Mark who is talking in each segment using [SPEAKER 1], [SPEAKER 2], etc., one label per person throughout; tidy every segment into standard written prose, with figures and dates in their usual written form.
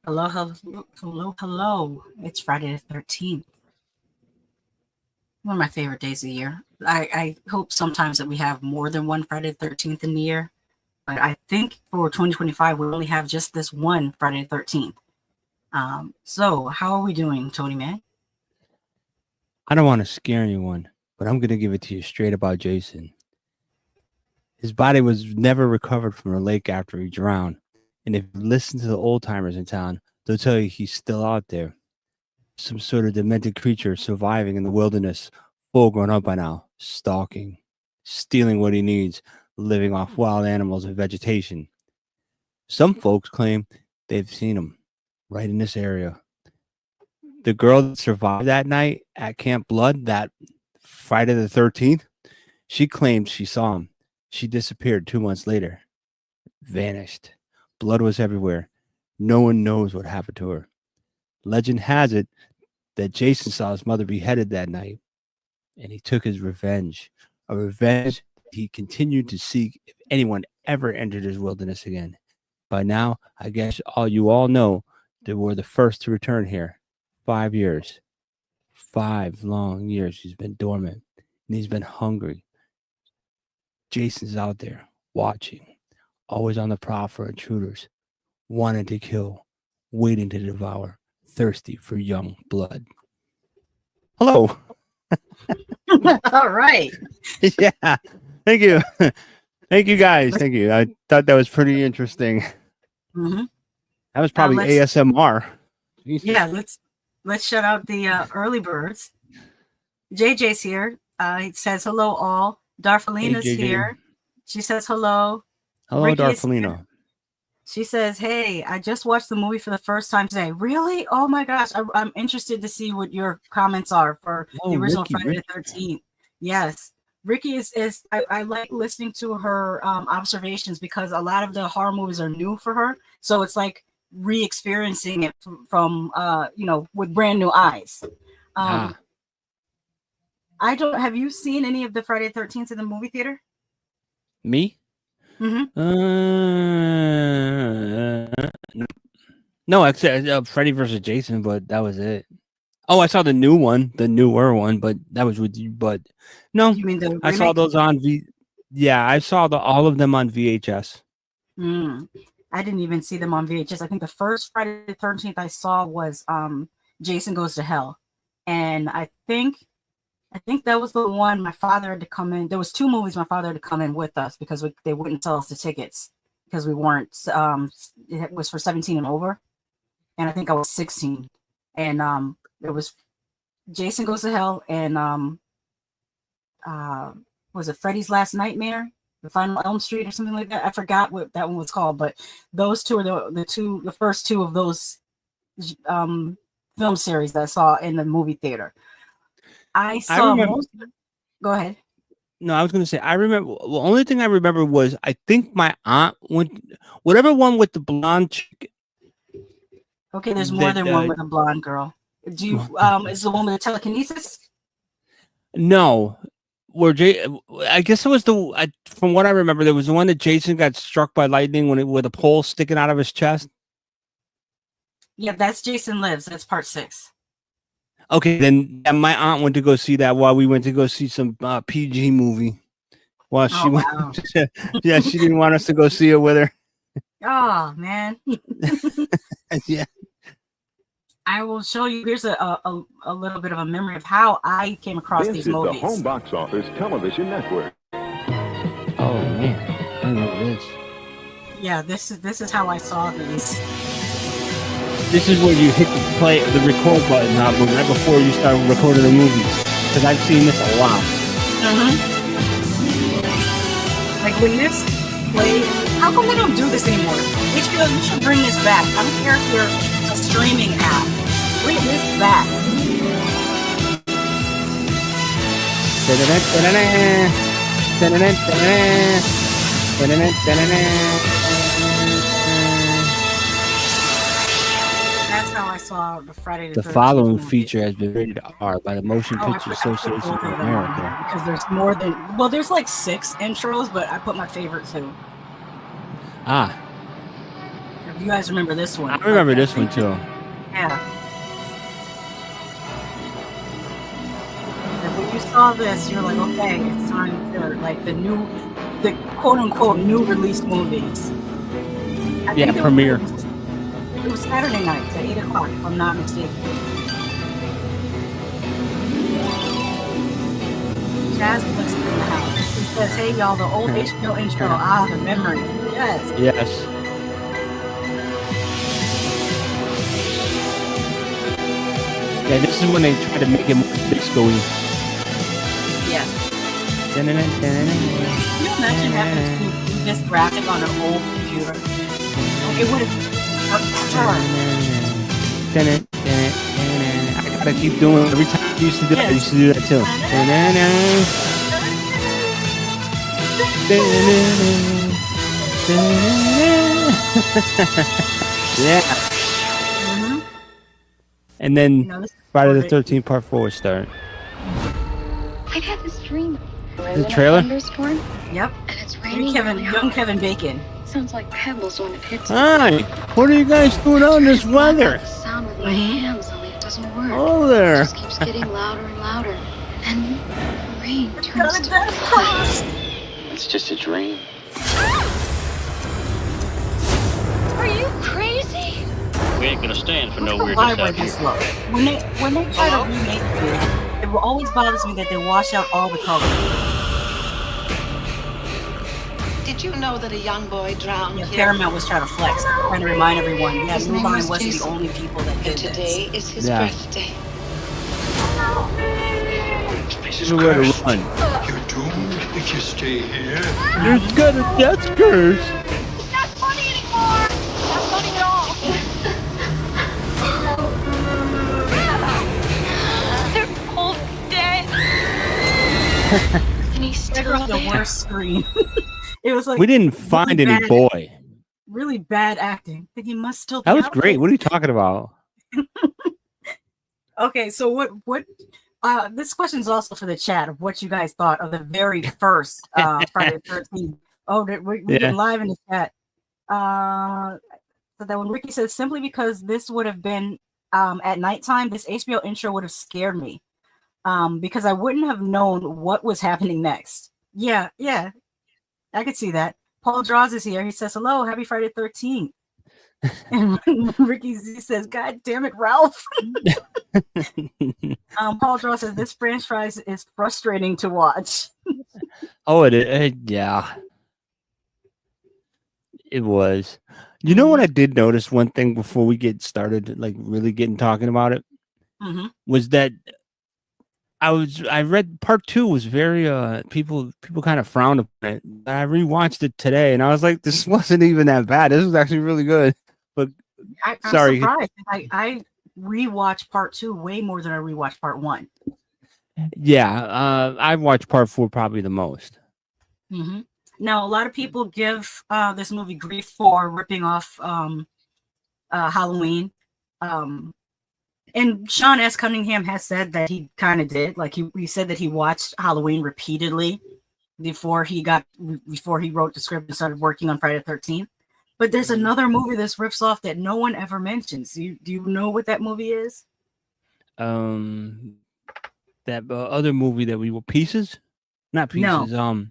[SPEAKER 1] Hello, hello, hello, hello. It's Friday the 13th. One of my favorite days of the year. I hope sometimes that we have more than one Friday the 13th in the year, but I think for 2025, we only have just this one Friday the 13th. So, how are we doing, Tony Man?
[SPEAKER 2] I don't want to scare anyone, but I'm going to give it to you straight about Jason. His body was never recovered from a lake after he drowned. And if you listen to the old timers in town, they'll tell you he's still out there. Some sort of demented creature surviving in the wilderness, full grown up by now, stalking, stealing what he needs, living off wild animals and vegetation. Some folks claim they've seen him right in this area. The girl that survived that night at Camp Blood, that Friday the 13th, she claimed she saw him. She disappeared 2 months later. Vanished. Blood was everywhere. No one knows what happened to her. Legend has it that Jason saw his mother beheaded that night, and he took his revenge. A revenge he continued to seek if anyone ever entered his wilderness again. By now, I guess you all know that we're the first to return here. 5 years. 5 long years he's been dormant, and he's been hungry. Jason's out there, watching, always on the prowl for intruders, wanting to kill, waiting to devour, thirsty for young blood. Hello.
[SPEAKER 1] All right.
[SPEAKER 2] Yeah. Thank you. Thank you, guys. Thank you. I thought that was pretty interesting.
[SPEAKER 1] Mm-hmm.
[SPEAKER 2] That was probably ASMR.
[SPEAKER 1] Yeah, let's shout out the early birds. JJ's here. He says hello all. Darfalina's here. She says hello.
[SPEAKER 2] Hello, Darfalina.
[SPEAKER 1] She says, hey, I just watched the movie for the first time today. Really? Oh my gosh. I'm interested to see what your comments are for the original Friday the 13th. Yes. Ricky is I like listening to her observations because a lot of the horror movies are new for her. So it's like re-experiencing it from with brand new eyes. Have you seen any of the Friday the 13th in the movie theater?
[SPEAKER 2] Me?
[SPEAKER 1] Mm-hmm.
[SPEAKER 2] No, except Freddy versus Jason, but that was it. Oh, I saw the newer one, but that was with you. But no,
[SPEAKER 1] you mean the
[SPEAKER 2] I saw those on Yeah, I saw all of them on VHS.
[SPEAKER 1] I didn't even see them on VHS. I think the first Friday the 13th I saw was Jason Goes to Hell, and I think that was the one my father had to come in. There was 2 movies my father had to come in with us because they wouldn't sell us the tickets because we weren't. It was for 17 and over, and I think I was 16. And it was Jason Goes to Hell and was it Freddy's Last Nightmare, The Final Elm Street, or something like that. I forgot what that one was called, but those 2 are the first 2 of those film series that I saw in the movie theater. I saw most. Go ahead.
[SPEAKER 2] No, I was going to say, I remember, the only thing I remember was, I think my aunt went, whatever one with the blonde chick.
[SPEAKER 1] Okay, there's more than one with a blonde girl. Do you, is the one with the telekinesis?
[SPEAKER 2] No. I guess it was from what I remember, there was the one that Jason got struck by lightning with a pole sticking out of his chest.
[SPEAKER 1] Yeah, that's Jason Lives. That's part 6.
[SPEAKER 2] Okay, then my aunt went to go see that while we went to go see some PG movie. Well, she went. Yeah, she didn't want us to go see it with her.
[SPEAKER 1] Oh man.
[SPEAKER 2] Yeah.
[SPEAKER 1] I will show you. Here's a little bit of a memory of how I came across these movies.
[SPEAKER 3] This is the Home Box Office Television Network.
[SPEAKER 2] Oh man, I know this.
[SPEAKER 1] Yeah, this is how I saw these.
[SPEAKER 2] This is where you hit the record button right before you start recording the movies. Because I've seen this a lot.
[SPEAKER 1] Like when this played, how come we don't do this anymore? We should bring this back. I don't care if you're a streaming app. Bring this back. That's how I saw the Friday the 13th.
[SPEAKER 2] The following feature has been rated R by the Motion Picture Association of America.
[SPEAKER 1] Because there's more than, well, there's like 6 intros, but I put my favorite 2. If you guys remember this one.
[SPEAKER 2] I remember this one too.
[SPEAKER 1] Yeah. And when you saw this, you're like, okay, it's time for like the quote unquote new release movies. I think
[SPEAKER 2] premiere.
[SPEAKER 1] It was Saturday nights at 8 o'clock, if I'm not mistaken. Jazz looks in the house. He says, hey y'all, the old HBO intro. The memory. Yes.
[SPEAKER 2] Yes. Yeah, this is when they try to make it more disco-y.
[SPEAKER 1] Yeah. Can you imagine having to do this graphic on an old computer? Like it would have.
[SPEAKER 2] I gotta keep doing it. Every time I used to do that, I used to do that too. Yeah. And then Friday the 13th Part 4 would start.
[SPEAKER 4] I've had this dream.
[SPEAKER 2] The trailer?
[SPEAKER 1] Yep.
[SPEAKER 4] And it's raining.
[SPEAKER 1] Young Kevin Bacon.
[SPEAKER 4] Sounds like pebbles when it hits.
[SPEAKER 2] Hi. What are you guys doing on this weather?
[SPEAKER 4] Sound with my hands, only it doesn't work.
[SPEAKER 2] Oh there.
[SPEAKER 4] It just keeps getting louder and louder. And the rain turns to blood.
[SPEAKER 5] It's just a dream.
[SPEAKER 4] Are you crazy?
[SPEAKER 5] We ain't gonna stand for no
[SPEAKER 1] What's the
[SPEAKER 5] weirdness
[SPEAKER 1] vibe
[SPEAKER 5] out
[SPEAKER 1] of this
[SPEAKER 5] here.
[SPEAKER 1] look? When they try to remake it always bothers me that they wash out all the colors.
[SPEAKER 6] Did you know that a young boy drowned here?
[SPEAKER 1] Paramount was trying to flex, trying to remind everyone, yeah,
[SPEAKER 6] His
[SPEAKER 1] New
[SPEAKER 6] name
[SPEAKER 1] Line
[SPEAKER 6] was
[SPEAKER 1] wasn't the
[SPEAKER 6] Jason.
[SPEAKER 1] only people that did
[SPEAKER 6] And today is his
[SPEAKER 2] Yeah.
[SPEAKER 6] birthday.
[SPEAKER 7] Jesus
[SPEAKER 2] Nowhere to
[SPEAKER 7] Christ.
[SPEAKER 2] run.
[SPEAKER 7] You're doomed if you stay here.
[SPEAKER 2] You've got a death curse.
[SPEAKER 4] It's not funny anymore. Not funny at all. They're both dead. And he's
[SPEAKER 1] That
[SPEAKER 4] still
[SPEAKER 1] was the
[SPEAKER 4] there.
[SPEAKER 1] worst scream. It was like
[SPEAKER 2] We didn't find any
[SPEAKER 1] bad-
[SPEAKER 2] boy.
[SPEAKER 1] really bad acting. But he must still be
[SPEAKER 2] That was
[SPEAKER 1] out
[SPEAKER 2] great.
[SPEAKER 1] there.
[SPEAKER 2] What are you talking about?
[SPEAKER 1] Okay, so what this question is also for the chat of what you guys thought of the very first Friday the 13th. Oh, we're getting live in the chat. So that when Ricky says simply because this would have been at nighttime, this HBO intro would have scared me. Because I wouldn't have known what was happening next. Yeah, I could see that. Paul Draws is here. He says, hello, happy Friday 13th. And Ricky Z says, God damn it, Ralph. Paul Draws says, this franchise is frustrating to watch.
[SPEAKER 2] Oh, it is. Yeah. It was. You know what I did notice one thing before we get started, like really talking about it, was that I read part 2 was very people kind of frowned upon it. I rewatched it today and I was like, this wasn't even that bad. This was actually really good. But
[SPEAKER 1] I'm
[SPEAKER 2] sorry.
[SPEAKER 1] surprised. I rewatched part 2 way more than I rewatched part 1.
[SPEAKER 2] Yeah, I watched part 4 probably the most.
[SPEAKER 1] Now, a lot of people give this movie grief for ripping off Halloween. And Sean S. Cunningham has said that he kind of did. Like he said that he watched Halloween repeatedly before he wrote the script and started working on Friday the 13th. But there's another movie this rips off that no one ever mentions. Do you know what that movie is?
[SPEAKER 2] That other movie that we were Pieces, not Pieces.
[SPEAKER 1] No.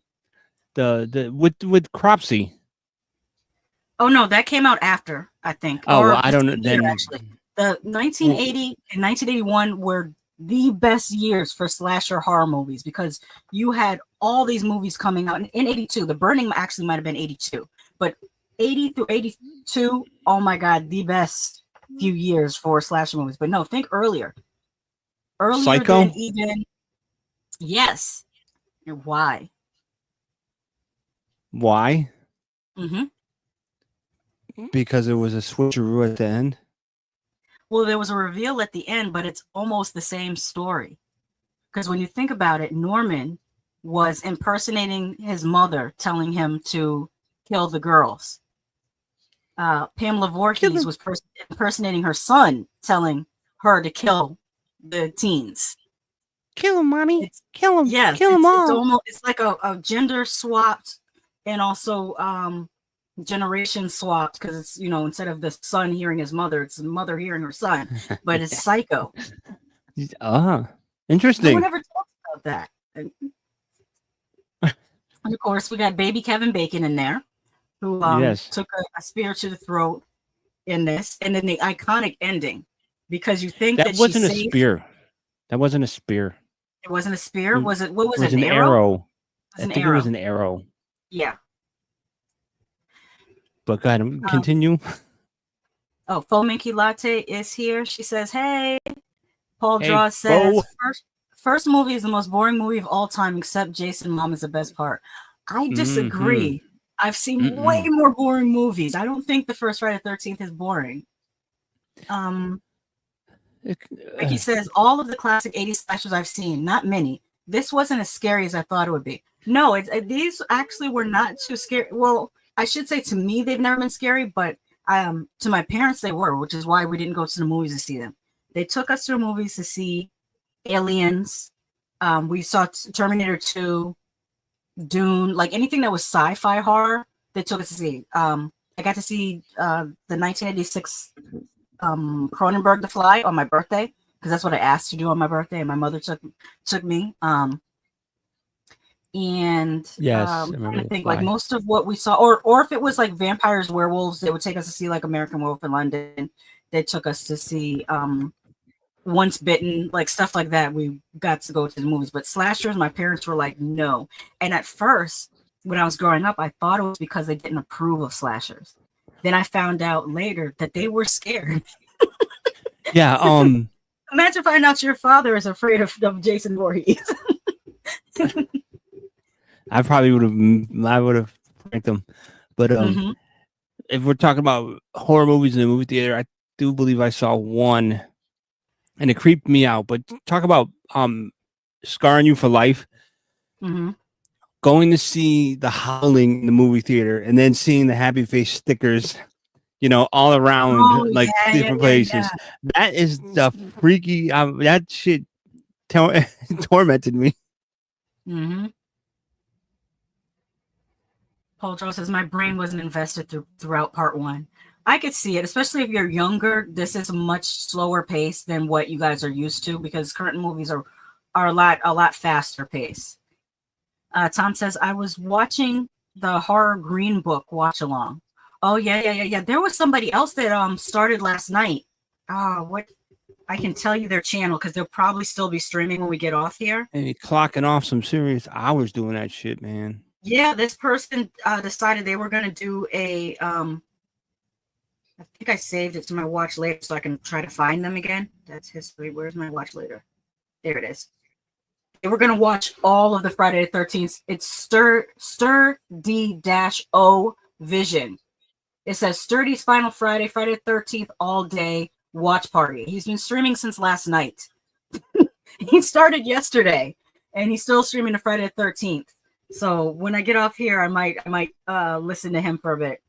[SPEAKER 2] The with Cropsey.
[SPEAKER 1] Oh no, that came out after, I think.
[SPEAKER 2] Oh,
[SPEAKER 1] or
[SPEAKER 2] I don't know.
[SPEAKER 1] Year,
[SPEAKER 2] Then
[SPEAKER 1] actually, the 1980 and 1981 were the best years for slasher horror movies because you had all these movies coming out in 82. The Burning actually might have been 82, but 80 through 82, oh my god, the best few years for slasher movies. But no, think earlier
[SPEAKER 2] Psycho?
[SPEAKER 1] than even. Yes. And why?
[SPEAKER 2] Because it was a switcheroo at the end.
[SPEAKER 1] Well, there was a reveal at the end, but it's almost the same story. Because when you think about it, Norman was impersonating his mother, telling him to kill the girls. Pamela Voorhees was impersonating her son, telling her to kill the teens.
[SPEAKER 2] Kill him, mommy. Kill him.
[SPEAKER 1] Yes,
[SPEAKER 2] Kill them all.
[SPEAKER 1] It's like a gender swapped and also generation swapped because it's, you know, instead of the son hearing his mother, it's the mother hearing her son. But it's Psycho. No
[SPEAKER 2] Interesting.
[SPEAKER 1] one ever talks about that. And of course, we got baby Kevin Bacon in there, who
[SPEAKER 2] Yes.
[SPEAKER 1] took a spear to the throat in this, and then the iconic ending, because you think
[SPEAKER 2] That
[SPEAKER 1] that
[SPEAKER 2] wasn't a
[SPEAKER 1] she's safe.
[SPEAKER 2] spear. That wasn't a spear.
[SPEAKER 1] It wasn't a spear. Was it? What was
[SPEAKER 2] It was
[SPEAKER 1] it?
[SPEAKER 2] an arrow.
[SPEAKER 1] It was
[SPEAKER 2] I think it was an arrow.
[SPEAKER 1] Yeah.
[SPEAKER 2] But go ahead, continue.
[SPEAKER 1] Oh, Fominky Latte is here. She says, "Hey." Paul
[SPEAKER 2] Hey,
[SPEAKER 1] Draw says,
[SPEAKER 2] Bo.
[SPEAKER 1] first movie is the most boring movie of all time, except Jason Mom is the best part. I disagree. I've seen way more boring movies. I don't think the first Friday the 13th is boring. Ricky says, all of the classic 80s slashers I've seen, not many. This wasn't as scary as I thought it would be. No, these actually were not too scary. Well, I should say to me, they've never been scary, but to my parents, they were, which is why we didn't go to the movies to see them. They took us to the movies to see Aliens. We saw Terminator 2, Dune, like anything that was sci-fi horror, they took us to see. I got to see the 1986 Cronenberg The Fly on my birthday, because that's what I asked to do on my birthday, and my mother took me. And
[SPEAKER 2] yes,
[SPEAKER 1] I think like most of what we saw, or if it was like vampires, werewolves, they would take us to see like American Werewolf in London. They took us to see Once Bitten, like stuff like that. We got to go to the movies, but slashers, my parents were like, no. And at first, when I was growing up, I thought it was because they didn't approve of slashers. Then I found out later that they were scared.
[SPEAKER 2] Yeah.
[SPEAKER 1] Imagine finding out your father is afraid of Jason Voorhees.
[SPEAKER 2] I probably would have pranked them. But if we're talking about horror movies in the movie theater, I do believe I saw one, and it creeped me out. But talk about scarring you for life. Going to see The Howling in the movie theater, and then seeing the happy face stickers, you know, all around different places. Yeah. That is the freaky. That shit tormented me.
[SPEAKER 1] Paul Joe says, my brain wasn't invested throughout part one. I could see it, especially if you're younger. This is a much slower pace than what you guys are used to, because current movies are a lot faster pace. Tom says, I was watching the horror Green Book watch along. Oh yeah. There was somebody else that started last night. What? I can tell you their channel because they'll probably still be streaming when we get off here.
[SPEAKER 2] And clocking off some serious hours doing that shit, man.
[SPEAKER 1] Yeah, this person decided they were going to do a I think I saved it to my watch later so I can try to find them again. That's history. Where's my watch later? There it is. They were going to watch all of the Friday the 13th. It's Stir D-O Vision. It says Sturdy's Final Friday, Friday the 13th, all day watch party. He's been streaming since last night. He started yesterday, and he's still streaming the Friday the 13th. So when I get off here, I might listen to him for a bit.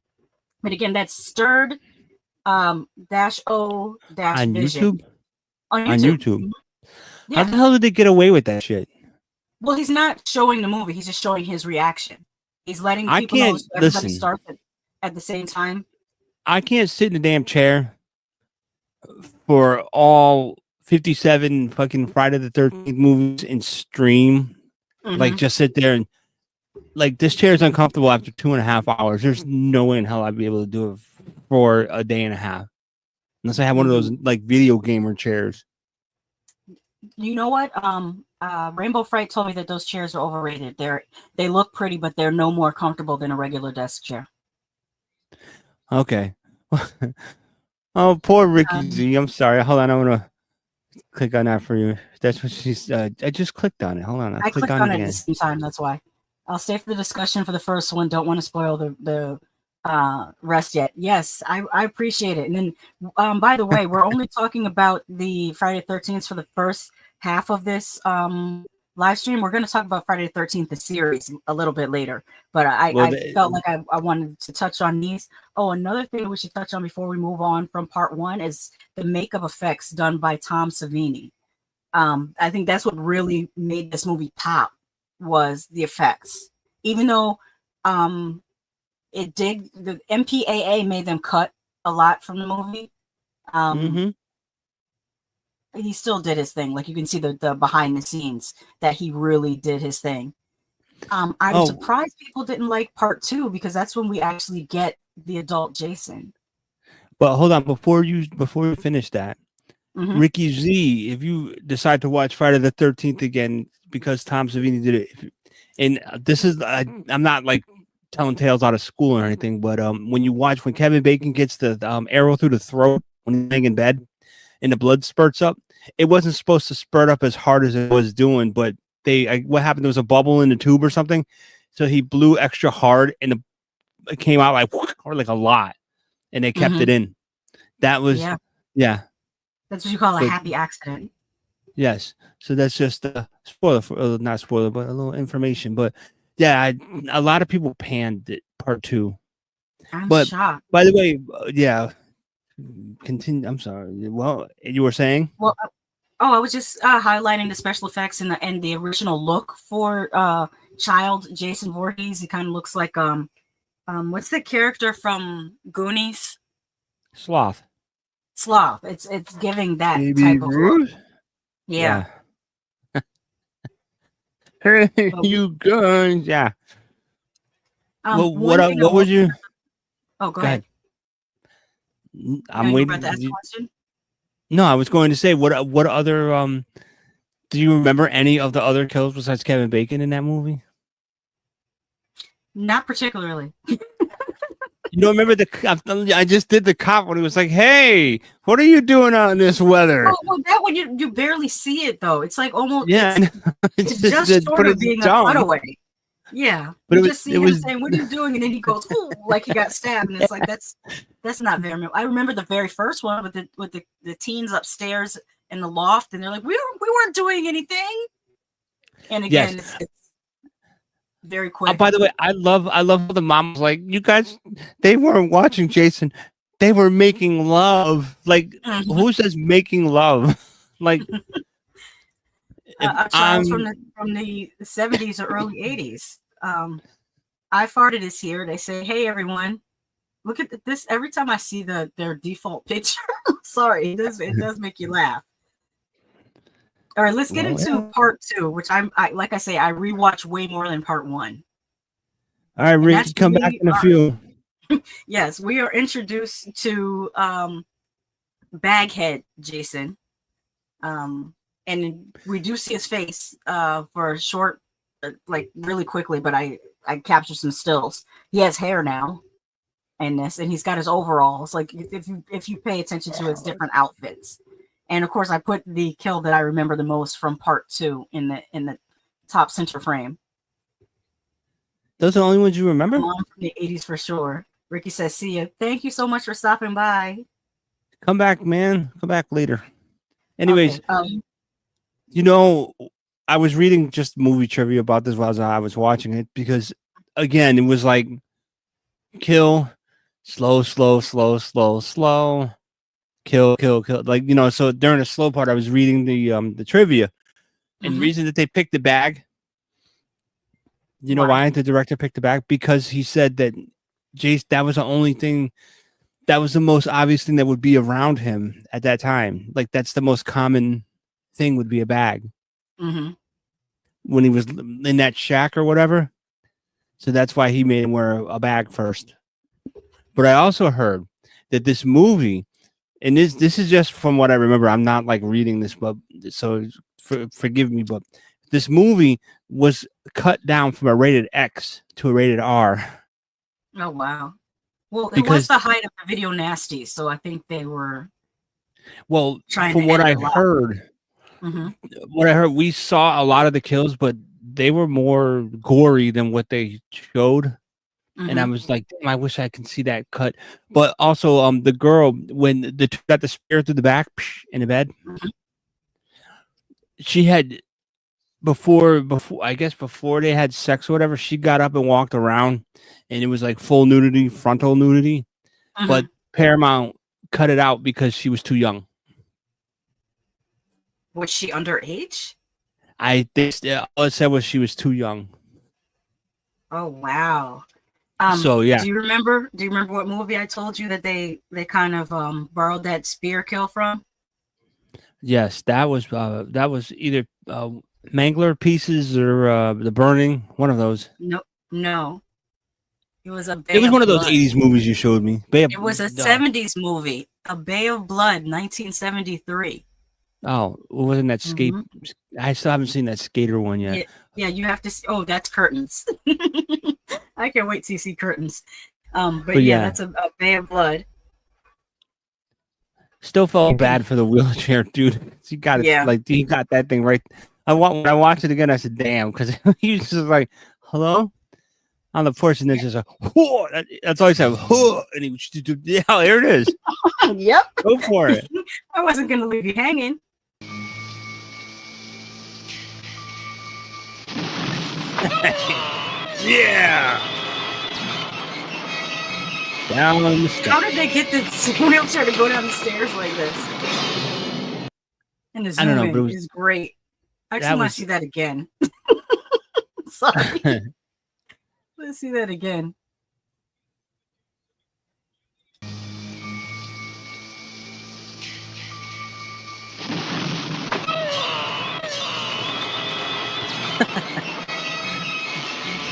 [SPEAKER 1] But again, that's Stirred dash O dash
[SPEAKER 2] on
[SPEAKER 1] Vision.
[SPEAKER 2] YouTube? On YouTube.
[SPEAKER 1] Yeah.
[SPEAKER 2] How the hell did they get away with that shit?
[SPEAKER 1] Well, he's not showing the movie. He's just showing his reaction. He's letting people know so everybody starts at the same time.
[SPEAKER 2] I can't sit in the damn chair for all 57 fucking Friday the 13th movies and stream. Like, just sit there and like, this chair is uncomfortable after 2.5 hours. There's no way in hell I'd be able to do it for a day and a half unless I have one of those like video gamer chairs.
[SPEAKER 1] You know what? Rainbow Fright told me that those chairs are overrated. They look pretty, but they're no more comfortable than a regular desk chair.
[SPEAKER 2] Okay. Oh, poor Ricky Z. I'm sorry. Hold on. I want to click on that for you. That's what she's. I just clicked on it. Hold on.
[SPEAKER 1] I clicked on it at the same time. That's why. I'll stay for the discussion for the first one. Don't want to spoil the rest yet. Yes, I appreciate it. And then, by the way, we're only talking about the Friday the 13th for the first half of this live stream. We're going to talk about Friday the 13th, the series, a little bit later. But I felt like I wanted to touch on these. Oh, another thing we should touch on before we move on from part one is the makeup effects done by Tom Savini. I think that's what really made this movie pop, was the effects. Even though it did. The MPAA made them cut a lot from the movie. He still did his thing. Like you can see the behind the scenes that he really did his thing. I'm surprised people didn't like part 2 because that's when we actually get the adult Jason.
[SPEAKER 2] But hold on, before you finish that, Ricky Z, if you decide to watch Friday the 13th again because Tom Savini did it, and this is I'm not like telling tales out of school or anything, but when Kevin Bacon gets the arrow through the throat when he's laying in bed and the blood spurts up, it wasn't supposed to spurt up as hard as it was doing, but what happened? There was a bubble in the tube or something, so he blew extra hard and it came out like a lot, and they kept it in. That was yeah.
[SPEAKER 1] That's what you call a happy accident.
[SPEAKER 2] Yes. So that's just a spoiler, not spoiler, but a little information. But yeah, a lot of people panned it, part 2.
[SPEAKER 1] I'm shocked.
[SPEAKER 2] By the way, continue. I'm sorry. Well, you were saying?
[SPEAKER 1] Well, I was just highlighting the special effects and the original look for child Jason Voorhees. He kind of looks like what's the character from Goonies?
[SPEAKER 2] Sloth.
[SPEAKER 1] It's giving that
[SPEAKER 2] Baby
[SPEAKER 1] type of
[SPEAKER 2] Ruth?
[SPEAKER 1] look. Yeah.
[SPEAKER 2] Hey, you guys, yeah. Well, what would you?
[SPEAKER 1] Oh, go ahead.
[SPEAKER 2] I'm waiting.
[SPEAKER 1] To ask a question?
[SPEAKER 2] No, I was going to say what other do you remember any of the other kills besides Kevin Bacon in that movie?
[SPEAKER 1] Not particularly.
[SPEAKER 2] You don't remember I just did the cop when he was like, "Hey, what are you doing out in this weather?"
[SPEAKER 1] Oh, well, that one you barely see it though. It's like almost it's just short of being a cutaway. Yeah, but you just see him saying, "What are you doing?" And then he goes, "Oh," like he got stabbed, and it's like that's not very. I remember the very first one with the teens upstairs in the loft, and they're like, "We weren't doing anything." And again, it's very quick.
[SPEAKER 2] By the way, I love how the mom was like, "You guys, they weren't watching Jason, they were making love." Like, who says making love? Like,
[SPEAKER 1] a child from the 70s or early 80s. I Farted is here. They say, "Hey everyone, look at this." Every time I see their default picture, sorry, it does make you laugh. All right, let's get into part 2, which I like I say, I rewatch way more than part 1.
[SPEAKER 2] All right, Rick, come back in a few.
[SPEAKER 1] Yes, we are introduced to Baghead Jason. And we do see his face for a short, like really quickly, but I captured some stills. He has hair now in this, and he's got his overalls. Like if you pay attention to his different outfits. And of course, I put the kill that I remember the most from part 2 in the top center frame.
[SPEAKER 2] Those are the only ones you remember?
[SPEAKER 1] From the 80s for sure. Ricky says, "See ya. Thank you so much for stopping by.
[SPEAKER 2] Come back, man. Come back later." Anyways,
[SPEAKER 1] okay,
[SPEAKER 2] I was reading just movie trivia about this while I was watching it because, again, it was like kill, slow, kill. Like, so during the slow part, I was reading the trivia, and the reason that they picked the bag, why the director picked the bag? Because he said that Jace, that was the only thing, that was the most obvious thing that would be around him at that time. Like, that's the most common thing would be a bag. When he was in that shack or whatever. So that's why he made him wear a bag first. But I also heard that this movie, and this is just from what I remember, I'm not like reading this, but so forgive me, but this movie was cut down from a rated X to a rated R.
[SPEAKER 1] Oh wow. Well, it was the height of the video nasty, so I think they were trying
[SPEAKER 2] from what I heard. What I heard, we saw a lot of the kills, but they were more gory than what they showed. And I was like, damn, I wish I could see that cut. But also, the girl, when got the spear through the back in the bed, she had before they had sex or whatever, she got up and walked around, and it was like full nudity, frontal nudity. But Paramount cut it out because she was too young.
[SPEAKER 1] Was she underage?
[SPEAKER 2] I think all it said was she was too young.
[SPEAKER 1] Oh wow.
[SPEAKER 2] So yeah,
[SPEAKER 1] Do you remember what movie I told you that they kind of borrowed that spear kill from?
[SPEAKER 2] yes, that was either Mangler Pieces or The Burning, one of those.
[SPEAKER 1] No. It was a
[SPEAKER 2] It
[SPEAKER 1] Bay
[SPEAKER 2] was
[SPEAKER 1] of
[SPEAKER 2] one of those
[SPEAKER 1] Blood.
[SPEAKER 2] 80s movies you showed me.
[SPEAKER 1] It was a 70s movie, A Bay of Blood, 1973.
[SPEAKER 2] Oh, wasn't that skate? I still haven't seen that skater one yet.
[SPEAKER 1] Yeah, you have to see. Oh, that's Curtains. I can't wait to see Curtains. But yeah, that's a Bay of Blood.
[SPEAKER 2] Still felt bad for the wheelchair dude. He got it, he got that thing right. When I watched it again, I said, "Damn," because he was just like, "Hello," on the porch, and then just like, "Whoa!" That's all he said. Whoa! And he was, yeah, there it is.
[SPEAKER 1] Yep,
[SPEAKER 2] go for it.
[SPEAKER 1] I wasn't gonna leave you hanging.
[SPEAKER 2] Yeah. Down the stairs.
[SPEAKER 1] How did they get the wheelchair to go down the stairs like this? And the zoom in is great. I just want to see that again. Sorry. Let's see that again.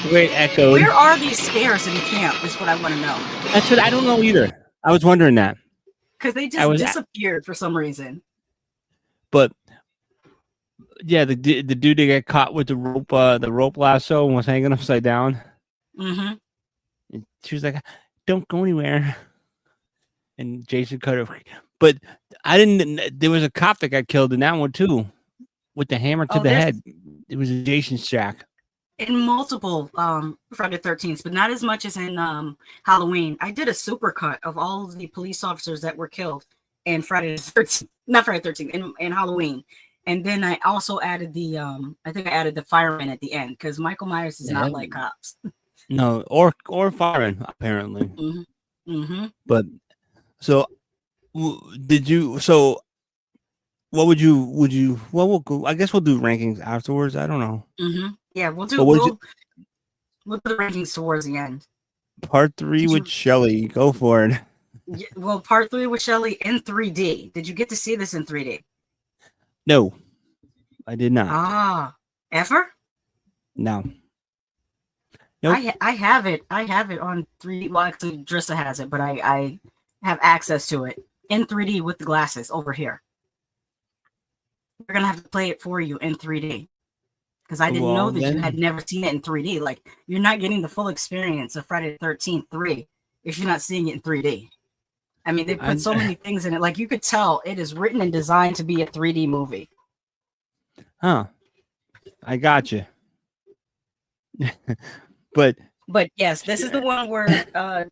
[SPEAKER 2] Great echo.
[SPEAKER 1] Where are these stairs in camp? Is what I want to know.
[SPEAKER 2] That's what I don't know either. I was wondering that
[SPEAKER 1] because they just disappeared for some reason.
[SPEAKER 2] But yeah, the dude that got caught with the rope lasso and was hanging upside down.
[SPEAKER 1] Mm-hmm.
[SPEAKER 2] And she was like, "Don't go anywhere." And Jason cut her. But I didn't. There was a cop that got killed in that one too, with the hammer to the head. It was a Jason's Jack.
[SPEAKER 1] In multiple Friday the 13th, but not as much as in Halloween. I did a supercut of all of the police officers that were killed in Friday the 13th, not Friday the 13th, in Halloween. And then I also added the I think I added the fireman at the end because Michael Myers is not like cops.
[SPEAKER 2] No, or fireman apparently.
[SPEAKER 1] Mm-hmm. Mm-hmm.
[SPEAKER 2] But so did you? So what would you? Well, we'll go. I guess we'll do rankings afterwards. I don't know.
[SPEAKER 1] Mm-hmm. Yeah, we'll do we'll do the rankings towards the end.
[SPEAKER 2] Part 3 with Shelley. Go for it.
[SPEAKER 1] Yeah, well, part 3 with Shelley in 3D. Did you get to see this in 3D?
[SPEAKER 2] No, I did not.
[SPEAKER 1] Ah, ever?
[SPEAKER 2] No. Nope.
[SPEAKER 1] I have it. I have it on 3D. Well, actually, Drissa has it, but I have access to it in 3D with the glasses over here. We're gonna have to play it for you in 3D. Because I didn't know that you had never seen it in 3D. Like, you're not getting the full experience of Friday the 13th 3 if you're not seeing it in 3D. I mean, they put so many things in it. Like, you could tell it is written and designed to be a 3D movie.
[SPEAKER 2] Huh. I got you. But
[SPEAKER 1] yes, this is the one where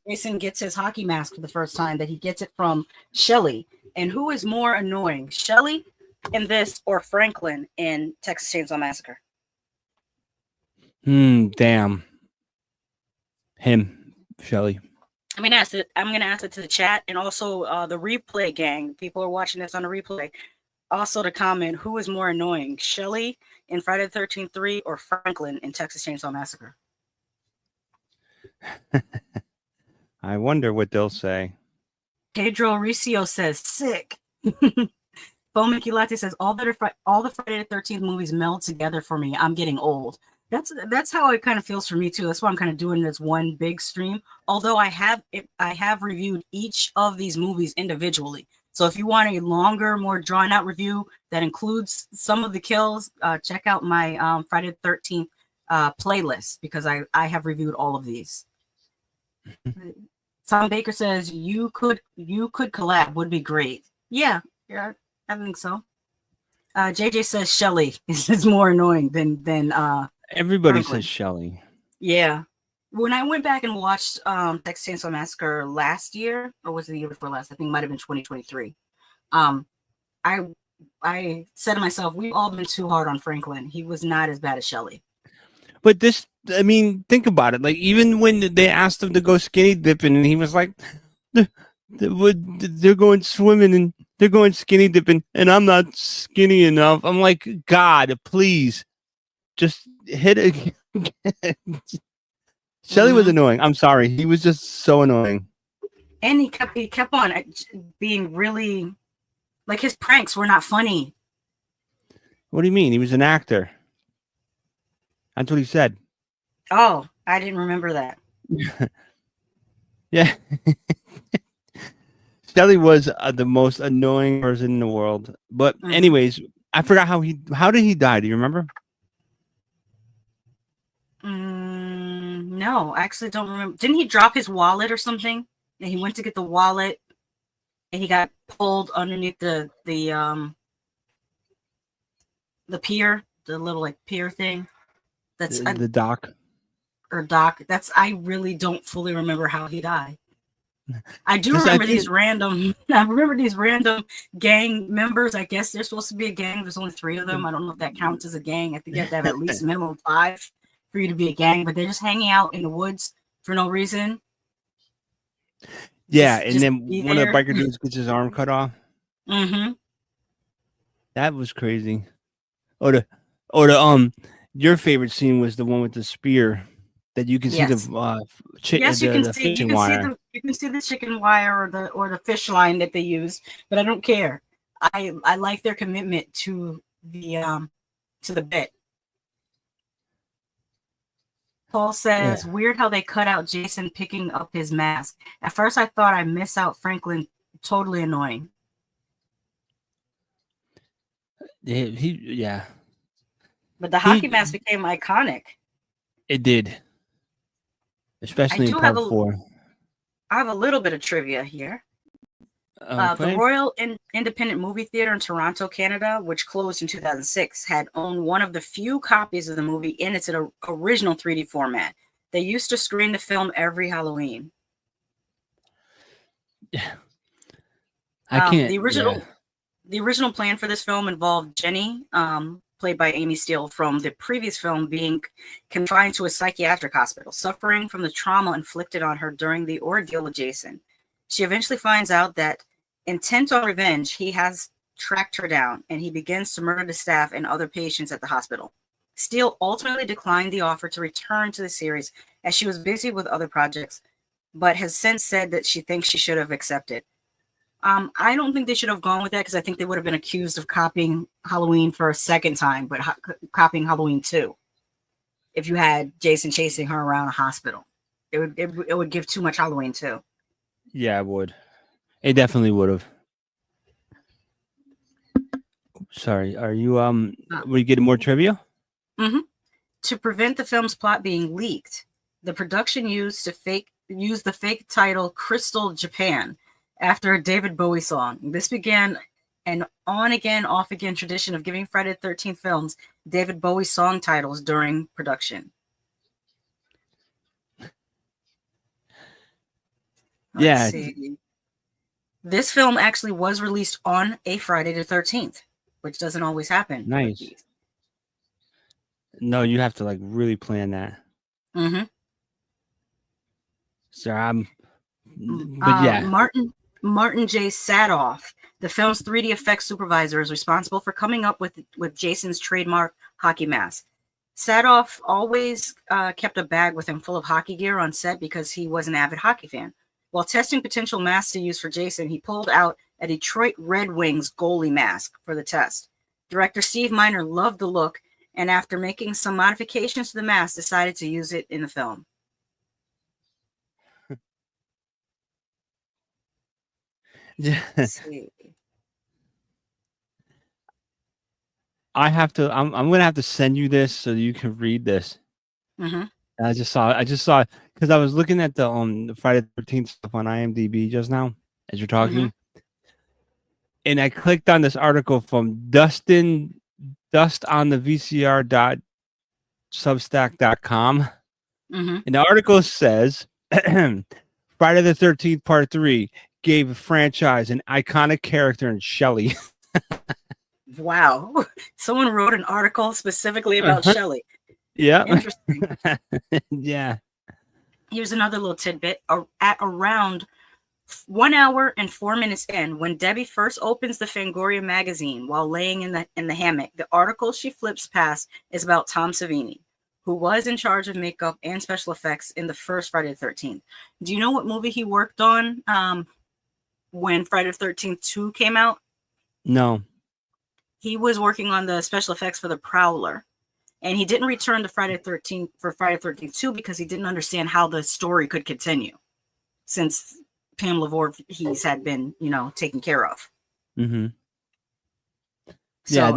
[SPEAKER 1] Jason gets his hockey mask for the first time, that he gets it from Shelley. And who is more annoying, Shelley in this or Franklin in Texas Chainsaw Massacre?
[SPEAKER 2] Damn. Him, Shelley.
[SPEAKER 1] I'm gonna ask it to the chat and also the replay gang. People are watching this on the replay. Also to comment, who is more annoying, Shelley in Friday the 13th 3 or Franklin in Texas Chainsaw Massacre?
[SPEAKER 2] I wonder what they'll say.
[SPEAKER 1] Pedro Ricio says sick. Fomicky Latte says all the Friday the 13th movies meld together for me. I'm getting old. That's how it kind of feels for me too. That's why I'm kind of doing this one big stream. Although I have reviewed each of these movies individually. So if you want a longer, more drawn out review that includes some of the kills, check out my Friday the 13th playlist because I have reviewed all of these. Tom Baker says you could collab, would be great. Yeah, I think so. JJ says Shelley is more annoying than
[SPEAKER 2] everybody
[SPEAKER 1] Franklin.
[SPEAKER 2] says Shelley.
[SPEAKER 1] Yeah. When I went back and watched Texas Chainsaw Massacre last year, or was it the year before last? I think it might have been 2023. I said to myself, we've all been too hard on Franklin. He was not as bad as Shelley.
[SPEAKER 2] But this, I mean, think about it. Like, even when they asked him to go skinny dipping, and he was like, they're going swimming and they're going skinny dipping, and I'm not skinny enough. I'm like, God, please, just hit it. Shelley was annoying. I'm sorry. He was just so annoying.
[SPEAKER 1] And he kept on being really, like, his pranks were not funny.
[SPEAKER 2] What do you mean? He was an actor. That's what he said.
[SPEAKER 1] Oh, I didn't remember that.
[SPEAKER 2] Yeah. Shelley was the most annoying person in the world. But anyways, I forgot how did he die? Do you remember?
[SPEAKER 1] No, I actually don't remember. Didn't he drop his wallet or something? And he went to get the wallet, and he got pulled underneath the pier, the little like pier thing. That's
[SPEAKER 2] The dock.
[SPEAKER 1] Or dock. I really don't fully remember how he died. I do remember these random. I remember these random gang members. I guess they're supposed to be a gang. There's only 3 of them. I don't know if that counts as a gang. I think you have to have at least a minimum of 5 for you to be a gang. But they're just hanging out in the woods for no reason.
[SPEAKER 2] Yeah,
[SPEAKER 1] Just
[SPEAKER 2] and then one of the
[SPEAKER 1] there.
[SPEAKER 2] biker dudes gets his arm cut off.
[SPEAKER 1] Mm-hmm.
[SPEAKER 2] That was crazy. Or the your favorite scene was the one with the spear that you can see
[SPEAKER 1] Yes.
[SPEAKER 2] the fishing wire.
[SPEAKER 1] You can see the chicken wire or the fish line that they use, but I don't care. I like their commitment to the bit. Paul says, weird how they cut out Jason picking up his mask. At first, I thought I miss out Franklin. Totally annoying.
[SPEAKER 2] Yeah.
[SPEAKER 1] But the hockey mask became iconic.
[SPEAKER 2] It did. Especially in part 4.
[SPEAKER 1] I have a little bit of trivia here. The Royal Independent Movie Theatre in Toronto, Canada, which closed in 2006, had owned one of the few copies of the movie in its original 3D format. They used to screen the film every Halloween.
[SPEAKER 2] Yeah. I can't.
[SPEAKER 1] The original plan for this film involved Jenny, played by Amy Steele, from the previous film, being confined to a psychiatric hospital, suffering from the trauma inflicted on her during the ordeal with Jason. She eventually finds out that, intent on revenge, he has tracked her down, and he begins to murder the staff and other patients at the hospital. Steele ultimately declined the offer to return to the series as she was busy with other projects, but has since said that she thinks she should have accepted. I don't think they should have gone with that because I think they would have been accused of copying Halloween for a second time, but copying Halloween 2. If you had Jason chasing her around a hospital, it would give too much Halloween 2.
[SPEAKER 2] Yeah, it would. It definitely would have. Sorry, are you were you getting more trivia?
[SPEAKER 1] Mm-hmm. To prevent the film's plot being leaked, the production used the fake title Crystal Japan after a David Bowie song. This began an on-again, off-again tradition of giving Friday the 13th films David Bowie song titles during production. Let's see. This film actually was released on a Friday the 13th, which doesn't always happen.
[SPEAKER 2] Nice. No, you have to like really plan that.
[SPEAKER 1] Mm-hmm.
[SPEAKER 2] So but yeah.
[SPEAKER 1] Martin J. Sadoff, the film's 3D effects supervisor, is responsible for coming up with Jason's trademark hockey mask. Sadoff always kept a bag with him full of hockey gear on set because he was an avid hockey fan. While testing potential masks to use for Jason, he pulled out a Detroit Red Wings goalie mask for the test. Director Steve Miner loved the look, and after making some modifications to the mask, decided to use it in the film.
[SPEAKER 2] Yeah.
[SPEAKER 1] See.
[SPEAKER 2] I'm gonna have to send you this so you can read this.
[SPEAKER 1] Mm-hmm.
[SPEAKER 2] I just saw because I was looking at the Friday the 13th stuff on IMDb just now as you're talking, and I clicked on this article from Dust on the VCR.substack.com, and the article says Friday the 13th Part 3 gave a franchise an iconic character in Shelley.
[SPEAKER 1] Wow, someone wrote an article specifically about Shelley.
[SPEAKER 2] Yeah.
[SPEAKER 1] Interesting.
[SPEAKER 2] Yeah.
[SPEAKER 1] Here's another little tidbit. At around 1 hour and 4 minutes in, when Debbie first opens the Fangoria magazine while laying in the hammock, the article she flips past is about Tom Savini, who was in charge of makeup and special effects in the first Friday the 13th. Do you know what movie he worked on when Friday the 13th 2 came out?
[SPEAKER 2] No.
[SPEAKER 1] He was working on the special effects for the Prowler. And he didn't return to Friday the 13th for Friday the 13th 2 because he didn't understand how the story could continue since Pamela Voorhees had been, taken care of.
[SPEAKER 2] Mm-hmm.
[SPEAKER 1] So
[SPEAKER 2] Yeah,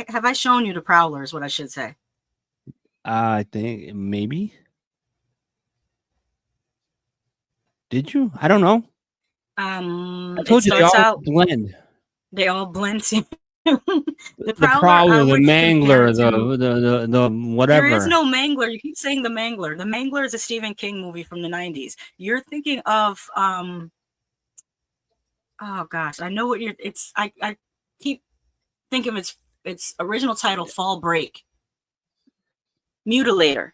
[SPEAKER 1] have I shown you the Prowler is what I should say.
[SPEAKER 2] I think maybe. Did you? I don't know. I told you they all blend.
[SPEAKER 1] They all blend.
[SPEAKER 2] The Prowler, the Mangler, the whatever.
[SPEAKER 1] There is no Mangler. You keep saying the Mangler. The Mangler is a Stephen King movie from the 90s. You're thinking of oh gosh, I know what you're. It's I keep thinking of its original title, Fall Break. Mutilator.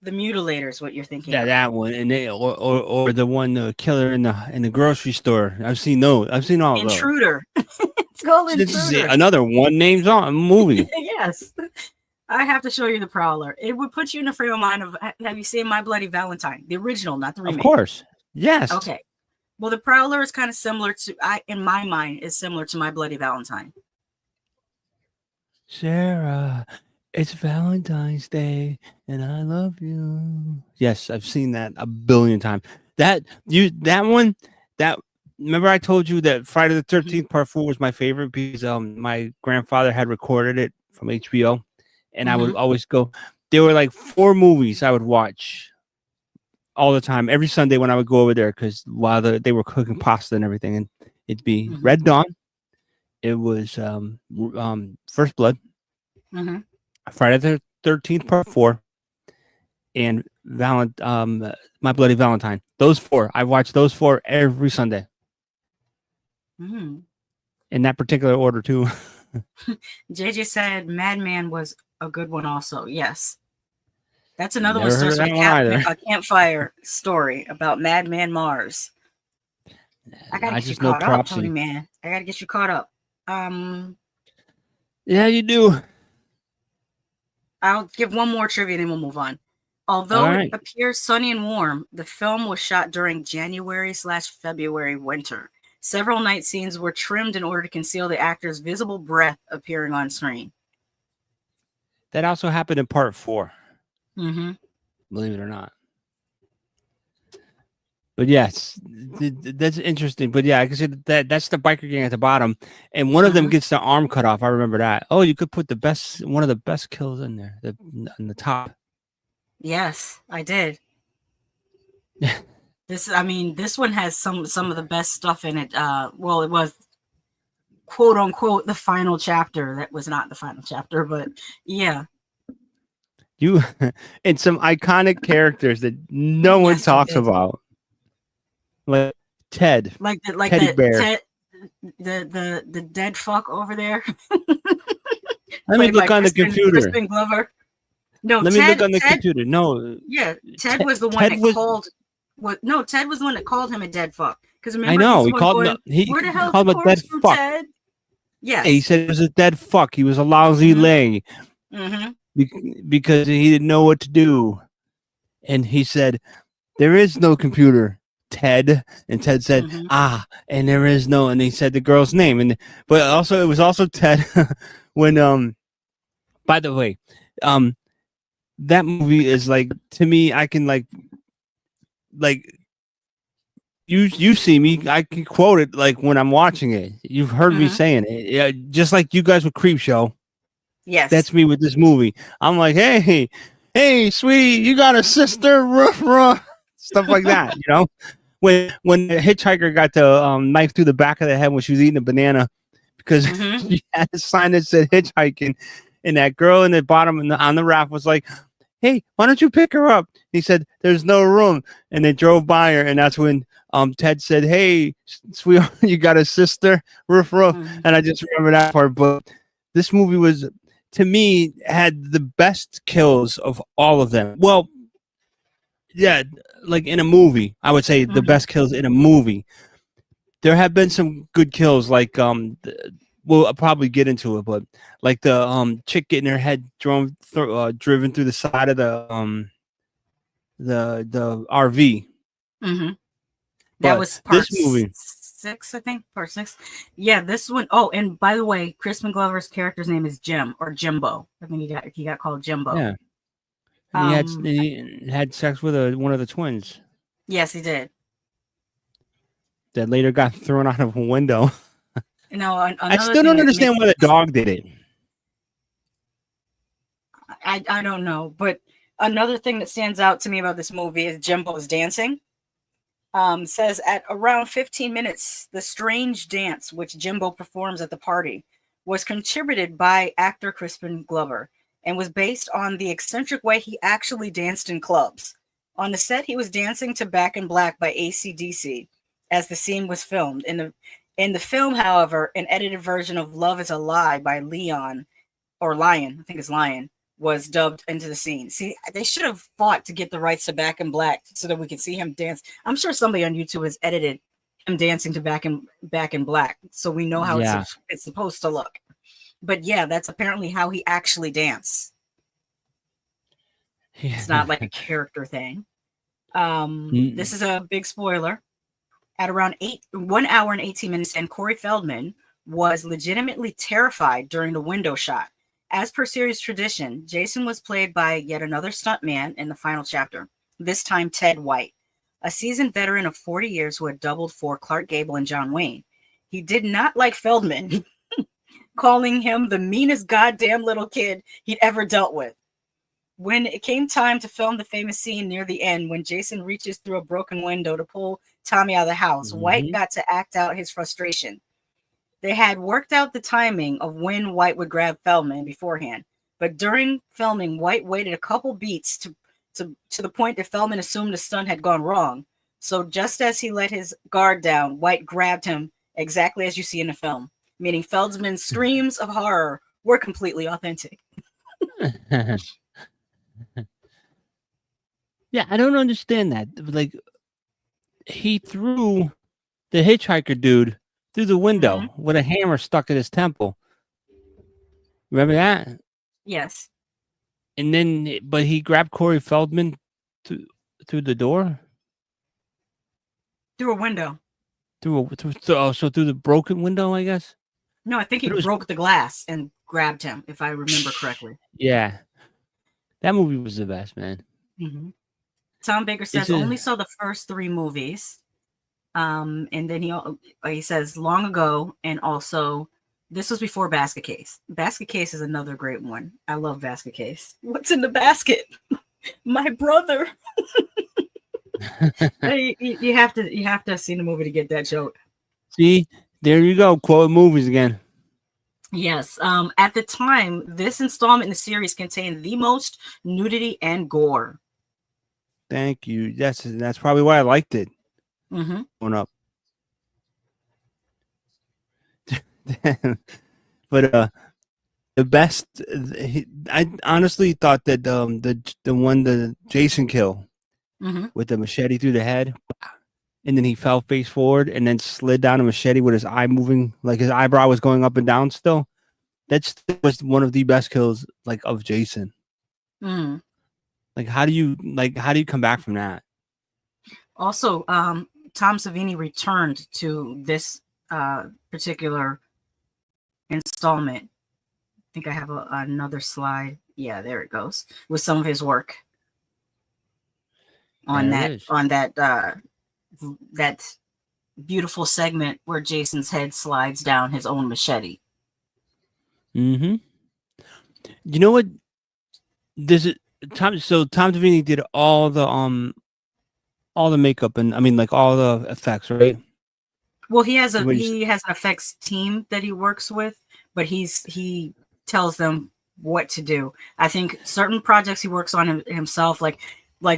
[SPEAKER 1] The Mutilator is what you're thinking.
[SPEAKER 2] Yeah,
[SPEAKER 1] of.
[SPEAKER 2] that one, and or the one, the killer in the grocery store. I've seen those. I've seen all of those.
[SPEAKER 1] Intruder. It's called Intruder.
[SPEAKER 2] This is another one named on movie.
[SPEAKER 1] Yes, I have to show you the Prowler. It would put you in a frame of mind of, have you seen My Bloody Valentine, the original, not the remake?
[SPEAKER 2] Of course, yes.
[SPEAKER 1] Okay. Well, the Prowler is kind of similar to, in my mind, is similar to My Bloody Valentine.
[SPEAKER 2] Sarah, it's Valentine's Day, and I love you. Yes, I've seen that a billion times. Remember I told you that Friday the 13th Part 4 was my favorite because my grandfather had recorded it from HBO, and I would always go. There were like 4 movies I would watch all the time every Sunday when I would go over there because while they were cooking pasta and everything, and it'd be Red Dawn. It was First Blood, Friday the 13th Part 4, and My Bloody Valentine. Those 4, I watched those 4 every Sunday. In that particular order too.
[SPEAKER 1] JJ said Madman was a good one also. Yes. That's another one starts with a campfire story about Madman Mars. I gotta get you caught up, Tony Man. I gotta get you caught up.
[SPEAKER 2] Yeah, you do.
[SPEAKER 1] I'll give one more trivia and then we'll move on. Although it appears sunny and warm, the film was shot during January/February winter. Several night scenes were trimmed in order to conceal the actor's visible breath appearing on screen.
[SPEAKER 2] That also happened in Part 4.
[SPEAKER 1] Believe
[SPEAKER 2] it or not. But yes, that's interesting. But yeah, I can see that's the biker gang at the bottom, and one of them gets their arm cut off. I remember that. Oh, you could put one of the best kills in there, on the top.
[SPEAKER 1] Yes, I did. This one has some of the best stuff in it. Well, it was quote unquote the final chapter. That was not the final chapter, but yeah.
[SPEAKER 2] You and some iconic characters that no one talks about. Like Ted. Like Teddy Bear.
[SPEAKER 1] The dead fuck over there.
[SPEAKER 2] Let me look on the computer.
[SPEAKER 1] Crispin Glover. No,
[SPEAKER 2] let me look on the computer. No.
[SPEAKER 1] Yeah, Ted was the one that called. No, Ted was the one that called him a dead fuck. Because remember,
[SPEAKER 2] I know he called him. He called him a dead fuck.
[SPEAKER 1] Ted? Yes.
[SPEAKER 2] He said it was a dead fuck. He was a lousy lay. Because he didn't know what to do, and he said, "There is no computer, Ted." And Ted said, and there is no. And he said the girl's name, but also it was also Ted when By the way, that movie is like, to me, I can like you see me, I can quote it like when I'm watching it. You've heard me saying it, yeah, just like you guys with Creepshow.
[SPEAKER 1] Yes,
[SPEAKER 2] that's me with this movie. I'm like, hey, sweetie, you got a sister, ruff, stuff like that. When the hitchhiker got the knife through the back of the head when she was eating a banana because she had a sign that said hitchhiking, and that girl in the bottom on the raft was like, hey, why don't you pick her up? He said, there's no room, and they drove by her, and that's when Ted said, hey, sweetheart, you got a sister, ruff, and I just remember that part. But this movie was, to me, had the best kills of all of them. Well, yeah, like in a movie, I would say the best kills in a movie. There have been some good kills, like we'll probably get into it, but like the chick getting her head driven through the side of the RV.
[SPEAKER 1] Mm-hmm. That
[SPEAKER 2] But
[SPEAKER 1] was
[SPEAKER 2] this
[SPEAKER 1] part
[SPEAKER 2] movie,
[SPEAKER 1] 6, I think. Part 6. Yeah, this one. Oh, and by the way, Crispin Glover's character's name is Jim or Jimbo. I think he got called Jimbo.
[SPEAKER 2] yeah, and
[SPEAKER 1] Um,
[SPEAKER 2] he had sex with one of the twins
[SPEAKER 1] yes, he did.
[SPEAKER 2] that later got thrown out of a window.
[SPEAKER 1] Now,
[SPEAKER 2] I
[SPEAKER 1] another
[SPEAKER 2] still
[SPEAKER 1] thing
[SPEAKER 2] don't
[SPEAKER 1] that
[SPEAKER 2] understand
[SPEAKER 1] makes,
[SPEAKER 2] why the dog did it.
[SPEAKER 1] I don't know, but another thing that stands out to me about this movie is Jimbo's dancing. Says at around 15 minutes, the strange dance which Jimbo performs at the party was contributed by actor Crispin Glover and was based on the eccentric way he actually danced in clubs. On the set, he was dancing to Back in Black by AC/DC as the scene was filmed. In the film, however, an edited version of Love is a Lie by Lion, I think it's Lion, was dubbed into the scene. See, they should have fought to get the rights to Back in Black so that we could see him dance. I'm sure somebody on YouTube has edited him dancing to Back in Black, so we know how
[SPEAKER 2] Yeah.
[SPEAKER 1] it's supposed to look. But yeah, that's apparently how he actually danced. It's not like a character thing. This is a big spoiler. At around 1 hour and 18 minutes, and Corey Feldman was legitimately terrified during the window shot. As per series tradition, Jason was played by yet another stuntman in the final chapter, this time Ted White, a seasoned veteran of 40 years who had doubled for Clark Gable and John Wayne. He did not like Feldman, calling him the meanest goddamn little kid he'd ever dealt with. When it came time to film the famous scene near the end, when Jason reaches through a broken window to pull Tommy out of the house, White got to act out his frustration. They had worked out the timing of when White would grab Feldman beforehand, but during filming, White waited a couple beats to the point that Feldman assumed the stunt had gone wrong. So just as he let his guard down, White grabbed him exactly as you see in the film, meaning Feldman's screams of horror were completely authentic.
[SPEAKER 2] Yeah, I don't understand that. Like, he threw the hitchhiker dude through the window with a hammer stuck in his temple. Remember that?
[SPEAKER 1] Yes.
[SPEAKER 2] And then, but he grabbed Corey Feldman through the door,
[SPEAKER 1] Through a window.
[SPEAKER 2] through the broken window, I guess.
[SPEAKER 1] No, I think he broke the glass and grabbed him, if I remember correctly.
[SPEAKER 2] Yeah, that movie was the best, man.
[SPEAKER 1] Mm-hmm. Tom Baker says only saw the first 3 movies, and then he says long ago, and also this was before Basket Case. Basket Case is another great one. I love Basket Case. What's in the basket? My brother. you have to have seen the movie to get that joke.
[SPEAKER 2] See, there you go, quote movies again.
[SPEAKER 1] Yes. At the time, this installment in the series contained the most nudity and gore.
[SPEAKER 2] Thank you. That's probably why I liked it. Going up. But the best, I honestly thought that the one the Jason kill with the machete through the head, and then he fell face forward and then slid down a machete with his eye moving, like his eyebrow was going up and down still. That was one of the best kills, like, of Jason. Like, how do you come back from that?
[SPEAKER 1] Also, Tom Savini returned to this particular installment. I think I have another slide. Yeah, there it goes, with some of his work on that beautiful segment where Jason's head slides down his own machete.
[SPEAKER 2] You know what? Tom Savini did all the makeup and all the effects, right?
[SPEAKER 1] Well, he has an effects team that he works with, but he tells them what to do. I think certain projects he works on himself, like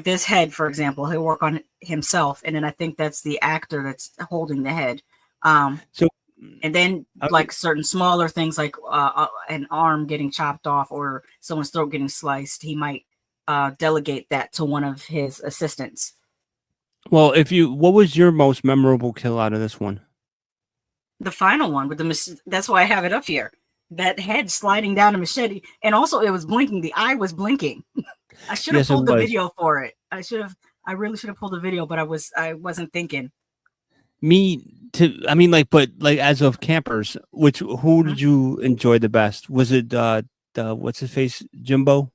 [SPEAKER 1] this head, for example, he'll work on himself, and then I think that's the actor that's holding the head. And then like certain smaller things, like an arm getting chopped off or someone's throat getting sliced, he might delegate that to one of his assistants.
[SPEAKER 2] Well, what was your most memorable kill out of this one?
[SPEAKER 1] The final one with the that's why I have it up here. That head sliding down a machete, and also it was blinking. The eye was blinking. I should have
[SPEAKER 2] Yes, it
[SPEAKER 1] pulled the
[SPEAKER 2] was.
[SPEAKER 1] video for it. I really should have pulled the video, but I wasn't thinking.
[SPEAKER 2] I mean, like, but like as of campers, who did you enjoy the best? Was it the what's his face, Jimbo?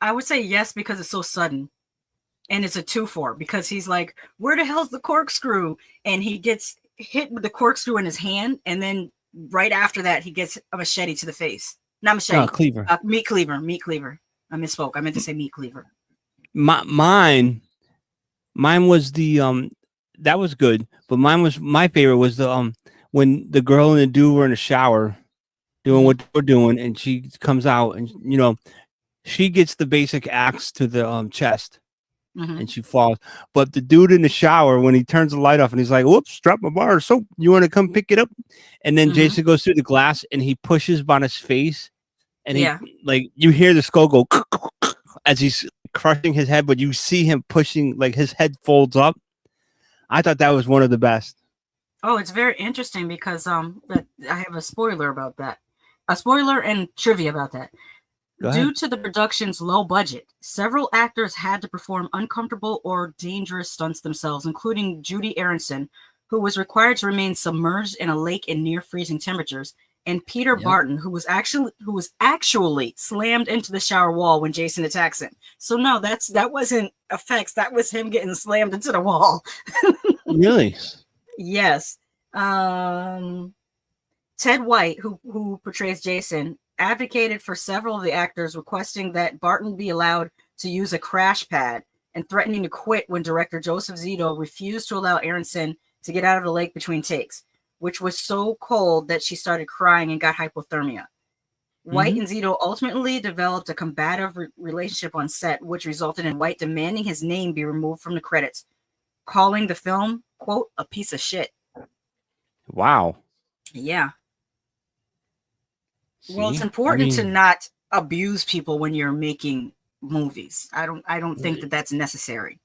[SPEAKER 1] I would say yes, because it's so sudden. And it's a 2-4 because he's like, where the hell's the corkscrew? And he gets hit with the corkscrew in his hand. And then right after that, he gets a machete to the face. Not machete.
[SPEAKER 2] No, cleaver.
[SPEAKER 1] Meat cleaver. Meat cleaver. I misspoke. I meant to say meat cleaver.
[SPEAKER 2] Mine was the that was good, but my favorite was the when the girl and the dude were in the shower doing what we're doing, and she comes out and she gets the basic axe to the chest. And she falls. But the dude in the shower, when he turns the light off and he's like, whoops, drop my bar of soap. You want to come pick it up? And then Jason goes through the glass and he pushes on his face. And he, like, you hear the skull go as he's crushing his head, but you see him pushing, like his head folds up. I thought that was one of the best.
[SPEAKER 1] Oh, it's very interesting because I have a spoiler about that. A spoiler and trivia about that. Due to the production's low budget, several actors had to perform uncomfortable or dangerous stunts themselves, including Judy Aronson, who was required to remain submerged in a lake in near freezing temperatures, and Peter Barton, who was actually slammed into the shower wall when Jason attacks him. So no, that wasn't effects. That was him getting slammed into the wall.
[SPEAKER 2] Really?
[SPEAKER 1] Yes. Ted White, who portrays Jason, advocated for several of the actors, requesting that Barton be allowed to use a crash pad and threatening to quit when director Joseph Zito refused to allow Aronson to get out of the lake between takes, which was so cold that she started crying and got hypothermia. White and Zito ultimately developed a combative relationship on set, which resulted in White demanding his name be removed from the credits, calling the film, quote, a piece of shit.
[SPEAKER 2] Wow.
[SPEAKER 1] Yeah. Well, it's important to not abuse people when you're making movies. I don't think that that's necessary.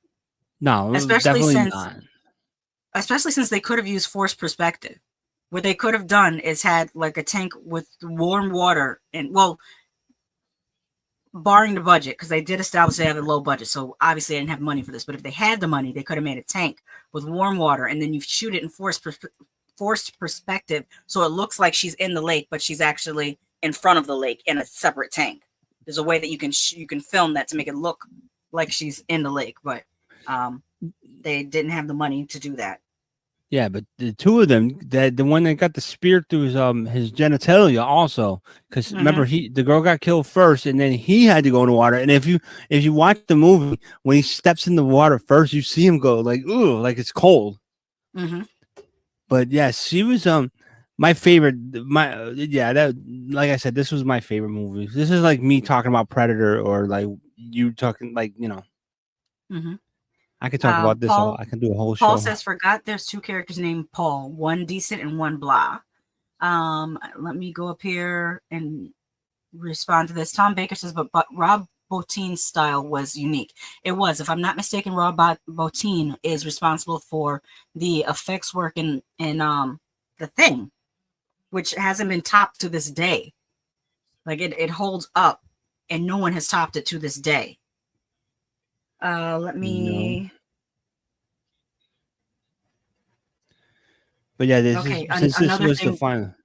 [SPEAKER 2] No,
[SPEAKER 1] especially
[SPEAKER 2] definitely
[SPEAKER 1] since they could have used forced perspective. What they could have done is had like a tank with warm water, and well, barring the budget, because they did establish they have a low budget, so obviously they didn't have money for this. But if they had the money, they could have made a tank with warm water, and then you shoot it in forced perspective, so it looks like she's in the lake, but she's actually in front of the lake in a separate tank. There's a way that you can film that to make it look like she's in the lake, but they didn't have the money to do that.
[SPEAKER 2] Yeah, but the two of them, the one that got the spear through his genitalia also, because remember the girl got killed first, and then he had to go in the water. And if you watch the movie, when he steps in the water first, you see him go like, ooh, like it's cold. But yes, she was my favorite. That, like I said, this was my favorite movie. This is like me talking about Predator, or like you talking like I could talk about this. I can do a whole show.
[SPEAKER 1] Paul says, forgot there's two characters named Paul, one decent and one blah. Let me go up here and respond to this. Tom Baker says, but Rob Bottin's style was unique. It was. If I'm not mistaken, Rob Bottin is responsible for the effects work in The Thing, which hasn't been topped to this day. Like it holds up, and no one has topped it to this day. Let me.
[SPEAKER 2] No. But yeah, this was the final.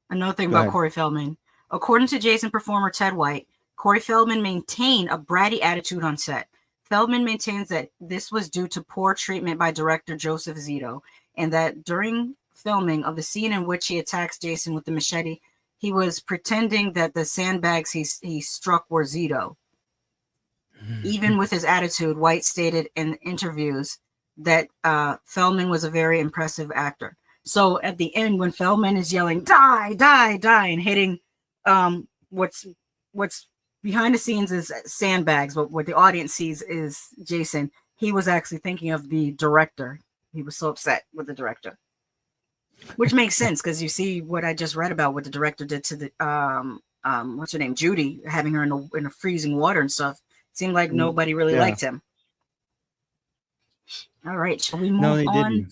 [SPEAKER 1] Another thing about Corey Feldman. According to Jason performer Ted White, Corey Feldman maintained a bratty attitude on set. Feldman maintains that this was due to poor treatment by director Joseph Zito, and that during filming of the scene in which he attacks Jason with the machete, he was pretending that the sandbags he struck were Zito. Even with his attitude, White stated in interviews that Feldman was a very impressive actor. So at the end, when Feldman is yelling, die, die, die, and hitting what's behind the scenes is sandbags, but what the audience sees is Jason, he was actually thinking of the director. He was so upset with the director. Which makes sense, because you see what I just read about what the director did to the what's her name, Judy, having her in the freezing water and stuff. Seemed like nobody really liked him. All right, shall we move on?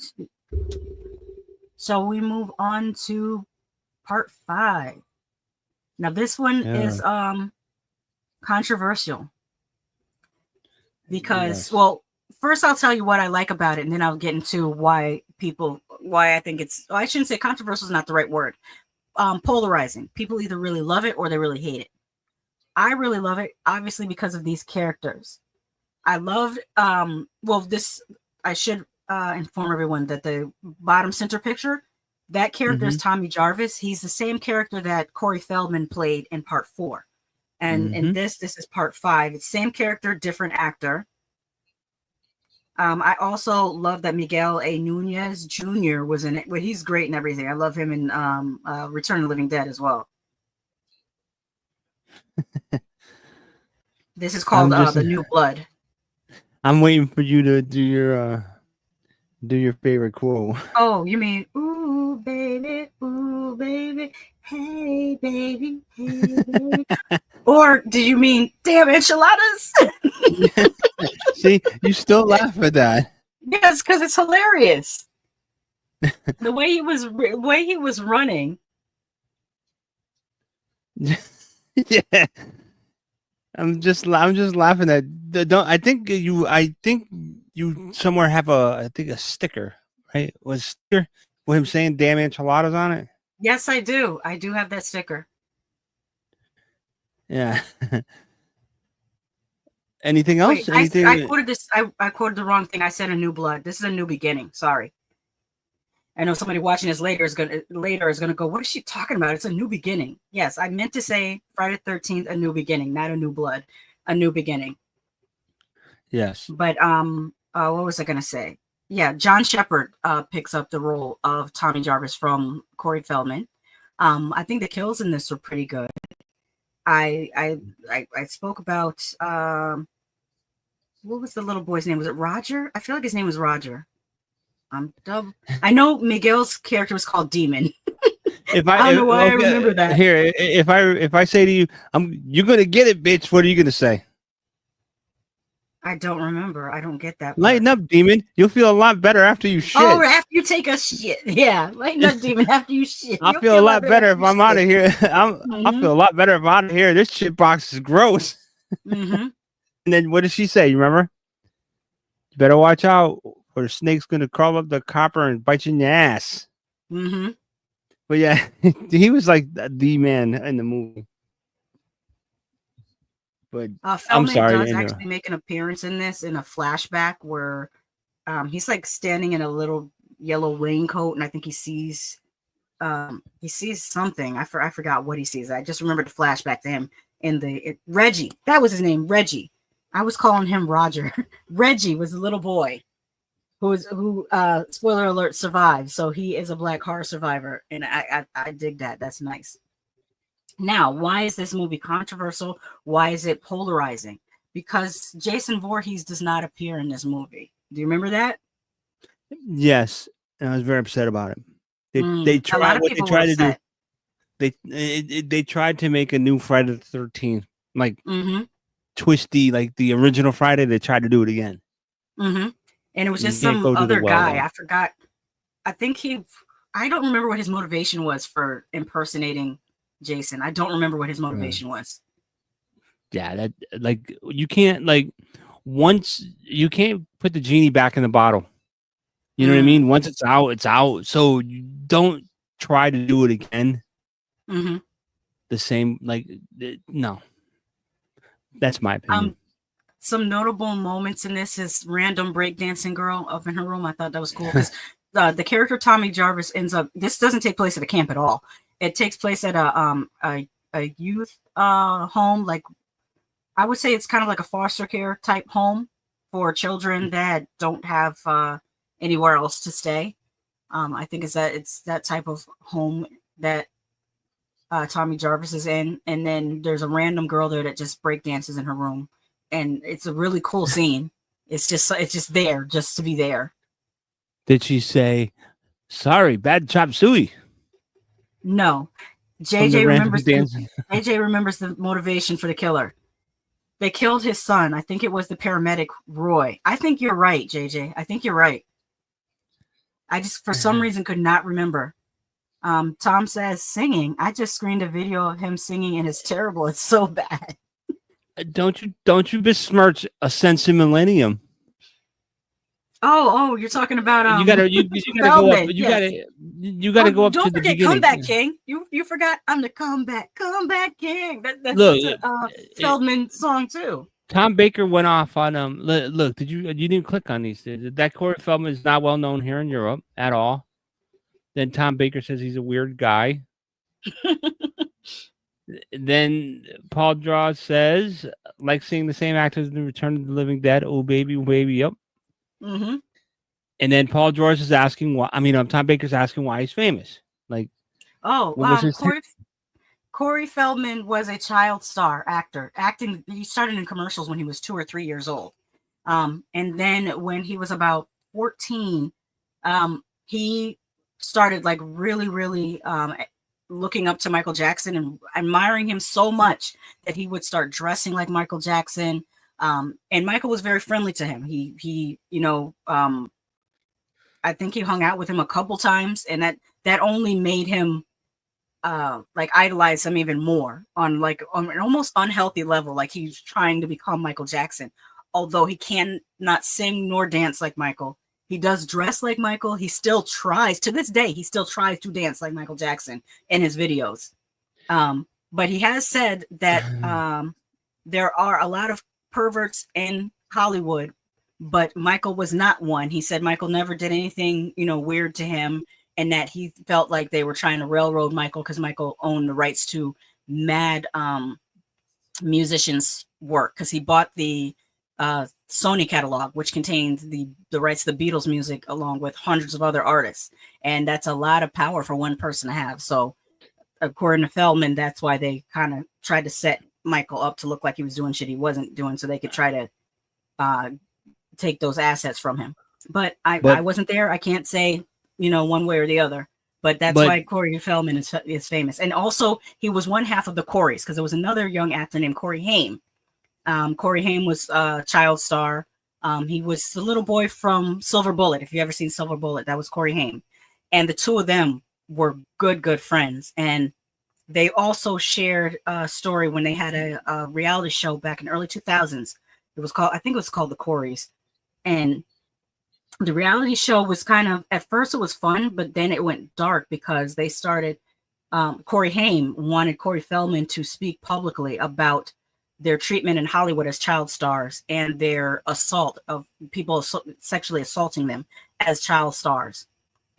[SPEAKER 1] So we move on to part 5. Now this one is controversial because well, first I'll tell you what I like about it, and then I'll get into why I think it's, I shouldn't say controversial is not the right word. Polarizing. People either really love it or they really hate it. I really love it, obviously, because of these characters. I loved I should inform everyone that the bottom center picture, that character is Tommy Jarvis. He's the same character that Corey Feldman played in part 4. And in this is part 5. It's same character, different actor. I also love that Miguel A. Nunez Jr. was in it. Well, he's great in everything. I love him in Return of the Living Dead as well. This is called The New Blood.
[SPEAKER 2] I'm waiting for you to do your favorite quote.
[SPEAKER 1] Oh, you mean ooh baby, hey baby, hey baby. Or do you mean damn enchiladas?
[SPEAKER 2] See, you still laugh at that.
[SPEAKER 1] Yes, because it's hilarious. The way he was running.
[SPEAKER 2] Yeah. I'm just laughing at I think you somewhere have a sticker, right? Was sticker with him saying damn enchiladas on it?
[SPEAKER 1] Yes, I do. I do have that sticker.
[SPEAKER 2] Yeah. Anything else?
[SPEAKER 1] Wait,
[SPEAKER 2] Anything?
[SPEAKER 1] I quoted this. I quoted the wrong thing. I said a new blood. This is a new beginning. Sorry. I know somebody watching this later is gonna go, what is she talking about? It's a new beginning. Yes, I meant to say Friday the 13th, a new beginning, not a new blood, a new beginning.
[SPEAKER 2] Yes.
[SPEAKER 1] But what was I gonna say? Yeah, John Shepard picks up the role of Tommy Jarvis from Corey Feldman. I think the kills in this were pretty good. I spoke about what was the little boy's name? Was it Roger? I feel like his name was Roger. I know Miguel's character was called Demon. I don't know why I remember that.
[SPEAKER 2] Here, if I say to you, you're gonna get it, bitch. What are you gonna say?
[SPEAKER 1] I don't remember. I don't get that.
[SPEAKER 2] Lighten up, Demon. You'll feel a lot better after you shit.
[SPEAKER 1] Oh, after you take a shit. Yeah, lighten up, Demon. After you shit.
[SPEAKER 2] I'll feel a lot better if I'm out of here. I'll feel a lot better if I'm out of here. This shit box is gross. And then what did she say? You remember? You better watch out, or the snake's gonna crawl up the copper and bite you in the ass. But yeah, he was like the man in the movie. But I'm sorry.
[SPEAKER 1] Does actually make an appearance in this in a flashback where he's like standing in a little yellow raincoat, and I think he sees something. I forgot what he sees. I just remembered the flashback to him in Reggie. That was his name, Reggie. I was calling him Roger. Reggie was the little boy who spoiler alert, survived. So he is a black horror survivor, and I dig that. That's nice. Now, why is this movie controversial? Why is it polarizing? Because Jason Voorhees does not appear in this movie. Do you remember that?
[SPEAKER 2] Yes, and I was very upset about it. They tried what they tried to do. They tried to make a new Friday the 13th, like twisty, like the original Friday. They tried to do it again.
[SPEAKER 1] And it was just some other guy. I forgot. I don't remember what his motivation was for impersonating Jason. I don't remember what his motivation was.
[SPEAKER 2] Yeah, that like you can't you can't put the genie back in the bottle. You know what I mean? Once it's out, it's out. So you don't try to do it again. The same, no. That's my opinion.
[SPEAKER 1] Some notable moments in this is random breakdancing girl up in her room. I thought that was cool because the character Tommy Jarvis ends up. This doesn't take place at a camp at all. It takes place at a youth home. Like I would say, it's kind of like a foster care type home for children that don't have anywhere else to stay. I think it's that type of home that Tommy Jarvis is in, and then there's a random girl there that just breakdances in her room, and it's a really cool scene. It's just there, just to be there.
[SPEAKER 2] Did she say, "Sorry, bad chop suey"?
[SPEAKER 1] No. JJ remembers the motivation for the killer. They killed his son. I think it was the paramedic Roy. I think you're right, JJ. I think you're right. I just for some reason could not remember. Tom says singing. I just screened a video of him singing and it's terrible. It's so bad.
[SPEAKER 2] Don't you besmirch a sense of millennium.
[SPEAKER 1] Oh, you're talking about
[SPEAKER 2] you gotta go up. You gotta go up to the beginning.
[SPEAKER 1] Don't forget Comeback King. You forgot I'm the comeback king. That's
[SPEAKER 2] Look,
[SPEAKER 1] a Feldman song too.
[SPEAKER 2] Tom Baker went off on Look, you didn't click on these? That Corey Feldman is not well known here in Europe at all. Then Tom Baker says he's a weird guy. Then Paul Draw says, like seeing the same actors in Return of the Living Dead. Oh baby, yep.
[SPEAKER 1] Mm-hmm.
[SPEAKER 2] And then Paul George is asking why. I mean, Tom Baker's asking why he's famous. Like,
[SPEAKER 1] Corey Feldman was a child star actor. He started in commercials when he was 2 or 3 years old. And then when he was about 14, he started like really looking up to Michael Jackson and admiring him so much that he would start dressing like Michael Jackson. And Michael was very friendly to him. He I think he hung out with him a couple times, and that only made him like idolize him even more on an almost unhealthy level. Like he's trying to become Michael Jackson, although he cannot sing nor dance like Michael. He does dress like Michael. He still tries to this day. He still tries to dance like Michael Jackson in his videos. But he has said that there are a lot of perverts in Hollywood, but Michael was not one. He said Michael never did anything, weird to him, and that he felt like they were trying to railroad Michael because Michael owned the rights to mad musicians' work because he bought the Sony catalog, which contained the rights to the Beatles music along with hundreds of other artists. And that's a lot of power for one person to have. So according to Feldman, that's why they kind of tried to set Michael up to look like he was doing shit he wasn't doing so they could try to take those assets from him. But I wasn't there. I can't say, one way or the other. But that's why Corey Feldman is famous. And also, he was one half of the Coreys because there was another young actor named Corey Haim. Corey Haim was a child star. He was the little boy from Silver Bullet. If you ever seen Silver Bullet, that was Corey Haim. And the two of them were good friends. And they also shared a story when they had a reality show back in early 2000s. I think it was called The Coreys. And the reality show was kind of, at first it was fun, but then it went dark because they started, Corey Haim wanted Corey Feldman to speak publicly about their treatment in Hollywood as child stars and their assault of people sexually assaulting them as child stars.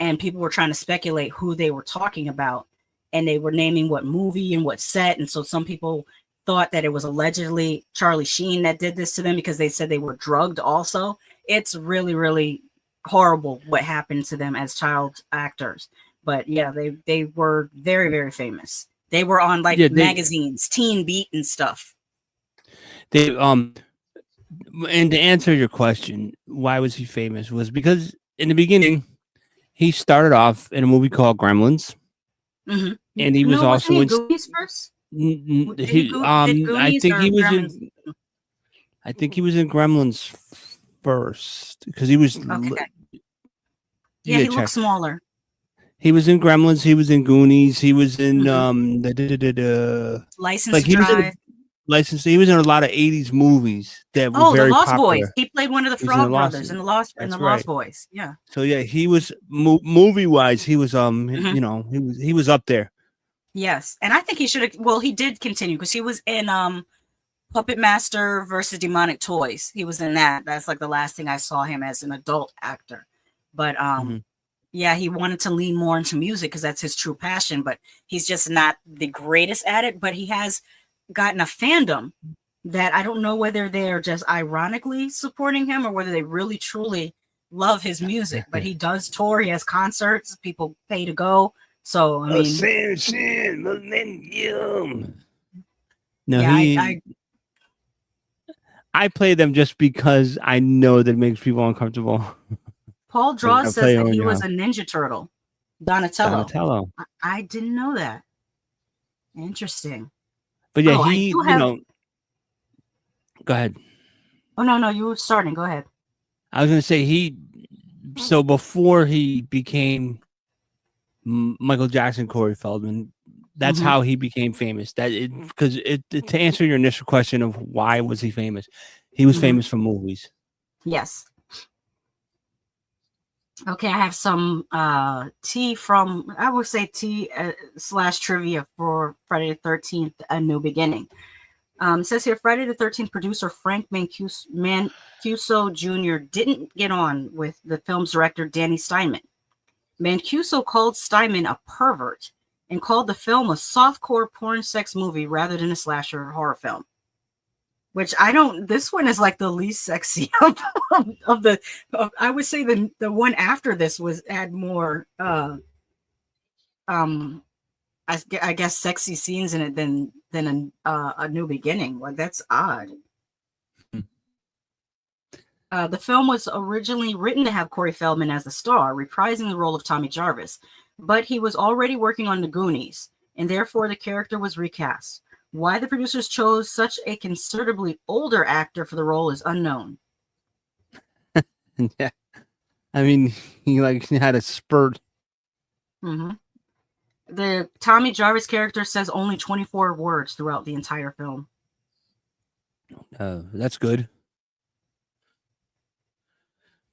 [SPEAKER 1] And people were trying to speculate who they were talking about. And they were naming what movie and what set. And so some people thought that it was allegedly Charlie Sheen that did this to them because they said they were drugged also. It's really, really horrible what happened to them as child actors. But yeah, they were very, very famous. They were on magazines, Teen Beat and stuff.
[SPEAKER 2] They and to answer your question, why was he famous? Was because in the beginning he started off in a movie called Gremlins.
[SPEAKER 1] Mm-hmm.
[SPEAKER 2] And he was also in
[SPEAKER 1] Goonies first.
[SPEAKER 2] I think he was in Gremlins first because he was.
[SPEAKER 1] Okay. Yeah, he looked smaller.
[SPEAKER 2] He was in Gremlins. He was in Goonies. He was in
[SPEAKER 1] License to Drive.
[SPEAKER 2] He was in a lot of 80s movies that were very
[SPEAKER 1] The Lost
[SPEAKER 2] popular.
[SPEAKER 1] Boys. He played one of the Frog Brothers in the Lost Boys. Yeah.
[SPEAKER 2] So yeah, he was movie wise. He was he was up there.
[SPEAKER 1] Yes, and I think he should have. Well, he did continue because he was in Puppet Master versus Demonic Toys. He was in that. That's like the last thing I saw him as an adult actor. But yeah, he wanted to lean more into music because that's his true passion. But he's just not the greatest at it. But he has gotten a fandom that I don't know whether they're just ironically supporting him or whether they really truly love his music. But he does tour. He has concerts. People pay to go. So I mean,
[SPEAKER 2] no,
[SPEAKER 1] yeah,
[SPEAKER 2] I play them just because I know that it makes people uncomfortable.
[SPEAKER 1] Paul Draw says that he was a Ninja Turtle, Donatello. I didn't know that. Interesting.
[SPEAKER 2] But yeah, go ahead.
[SPEAKER 1] Oh no, you were starting. Go ahead.
[SPEAKER 2] I was going to say So before he became Michael Jackson, Corey Feldman, that's
[SPEAKER 1] Mhm.
[SPEAKER 2] how he became famous. Because to answer your initial question of why was he famous, he was
[SPEAKER 1] Mhm.
[SPEAKER 2] famous for movies.
[SPEAKER 1] Yes. Okay, I have some tea from, I would say tea / trivia for Friday the 13th, A New Beginning. It says here, Friday the 13th producer Frank Mancuso Jr. didn't get on with the film's director Danny Steinman. Mancuso called Steinman a pervert and called the film a softcore porn sex movie rather than a slasher horror film. Which I don't. This one is like the least sexy of the. I would say the one after this was had more. I guess sexy scenes in it than a New Beginning. Like that's odd. The film was originally written to have Corey Feldman as the star, reprising the role of Tommy Jarvis, but he was already working on The Goonies, and therefore the character was recast. Why the producers chose such a considerably older actor for the role is unknown.
[SPEAKER 2] Yeah, I mean, he had a spurt.
[SPEAKER 1] Mm-hmm. The Tommy Jarvis character says only 24 words throughout the entire film.
[SPEAKER 2] That's good.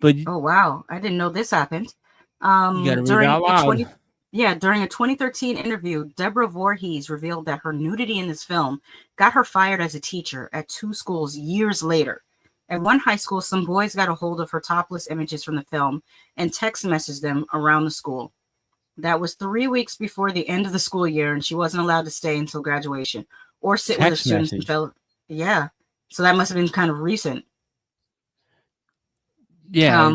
[SPEAKER 2] But
[SPEAKER 1] Oh wow, I didn't know this happened.
[SPEAKER 2] you got to read it out loud.
[SPEAKER 1] During a 2013 interview, Deborah Voorhees revealed that her nudity in this film got her fired as a teacher at 2 schools years later. At one high school, some boys got a hold of her topless images from the film and text messaged them around the school. That was 3 weeks before the end of the school year, and she wasn't allowed to stay until graduation or sit with the
[SPEAKER 2] Text
[SPEAKER 1] students
[SPEAKER 2] message.
[SPEAKER 1] Yeah, so that must have been kind of recent.
[SPEAKER 2] Yeah.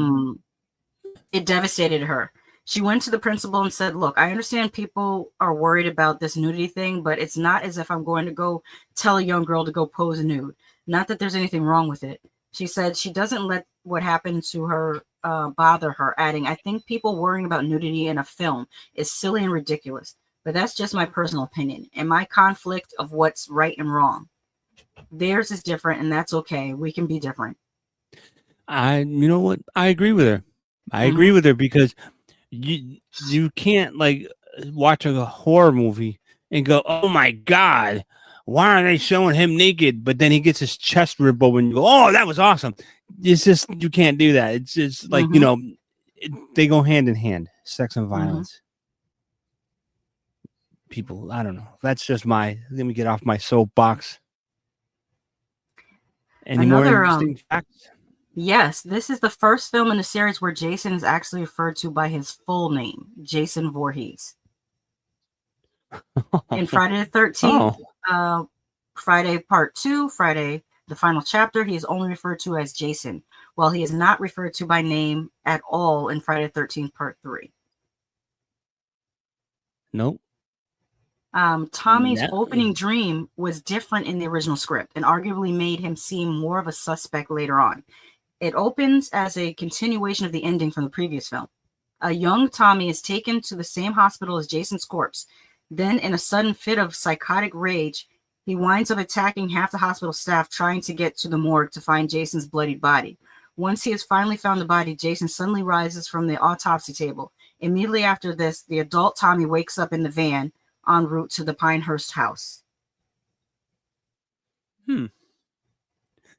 [SPEAKER 1] It devastated her. She went to the principal and said, look, I understand people are worried about this nudity thing, but it's not as if I'm going to go tell a young girl to go pose nude. Not that there's anything wrong with it. She said she doesn't let what happened to her bother her, adding, I think people worrying about nudity in a film is silly and ridiculous, but that's just my personal opinion and my conflict of what's right and wrong. Theirs is different, and that's okay. We can be different.
[SPEAKER 2] You know what? I agree with her. I agree with her because you can't watch a horror movie and go, oh my God, why are they showing him naked? But then he gets his chest ripped open and you go, oh, that was awesome. It's just, you can't do that. It's just like, they go hand in hand, sex and violence. People, I don't know. That's just let me get off my soapbox. Any more interesting facts?
[SPEAKER 1] Yes, this is the first film in the series where Jason is actually referred to by his full name, Jason Voorhees. In Friday the 13th, Friday Part 2, Friday the Final Chapter, he is only referred to as Jason, while he is not referred to by name at all in Friday the 13th Part 3.
[SPEAKER 2] Nope.
[SPEAKER 1] Tommy's opening dream was different in the original script and arguably made him seem more of a suspect later on. It opens as a continuation of the ending from the previous film. A young Tommy is taken to the same hospital as Jason's corpse. Then, in a sudden fit of psychotic rage, he winds up attacking half the hospital staff trying to get to the morgue to find Jason's bloodied body. Once he has finally found the body, Jason suddenly rises from the autopsy table. Immediately after this, the adult Tommy wakes up in the van en route to the Pinehurst house.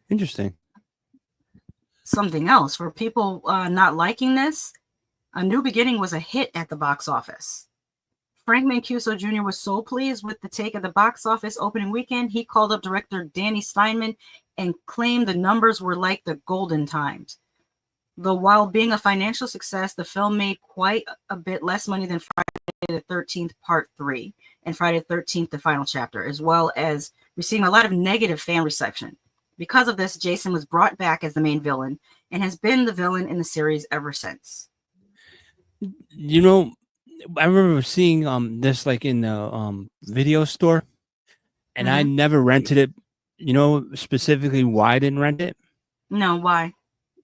[SPEAKER 2] Interesting.
[SPEAKER 1] Something else for people not liking this, A New Beginning was a hit at the box office. Frank Mancuso Jr. was so pleased with the take at the box office opening weekend, he called up director Danny Steinman and claimed the numbers were like the golden times. Though while being a financial success, the film made quite a bit less money than Friday the 13th Part 3 and Friday the 13th The Final Chapter, as well as receiving a lot of negative fan reception. Because of this, Jason was brought back as the main villain and has been the villain in the series ever since.
[SPEAKER 2] I remember seeing this in the video store, and I never rented it. Specifically why I didn't rent it?
[SPEAKER 1] No, why?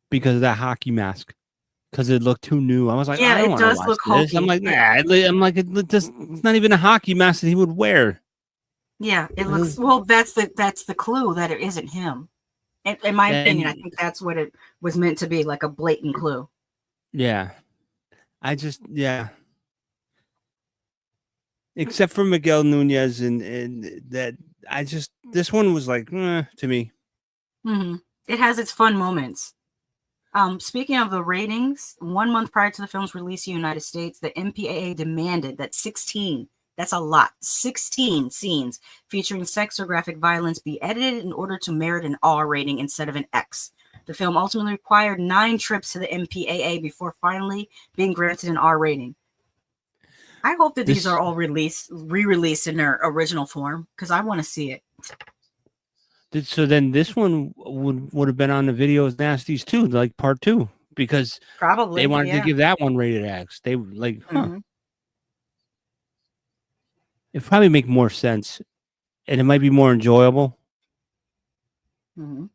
[SPEAKER 2] Because of that hockey mask. Because it looked too new. I was like,
[SPEAKER 1] yeah,
[SPEAKER 2] I don't
[SPEAKER 1] it does
[SPEAKER 2] watch
[SPEAKER 1] look
[SPEAKER 2] this.
[SPEAKER 1] hokey.
[SPEAKER 2] I'm like, it's not even a hockey mask that he would wear.
[SPEAKER 1] Yeah, it looks well. That's the clue that it isn't him. In my opinion, I think that's what it was meant to be, like a blatant clue.
[SPEAKER 2] Yeah. Yeah. Except for Miguel Nunez and that this one was like to me.
[SPEAKER 1] Mm-hmm. It has its fun moments. Speaking of the ratings, 1 month prior to the film's release in the United States, the MPAA demanded that 16, that's a lot, 16 scenes featuring sex or graphic violence be edited in order to merit an R rating instead of an X. The film ultimately required 9 trips to the MPAA before finally being granted an R rating. I hope that these are all re-released in their original form because I want to see it.
[SPEAKER 2] So then this one would have been on the Videos Nasties too, like part 2, because
[SPEAKER 1] Probably
[SPEAKER 2] they wanted to give that one rated X. They like, It probably make more sense, and it might be more enjoyable.
[SPEAKER 1] Mm-hmm.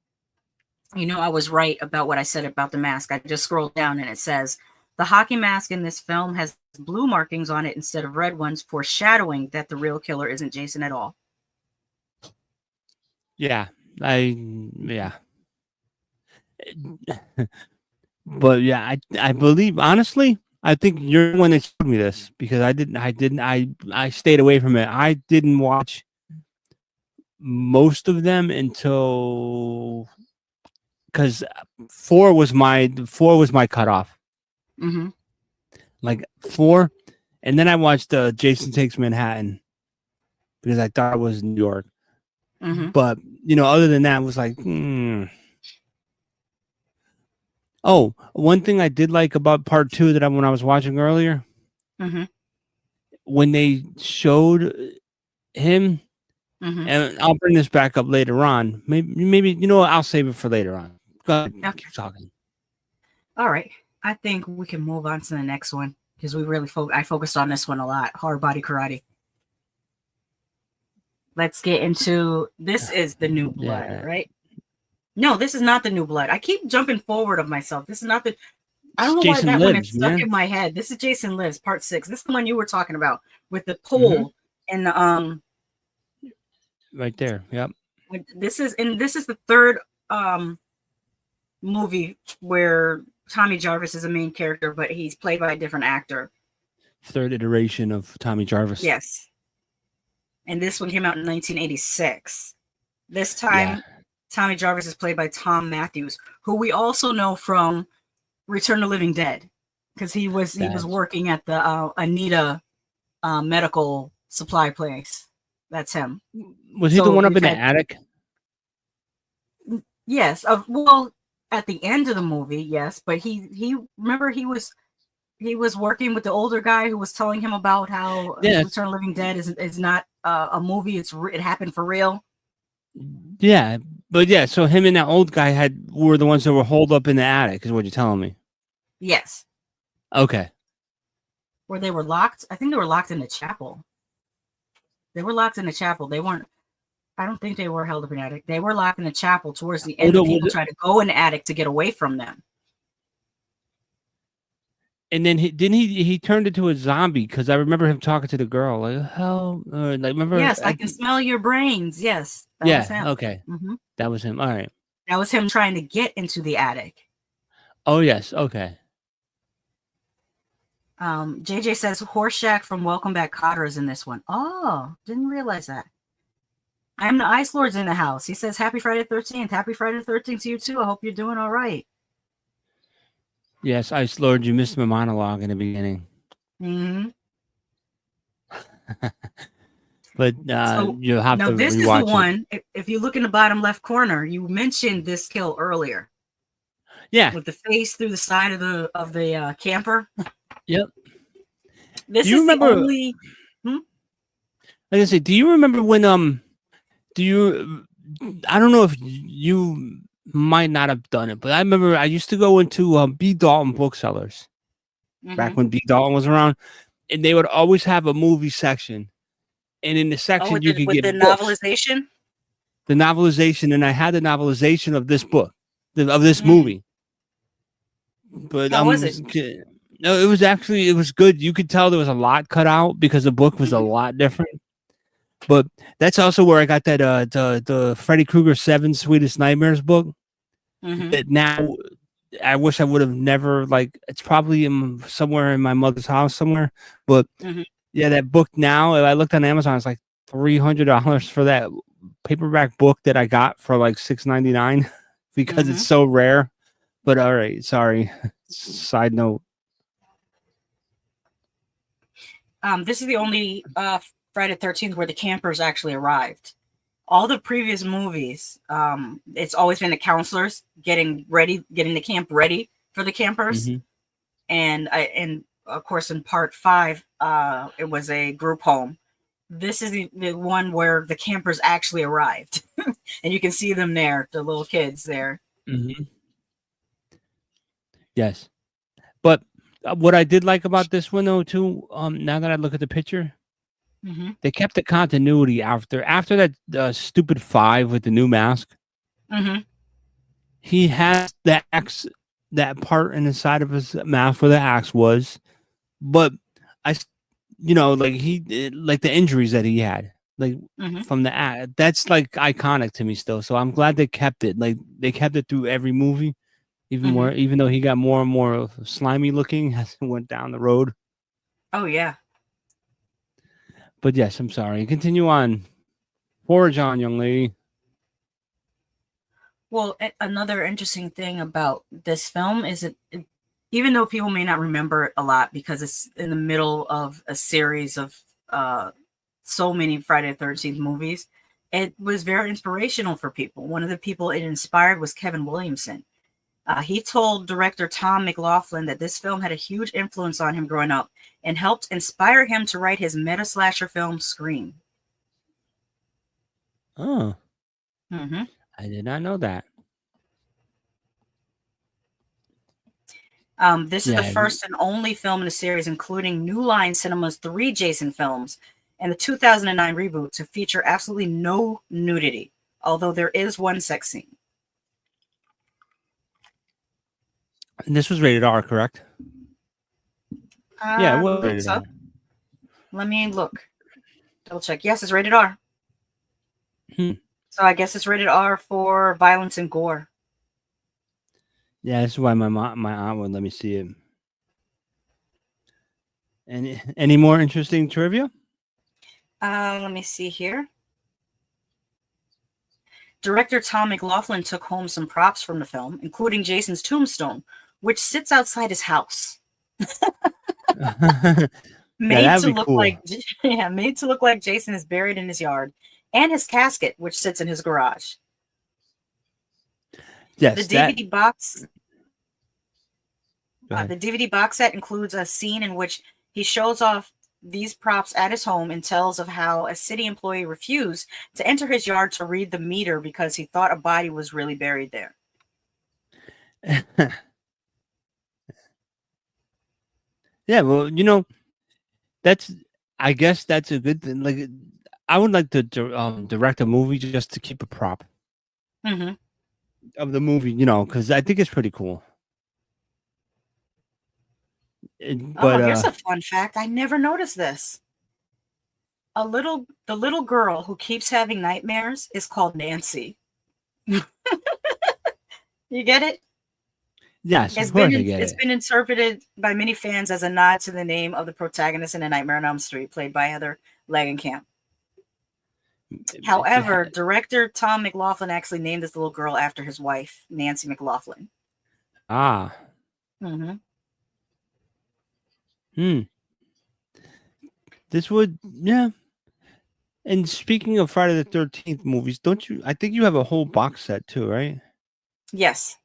[SPEAKER 1] You know, I was right about what I said about the mask. I just scrolled down and it says the hockey mask in this film has blue markings on it instead of red ones, foreshadowing that the real killer isn't Jason at all.
[SPEAKER 2] Yeah, but yeah, I believe, honestly, I think you're the one that showed me this, because I stayed away from it. I didn't watch most of them until, because 4 was my cutoff.
[SPEAKER 1] Mm-hmm.
[SPEAKER 2] Like 4, and then I watched Jason Takes Manhattan because I thought it was New York.
[SPEAKER 1] Mm-hmm.
[SPEAKER 2] But other than that, it was like, Oh, one thing I did like about part 2 that when I was watching earlier, when they showed him, and I'll bring this back up later on. Maybe I'll save it for later on. Go ahead, keep talking.
[SPEAKER 1] All right, I think we can move on to the next one because we really I focused on this one a lot. Hard Body Karate. Let's get into this. Is the New Blood, right? No, this is not the New Blood. I keep jumping forward of myself. This is not the. I don't know why that one is stuck in my head. This is Jason Lives, part 6. This is the one you were talking about with the pole and the
[SPEAKER 2] right there. Yep.
[SPEAKER 1] This is the third movie where Tommy Jarvis is a main character, but he's played by a different actor.
[SPEAKER 2] Third iteration of Tommy Jarvis.
[SPEAKER 1] Yes. And this one came out in 1986. This time, Tommy Jarvis is played by Tom Matthews, who we also know from Return of the Living Dead, because he was working at the Anita medical supply place. That's him.
[SPEAKER 2] Was he the one up in the attic?
[SPEAKER 1] Yes. Well, at the end of the movie, yes. But he remember he was working with the older guy who was telling him about how Return of the Living Dead is not a movie. It happened for real.
[SPEAKER 2] Yeah, but so him and that old guy were the ones that were holed up in the attic, is what you're telling me.
[SPEAKER 1] Yes.
[SPEAKER 2] Okay.
[SPEAKER 1] Where they were locked. I think they were locked in the chapel. They were locked in the chapel. They weren't. I don't think they were held up in the attic. They were locked in the chapel. Towards the end, people tried to go in the attic to get away from them.
[SPEAKER 2] And then he turned into a zombie, because I remember him talking to the girl like, "Hell," like, remember?
[SPEAKER 1] Yes, I can smell your brains. Yes, that was him.
[SPEAKER 2] Okay, that was him. All right,
[SPEAKER 1] that was him trying to get into the attic.
[SPEAKER 2] Oh yes, okay.
[SPEAKER 1] JJ says Horseshack from Welcome Back Kotter is in this one. Oh, didn't realize that. I am the Ice Lord's in the house. He says Happy Friday the 13th. Happy Friday the 13th to you too. I hope you're doing all right.
[SPEAKER 2] Yes, Ice Lord, you missed my monologue in the beginning. But you'll have to
[SPEAKER 1] this
[SPEAKER 2] rewatch
[SPEAKER 1] is the
[SPEAKER 2] it.
[SPEAKER 1] one. If you look in the bottom left corner, you mentioned this kill earlier.
[SPEAKER 2] Yeah,
[SPEAKER 1] with the face through the side of the camper.
[SPEAKER 2] Yep.
[SPEAKER 1] This is the only.
[SPEAKER 2] Like I say, do you remember when I don't know if you might not have done it, but I remember I used to go into B. Dalton booksellers back when B. Dalton was around, and they would always have a movie section, and in the section you could get
[SPEAKER 1] the novelization.
[SPEAKER 2] The novelization, and I had the novelization of this book, of this movie. But
[SPEAKER 1] how was it?
[SPEAKER 2] No, it was good. You could tell there was a lot cut out because the book was a lot different. But that's also where I got that the Freddy Krueger 7 Sweetest Nightmares book. That now I wish I would have never like. It's probably somewhere in my mother's house somewhere. But yeah, that book now. I looked on Amazon. It's like $300 for that paperback book that I got for like $6.99 because it's so rare. But all right, sorry. Side note.
[SPEAKER 1] This is the only Friday the 13th where the campers actually arrived. All the previous movies, it's always been the counselors getting the camp ready for the campers. And of course in part 5, it was a group home. This is the one where the campers actually arrived. And you can see them there, the little kids there.
[SPEAKER 2] Yes. But what I did like about this one though too, now that I look at the picture, they kept the continuity after that stupid 5 with the new mask. He has the axe, that part in the side of his mouth where the axe was, but like the injuries that he had, like from the axe, that's like iconic to me still. So I'm glad they kept it. Like they kept it through every movie. Even though he got more and more slimy looking as he went down the road.
[SPEAKER 1] Oh yeah.
[SPEAKER 2] But yes, I'm sorry. Continue on. Forge on, young lady.
[SPEAKER 1] Well, another interesting thing about this film is it even though people may not remember it a lot because it's in the middle of a series of so many Friday the 13th movies, it was very inspirational for people. One of the people it inspired was Kevin Williamson. He told director Tom McLaughlin that this film had a huge influence on him growing up and helped inspire him to write his meta-slasher film, Scream.
[SPEAKER 2] Oh. I did not know that.
[SPEAKER 1] This is the first and only film in the series, including New Line Cinema's 3 Jason films and the 2009 reboot, to feature absolutely no nudity, although there is one sex scene.
[SPEAKER 2] And this was rated R, correct? Yeah, it was rated R.
[SPEAKER 1] Let me look. Double check. Yes, it's rated R. So I guess it's rated R for violence and gore.
[SPEAKER 2] Yeah, that's why my aunt would let me see it. Any more interesting trivia?
[SPEAKER 1] Let me see here. Director Tom McLaughlin took home some props from the film, including Jason's tombstone, which sits outside his house. Made to look like Jason is buried in his yard, and his casket, which sits in his garage.
[SPEAKER 2] Yes,
[SPEAKER 1] the DVD box. The DVD box set includes a scene in which he shows off these props at his home and tells of how a city employee refused to enter his yard to read the meter because he thought a body was really buried there.
[SPEAKER 2] Yeah, well, I guess that's a good thing. Like, I would like to direct a movie just to keep a prop of the movie, because I think it's pretty cool. But
[SPEAKER 1] here's a fun fact. I never noticed this. The little girl who keeps having nightmares is called Nancy. You get it?
[SPEAKER 2] Yes, of course I get it.
[SPEAKER 1] It's been interpreted by many fans as a nod to the name of the protagonist in A Nightmare on Elm Street, played by Heather Langenkamp. However, director Tom McLaughlin actually named this little girl after his wife, Nancy McLaughlin.
[SPEAKER 2] This would, yeah. And speaking of Friday the 13th movies, I think you have a whole box set too, right?
[SPEAKER 1] Yes.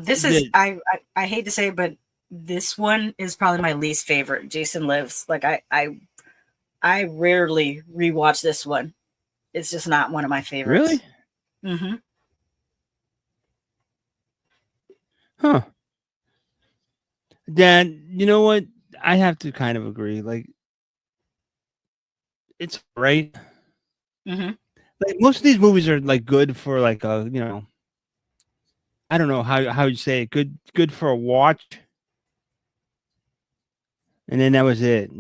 [SPEAKER 1] This is, I hate to say it, but this one is probably my least favorite. Jason Lives. Like I rarely rewatch this one. It's just not one of my favorites.
[SPEAKER 2] Really? Huh. Dan, you know what? I have to kind of agree. Like, it's right. Like, most of these movies are like good for like a, I don't know how you say it. Good for a watch. And then that was it,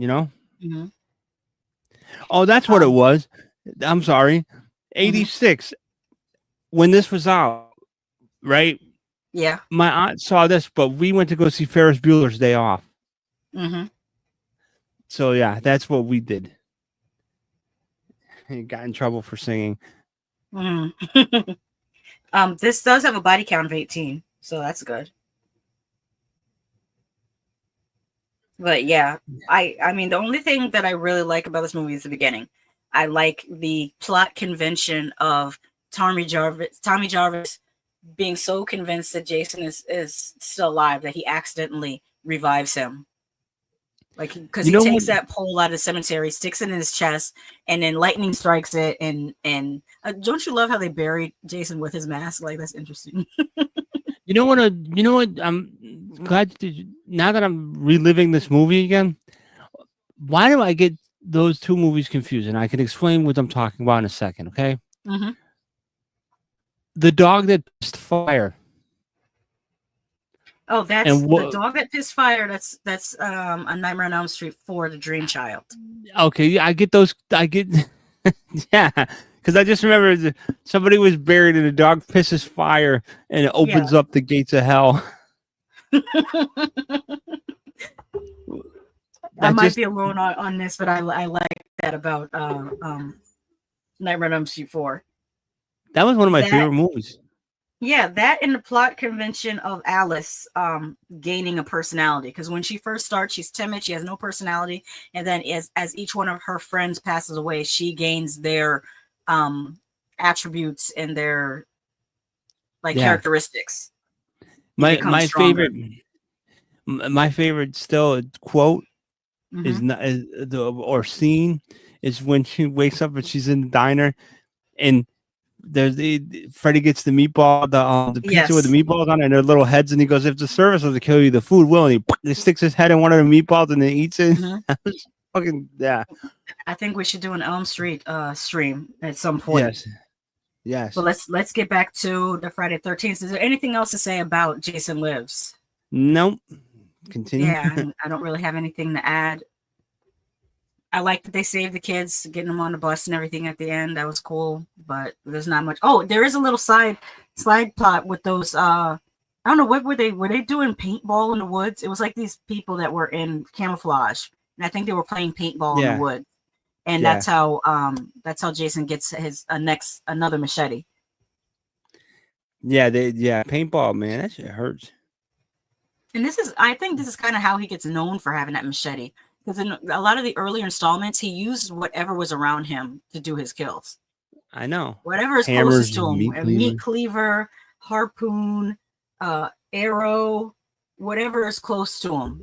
[SPEAKER 2] Oh, that's what it was. I'm sorry. 86. When this was out, right?
[SPEAKER 1] Yeah.
[SPEAKER 2] My aunt saw this, but we went to go see Ferris Bueller's Day Off.
[SPEAKER 1] Mm-hmm.
[SPEAKER 2] So yeah, that's what we did. And got in trouble for singing.
[SPEAKER 1] Mm. This does have a body count of 18, so that's good. But yeah, I mean, the only thing that I really like about this movie is the beginning. I like the plot convention of Tommy Jarvis being so convinced that Jason is still alive that he accidentally revives him. Like, because he takes that pole out of the cemetery, sticks it in his chest, and then lightning strikes it. And don't you love how they buried Jason with his mask? Like, that's interesting.
[SPEAKER 2] You know what? I'm glad now that I'm reliving this movie again. Why do I get those two movies confused? And I can explain what I'm talking about in a second. Okay.
[SPEAKER 1] Mm-hmm.
[SPEAKER 2] The dog that pissed fire.
[SPEAKER 1] Oh, that's the dog that pissed fire. That's a Nightmare on Elm Street 4, The Dream Child.
[SPEAKER 2] Okay, yeah, I get those. I get yeah, because I just remember somebody was buried and a dog pisses fire and it opens up the gates of hell.
[SPEAKER 1] I might be alone on this, but I like that about Nightmare on Elm Street 4.
[SPEAKER 2] That was one of my favorite movies.
[SPEAKER 1] Yeah, that and the plot convention of Alice gaining a personality. Because when she first starts, she's timid, she has no personality. And then as each one of her friends passes away, she gains their attributes and their characteristics.
[SPEAKER 2] My favorite still quote is not or scene is when she wakes up and she's in the diner and there's Freddy gets the meatball, the pizza with the meatballs on it and their little heads, and he goes, "If the service was to kill you, the food will." And he sticks his head in one of the meatballs and then eats it. Fucking yeah.
[SPEAKER 1] I think we should do an Elm Street stream at some point.
[SPEAKER 2] Yes.
[SPEAKER 1] But let's get back to the Friday 13th. Is there anything else to say about Jason Lives?
[SPEAKER 2] Nope. Continue.
[SPEAKER 1] Yeah, I don't really have anything to add. I like that they saved the kids, getting them on the bus and everything at the end. That was cool, but there's not much. Oh, there is a little slide plot with those. I don't know, what were they? Were they doing paintball in the woods? It was like these people that were in camouflage, and I think they were playing paintball in the woods. And that's how Jason gets another machete.
[SPEAKER 2] Yeah, paintball, man, that shit hurts.
[SPEAKER 1] And I think this is kind of how he gets known for having that machete. Because in a lot of the earlier installments, he used whatever was around him to do his kills.
[SPEAKER 2] I know.
[SPEAKER 1] Whatever is closest to him. Meat cleaver, harpoon, arrow, whatever is close to him.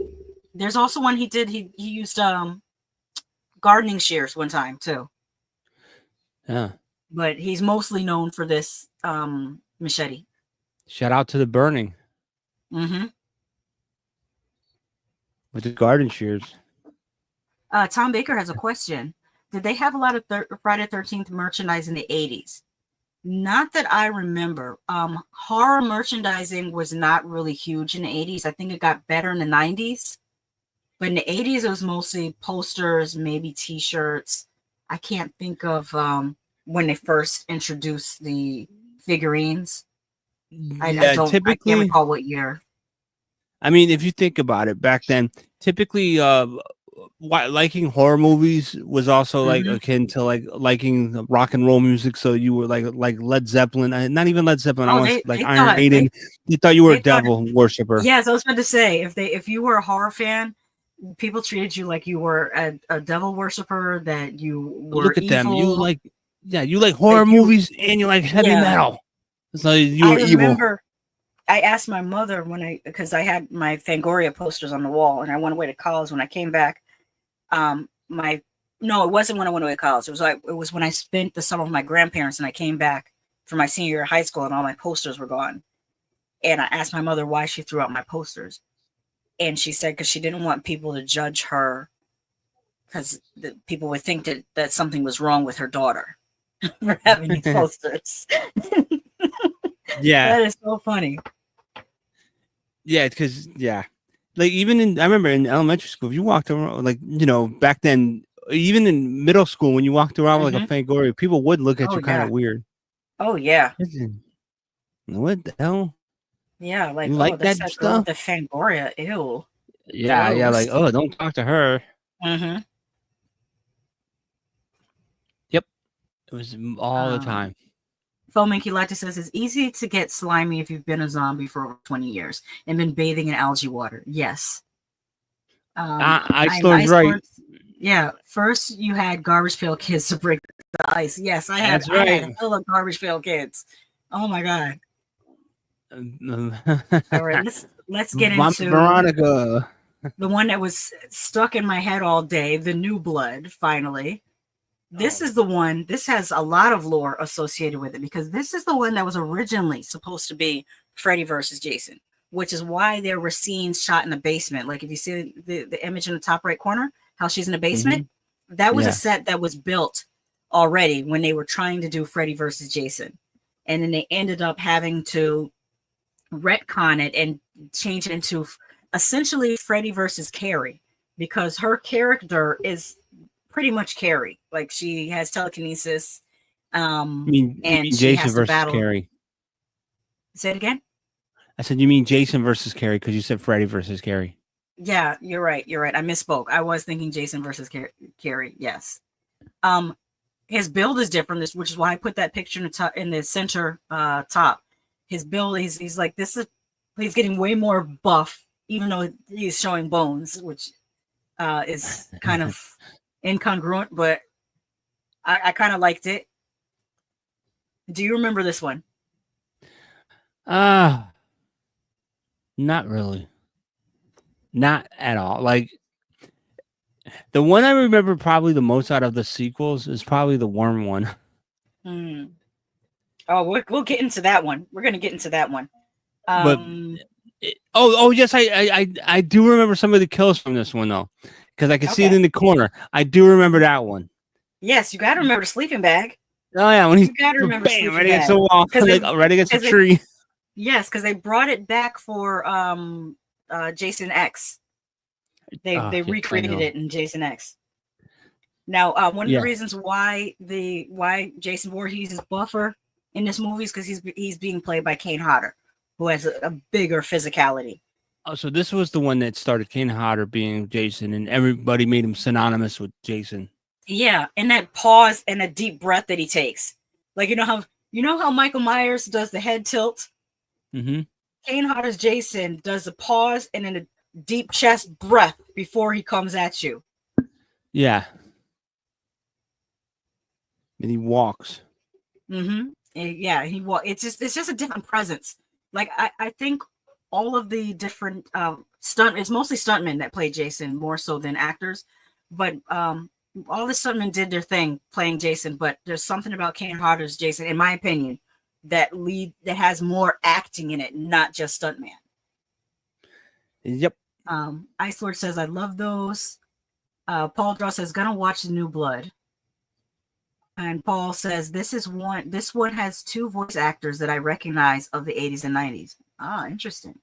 [SPEAKER 1] There's also one he did. He used gardening shears one time too.
[SPEAKER 2] Yeah.
[SPEAKER 1] But he's mostly known for this machete.
[SPEAKER 2] Shout out to The Burning.
[SPEAKER 1] Mm-hmm.
[SPEAKER 2] With the garden shears.
[SPEAKER 1] Tom Baker has a question. Did they have a lot of Friday 13th merchandise in the 80s? Not that I remember. Horror merchandising was not really huge in the 80s. I think it got better in the 90s. But in the 80s, it was mostly posters, maybe T-shirts. I can't think of when they first introduced the figurines. I can't recall what year.
[SPEAKER 2] I mean, if you think about it, back then, typically, liking horror movies was also like akin to liking rock and roll music. So you were like Led Zeppelin, not even Led Zeppelin. Iron Maiden. They thought you were a devil worshiper.
[SPEAKER 1] Yes, I was about to say if you were a horror fan, people treated you like you were a devil worshiper. That you were.
[SPEAKER 2] Look at
[SPEAKER 1] evil.
[SPEAKER 2] them. You like horror movies and you like heavy metal. So you were evil.
[SPEAKER 1] I asked my mother because I had my Fangoria posters on the wall, and I went away to college. When I came back, it wasn't when I went away to college. It was when I spent the summer with my grandparents, and I came back for my senior year of high school, and all my posters were gone. And I asked my mother why she threw out my posters, and she said because she didn't want people to judge her, because people would think that something was wrong with her daughter for having these posters.
[SPEAKER 2] Yeah,
[SPEAKER 1] that is so funny.
[SPEAKER 2] Yeah, because like even I remember in elementary school, if you walked around back then, even in middle school, when you walked around with like a Fangoria, people would look at you kind of weird.
[SPEAKER 1] Oh yeah.
[SPEAKER 2] What the hell?
[SPEAKER 1] Yeah, like,
[SPEAKER 2] You
[SPEAKER 1] oh,
[SPEAKER 2] like
[SPEAKER 1] that's
[SPEAKER 2] that
[SPEAKER 1] that girl with
[SPEAKER 2] stuff?
[SPEAKER 1] the Fangoria. Ew.
[SPEAKER 2] Yeah, yeah. Like,
[SPEAKER 1] Gross.
[SPEAKER 2] oh, don't talk to her.
[SPEAKER 1] Mm-hmm.
[SPEAKER 2] Yep, it was all the
[SPEAKER 1] Um,
[SPEAKER 2] time.
[SPEAKER 1] Fominky Latte says it's easy to get slimy if you've been a zombie for over 20 years and been bathing in algae water. Yes.
[SPEAKER 2] Ice
[SPEAKER 1] I'm
[SPEAKER 2] Lord's
[SPEAKER 1] Ice
[SPEAKER 2] right.
[SPEAKER 1] Lords. Yeah. First, you had Garbage Pail Kids to break the ice. Yes,
[SPEAKER 2] That's
[SPEAKER 1] I had
[SPEAKER 2] right.
[SPEAKER 1] hella Garbage Pail Kids. Oh my god. All right, let's get
[SPEAKER 2] Mama
[SPEAKER 1] into
[SPEAKER 2] Veronica.
[SPEAKER 1] the one that was stuck in my head all day, the New Blood, finally. This is the one, this has a lot of lore associated with it because this is the one that was originally supposed to be Freddy versus Jason, which is why there were scenes shot in the basement. Like if you see the image in the top right corner, how she's in the basement, that was a
[SPEAKER 2] Yeah.
[SPEAKER 1] set that was built already when they were trying to do Freddy versus Jason. And then they ended up having to retcon it and change it into essentially Freddy versus Carrie because her character is pretty much Carrie. Like she has telekinesis,
[SPEAKER 2] You
[SPEAKER 1] and
[SPEAKER 2] mean
[SPEAKER 1] she
[SPEAKER 2] Jason
[SPEAKER 1] has to
[SPEAKER 2] versus
[SPEAKER 1] battle.
[SPEAKER 2] Carrie?
[SPEAKER 1] Say it again.
[SPEAKER 2] I said you mean Jason versus Carrie because you said Freddy versus Carrie.
[SPEAKER 1] Yeah, you're right. You're right. I misspoke. I was thinking Jason versus Carrie. Yes. His build is different, which is why I put that picture in the top, in the center top. His build, he's like this is. He's getting way more buff, even though he's showing bones, which is kind of incongruent, but I kind of liked it. Do you remember this one?
[SPEAKER 2] Not really. Not at all. Like the one I remember probably the most out of the sequels is probably the worm one.
[SPEAKER 1] Oh, we'll get into that one. We're gonna get into that one.
[SPEAKER 2] But yes, I do remember some of the kills from this one though, because I can see it
[SPEAKER 1] Okay.
[SPEAKER 2] in the corner. I do remember that one.
[SPEAKER 1] Yes, you got to remember the sleeping bag.
[SPEAKER 2] Oh yeah, when he's
[SPEAKER 1] You got to remember
[SPEAKER 2] bam,
[SPEAKER 1] sleeping
[SPEAKER 2] right against
[SPEAKER 1] bag.
[SPEAKER 2] the wall,
[SPEAKER 1] They-
[SPEAKER 2] like, right against the
[SPEAKER 1] 'cause they-
[SPEAKER 2] tree.
[SPEAKER 1] Yes, because they brought it back for Jason X. They
[SPEAKER 2] Yes, I
[SPEAKER 1] recreated
[SPEAKER 2] know.
[SPEAKER 1] it in Jason X. Now, one of
[SPEAKER 2] Yeah.
[SPEAKER 1] the reasons why Jason Voorhees is buffer in this movie is because he's being played by Kane Hodder, who has a bigger physicality.
[SPEAKER 2] Oh, so this was the one that started Kane Hodder being Jason, and everybody made him synonymous with Jason.
[SPEAKER 1] Yeah, and that pause and that deep breath that he takes, like you know how Michael Myers does the head tilt.
[SPEAKER 2] Mm-hmm.
[SPEAKER 1] Kane Hodder's Jason does a pause and then a deep chest breath before he comes at you.
[SPEAKER 2] Yeah. And he walks.
[SPEAKER 1] Mm-hmm. Yeah, it's just a different presence. Like I think all of the different it's mostly stuntmen that play Jason more so than actors, but all the stuntmen did their thing playing Jason. But there's something about Kane Hodder's Jason, in my opinion, that has more acting in it, not just stuntman.
[SPEAKER 2] Yep.
[SPEAKER 1] Ice Lord says I love those. Paul Draw says gonna watch The New Blood. And Paul says this one has two voice actors that I recognize of the 80s and 90s. Ah, interesting.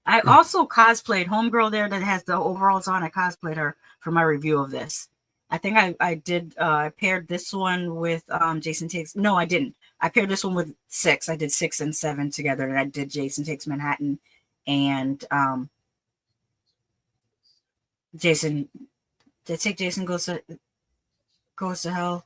[SPEAKER 1] I also cosplayed Homegirl there that has the overalls on. I cosplayed her for my review of this. I think I did I paired this one with Jason Takes. No, I didn't. I paired this one with 6. I did 6 and 7 together, and I did Jason Takes Manhattan and Jason. Did I take Jason Goes to Hell?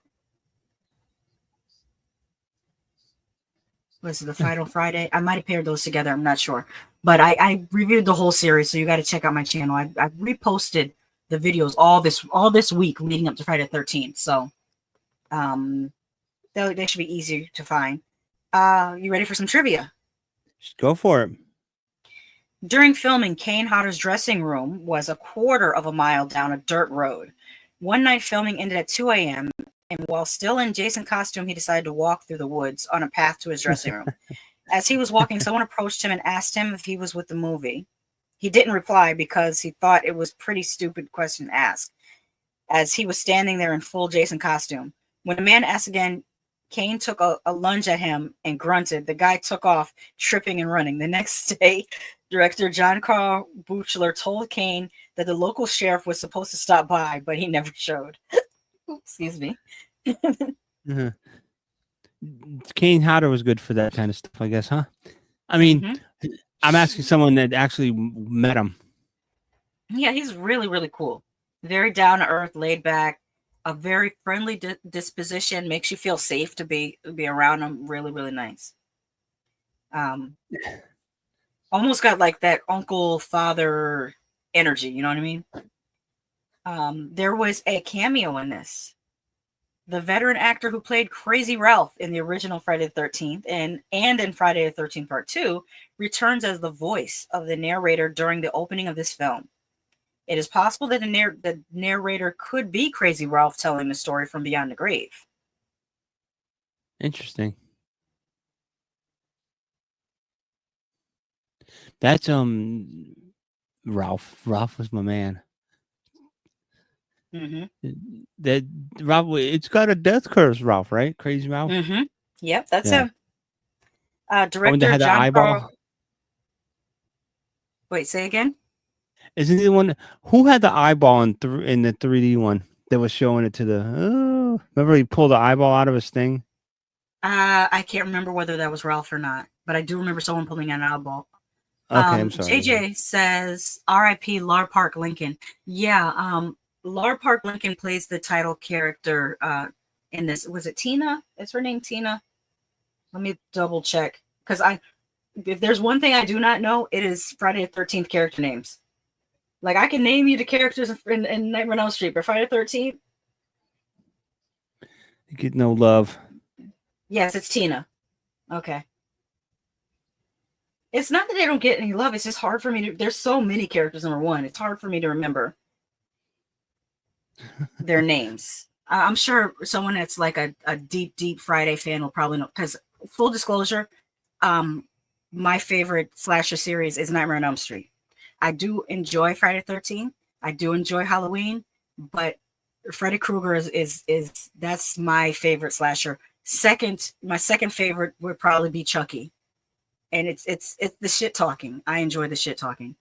[SPEAKER 1] Was it the Final Friday? I might have paired those together. I'm not sure. But I reviewed the whole series, so you got to check out my channel. I reposted the videos all this week leading up to Friday the 13th. So they should be easy to find. You ready for some trivia?
[SPEAKER 2] Just go for it.
[SPEAKER 1] During filming, Kane Hodder's dressing room was a quarter of a mile down a dirt road. One night filming ended at 2 a.m. and while still in Jason costume, he decided to walk through the woods on a path to his dressing room. As he was walking, someone approached him and asked him if he was with the movie. He didn't reply because he thought it was a pretty stupid question to ask, as he was standing there in full Jason costume. When the man asked again, Kane took a lunge at him and grunted. The guy took off, tripping and running. The next day, director John Carl Buchler told Kane that the local sheriff was supposed to stop by, but he never showed. Excuse me.
[SPEAKER 2] Kane Hodder was good for that kind of stuff, I guess, huh? I mean, I'm asking someone that actually met him.
[SPEAKER 1] Yeah, he's really, really cool. Very down to earth, laid back, a very friendly disposition. Makes you feel safe to be around him. Really, really nice. Almost got like that uncle father energy. You know what I mean? There was a cameo in this. The veteran actor who played Crazy Ralph in the original Friday the 13th and in Friday the 13th Part 2 returns as the voice of the narrator during the opening of this film. It is possible that the narrator could be Crazy Ralph telling the story from beyond the grave.
[SPEAKER 2] Interesting. That's Ralph. Ralph was my man. That Ralph. It's got a death curse, Ralph, right? Crazy Ralph.
[SPEAKER 1] Yep, that's him. Director
[SPEAKER 2] had the
[SPEAKER 1] John
[SPEAKER 2] eyeball.
[SPEAKER 1] Carl. Wait, say again.
[SPEAKER 2] Isn't he the one who had the eyeball in the 3D one that was showing it to the? Remember he pulled the eyeball out of his thing.
[SPEAKER 1] I can't remember whether that was Ralph or not, but I do remember someone pulling an eyeball.
[SPEAKER 2] Okay, I'm sorry.
[SPEAKER 1] JJ says R.I.P. Lar Park Lincoln. Yeah, Lar Park Lincoln plays the title character in this. Was it Tina? Is her name Tina? Let me double check, because if there's one thing I do not know, it is Friday the 13th character names. Like, I can name you the characters in Nightmare on Elm Street, but Friday the 13th?
[SPEAKER 2] You get no love.
[SPEAKER 1] Yes, it's Tina. Okay. It's not that they don't get any love. It's just hard for me to... There's so many characters, number one. It's hard for me to remember their names. I'm sure someone that's like a deep, deep Friday fan will probably know. Because, full disclosure, my favorite slasher series is Nightmare on Elm Street. I do enjoy Friday the 13th. I do enjoy Halloween, but Freddy Krueger is that's my favorite slasher. My second favorite would probably be Chucky, and it's the shit talking. I enjoy the shit talking.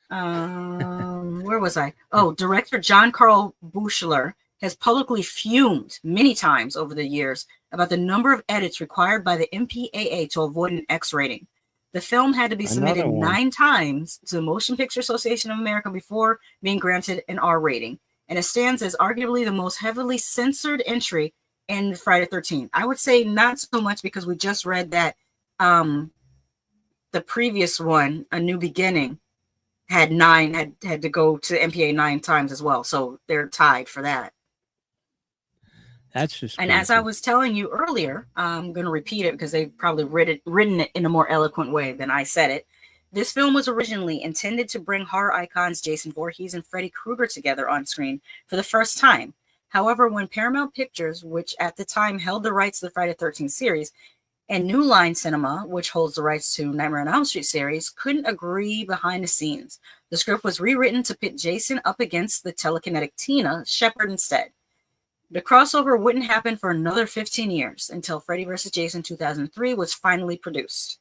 [SPEAKER 1] Where was I? Oh, director John Carl Buechler has publicly fumed many times over the years about the number of edits required by the MPAA to avoid an X rating. The film had to be submitted 9 times to the Motion Picture Association of America before being granted an R rating, and it stands as arguably the most heavily censored entry in Friday the 13th. I would say not so much, because we just read that the previous one, A New Beginning, had to go to MPA 9 times as well, so they're tied for that.
[SPEAKER 2] That's just
[SPEAKER 1] and
[SPEAKER 2] crazy.
[SPEAKER 1] As I was telling you earlier, I'm going to repeat it because they've probably written it in a more eloquent way than I said it. This film was originally intended to bring horror icons Jason Voorhees and Freddy Krueger together on screen for the first time. However, when Paramount Pictures, which at the time held the rights to the Friday the 13th series, and New Line Cinema, which holds the rights to Nightmare on Elm Street series, couldn't agree behind the scenes, the script was rewritten to pit Jason up against the telekinetic Tina Shepard instead. The crossover wouldn't happen for another 15 years until Freddy vs. Jason 2003 was finally produced.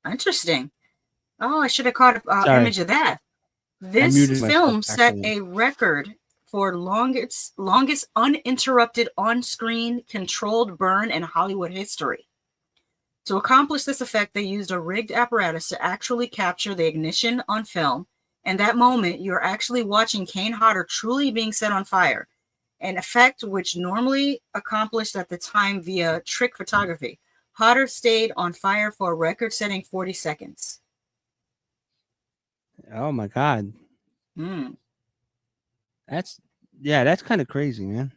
[SPEAKER 1] Interesting. Oh, I should have caught an image of that. This film set a record for longest uninterrupted on-screen controlled burn in Hollywood history. To accomplish this effect, they used a rigged apparatus to actually capture the ignition on film. And that moment, you're actually watching Kane Hodder truly being set on fire, an effect which normally accomplished at the time via trick photography. Hodder stayed on fire for a record-setting 40 seconds.
[SPEAKER 2] Oh my God. That's kind of crazy, man.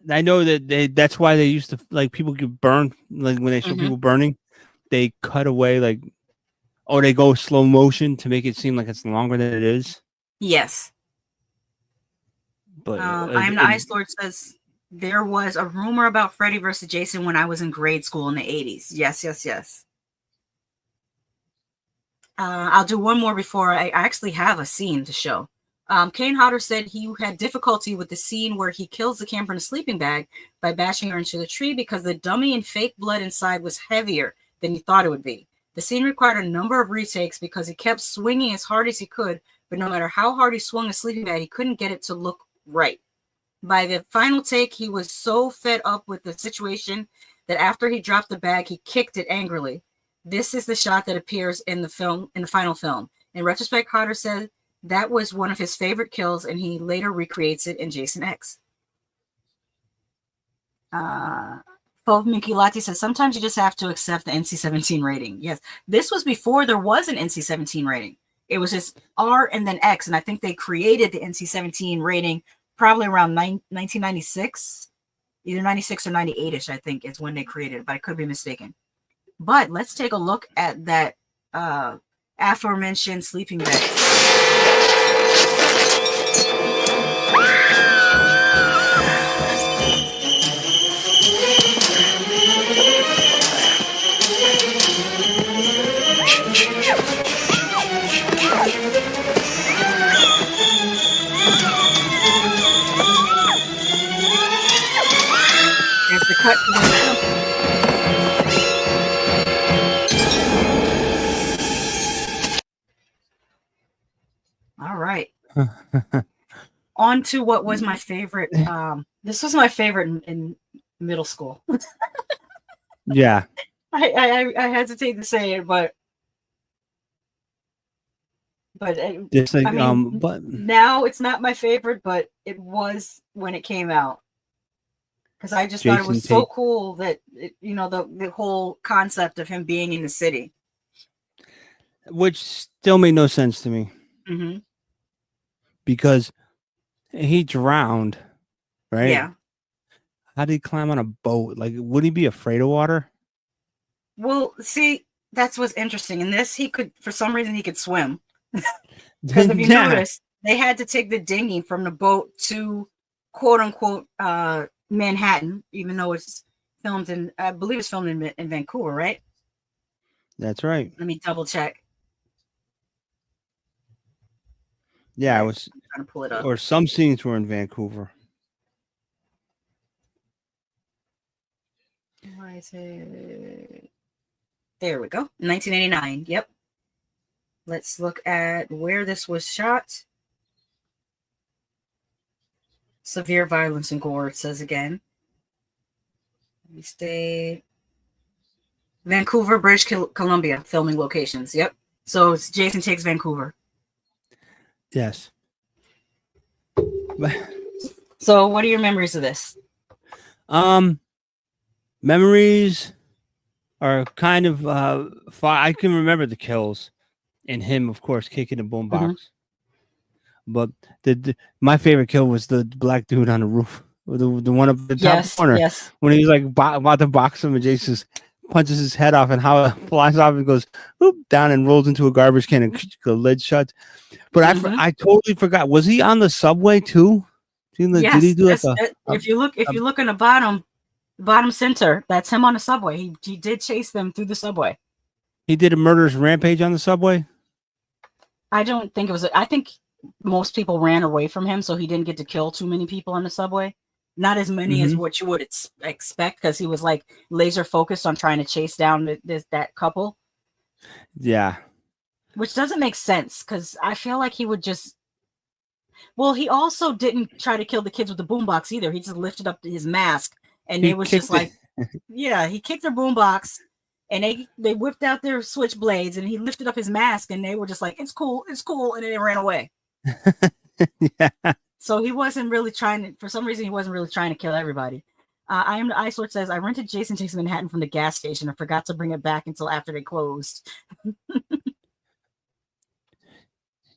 [SPEAKER 2] I know that that's why they used to, like, people get burned, like when they show people burning, they cut away, like, or they go slow motion to make it seem like it's longer than it is.
[SPEAKER 1] Yes.
[SPEAKER 2] But
[SPEAKER 1] I'm the Ice Lord says there was a rumor about Freddy vs. Jason when I was in grade school in the 80s. Yes. I'll do one more before I actually have a scene to show. Kane Hodder said he had difficulty with the scene where he kills the camper in a sleeping bag by bashing her into the tree because the dummy and fake blood inside was heavier than he thought it would be. The scene required a number of retakes because he kept swinging as hard as he could, but no matter how hard he swung the sleeping bag, he couldn't get it to look right. By the final take, he was so fed up with the situation that after he dropped the bag, he kicked it angrily. This is the shot that appears in the film, in the final film. In retrospect, Hodder said that was one of his favorite kills, and he later recreates it in Jason X. Fov Mickey Lati says, sometimes you just have to accept the NC-17 rating. Yes, this was before there was an NC-17 rating. It was just R and then X, and I think they created the NC-17 rating probably around 1996. Either 96 or 98-ish, I think, is when they created it, but I could be mistaken. But let's take a look at that aforementioned sleeping bag. There's the cut to the All right. On to what was my favorite. This was my favorite in middle school.
[SPEAKER 2] Yeah.
[SPEAKER 1] I hesitate to say it, but
[SPEAKER 2] Just like,
[SPEAKER 1] I mean,
[SPEAKER 2] but
[SPEAKER 1] now it's not my favorite, but it was when it came out. Because I just thought it was so cool that, the whole concept of him being in the city.
[SPEAKER 2] which still made no sense to me
[SPEAKER 1] Mm-hmm.
[SPEAKER 2] because he drowned, right?
[SPEAKER 1] Yeah.
[SPEAKER 2] How did he climb on a boat? Like, would he be afraid of water?
[SPEAKER 1] Well, see, that's what's interesting. In this, for some reason, he could swim. Because if you notice, they had to take the dinghy from the boat to quote unquote Manhattan, even though it's filmed in, I believe it's filmed in Vancouver, right?
[SPEAKER 2] That's right.
[SPEAKER 1] Let me double check.
[SPEAKER 2] Yeah,
[SPEAKER 1] Right.
[SPEAKER 2] I was
[SPEAKER 1] I'm trying to pull it up.
[SPEAKER 2] or some scenes were in Vancouver.
[SPEAKER 1] Why is it? There we go. 1989. Yep. Let's look at where this was shot. Severe violence and gore, it says again. We stay. Vancouver, British Columbia, filming locations. Yep. So it's Jason Takes Vancouver.
[SPEAKER 2] Yes.
[SPEAKER 1] So what are your memories of this?
[SPEAKER 2] Memories are kind of I can remember the kills and him, of course, kicking the boombox. But my favorite kill was the black dude on the roof, the one up the top corner.
[SPEAKER 1] Yes.
[SPEAKER 2] When he's like about to box him, and Jason punches his head off, and how it flies off and goes whoop, down and rolls into a garbage can, and the lid shuts. But I totally forgot. Was he on the subway too?
[SPEAKER 1] Yes.
[SPEAKER 2] Did he do like
[SPEAKER 1] if you look in the bottom center, that's him on the subway. He did chase them through the subway.
[SPEAKER 2] He did a murderous rampage on the subway?
[SPEAKER 1] I don't think it was. I think most people ran away from him, so he didn't get to kill too many people on the subway. Not as many as what you would expect, because he was like laser focused on trying to chase down that couple.
[SPEAKER 2] Yeah.
[SPEAKER 1] Which doesn't make sense, because I feel like he would just. Well, he also didn't try to kill the kids with the boombox either. He just lifted up his mask, and they was just like, yeah, he kicked their boombox, and they whipped out their switchblades, and he lifted up his mask, and they were just like, it's cool, and then they ran away.
[SPEAKER 2] Yeah.
[SPEAKER 1] So he wasn't really trying to, for some reason, he wasn't really trying to kill everybody. I am the Ice Lord says, I rented Jason Takes Manhattan from the gas station and forgot to bring it back until after they closed.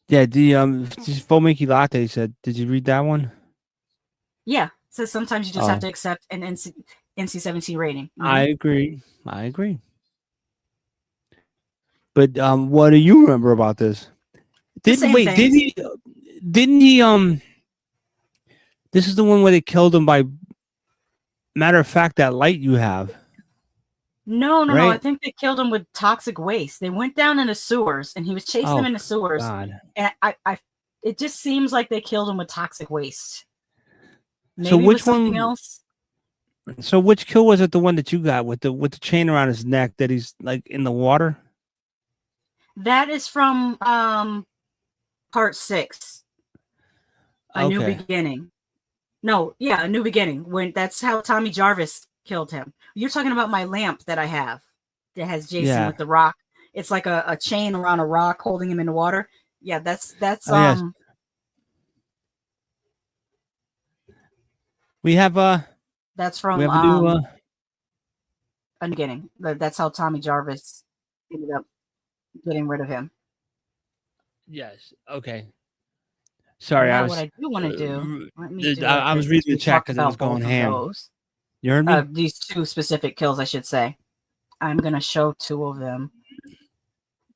[SPEAKER 2] Yeah, the Fomiki Latte said, did you read that one?
[SPEAKER 1] Yeah, it says sometimes you just have to accept an NC-17 rating.
[SPEAKER 2] Mm-hmm. I agree. But what do you remember about this? Didn't he this is the one where they killed him by matter of fact that light you have.
[SPEAKER 1] No, I think they killed him with toxic waste. They went down in the sewers, and he was chasing them in the sewers.
[SPEAKER 2] God.
[SPEAKER 1] And it just seems like they killed him with toxic waste. Maybe
[SPEAKER 2] So which
[SPEAKER 1] something
[SPEAKER 2] one
[SPEAKER 1] else?
[SPEAKER 2] So which kill was it, the one that you got with the chain around his neck that he's like in the water?
[SPEAKER 1] That is from part 6. A New Beginning. No, yeah, A New Beginning. When that's how Tommy Jarvis killed him. You're talking about my lamp that I have that has Jason
[SPEAKER 2] Yeah.
[SPEAKER 1] with the rock. It's like a chain around a rock holding him in the water. Yeah, that's
[SPEAKER 2] Oh, yes. We have
[SPEAKER 1] that's from
[SPEAKER 2] we have a new
[SPEAKER 1] A New Beginning. That's how Tommy Jarvis ended up getting rid of him.
[SPEAKER 2] yes. Okay. Sorry,
[SPEAKER 1] Now,
[SPEAKER 2] I was
[SPEAKER 1] what I do want to do, let me do
[SPEAKER 2] I was reading the chat because it was going ham.
[SPEAKER 1] those.
[SPEAKER 2] You heard me?
[SPEAKER 1] These two specific kills, I should say. I'm gonna show two of them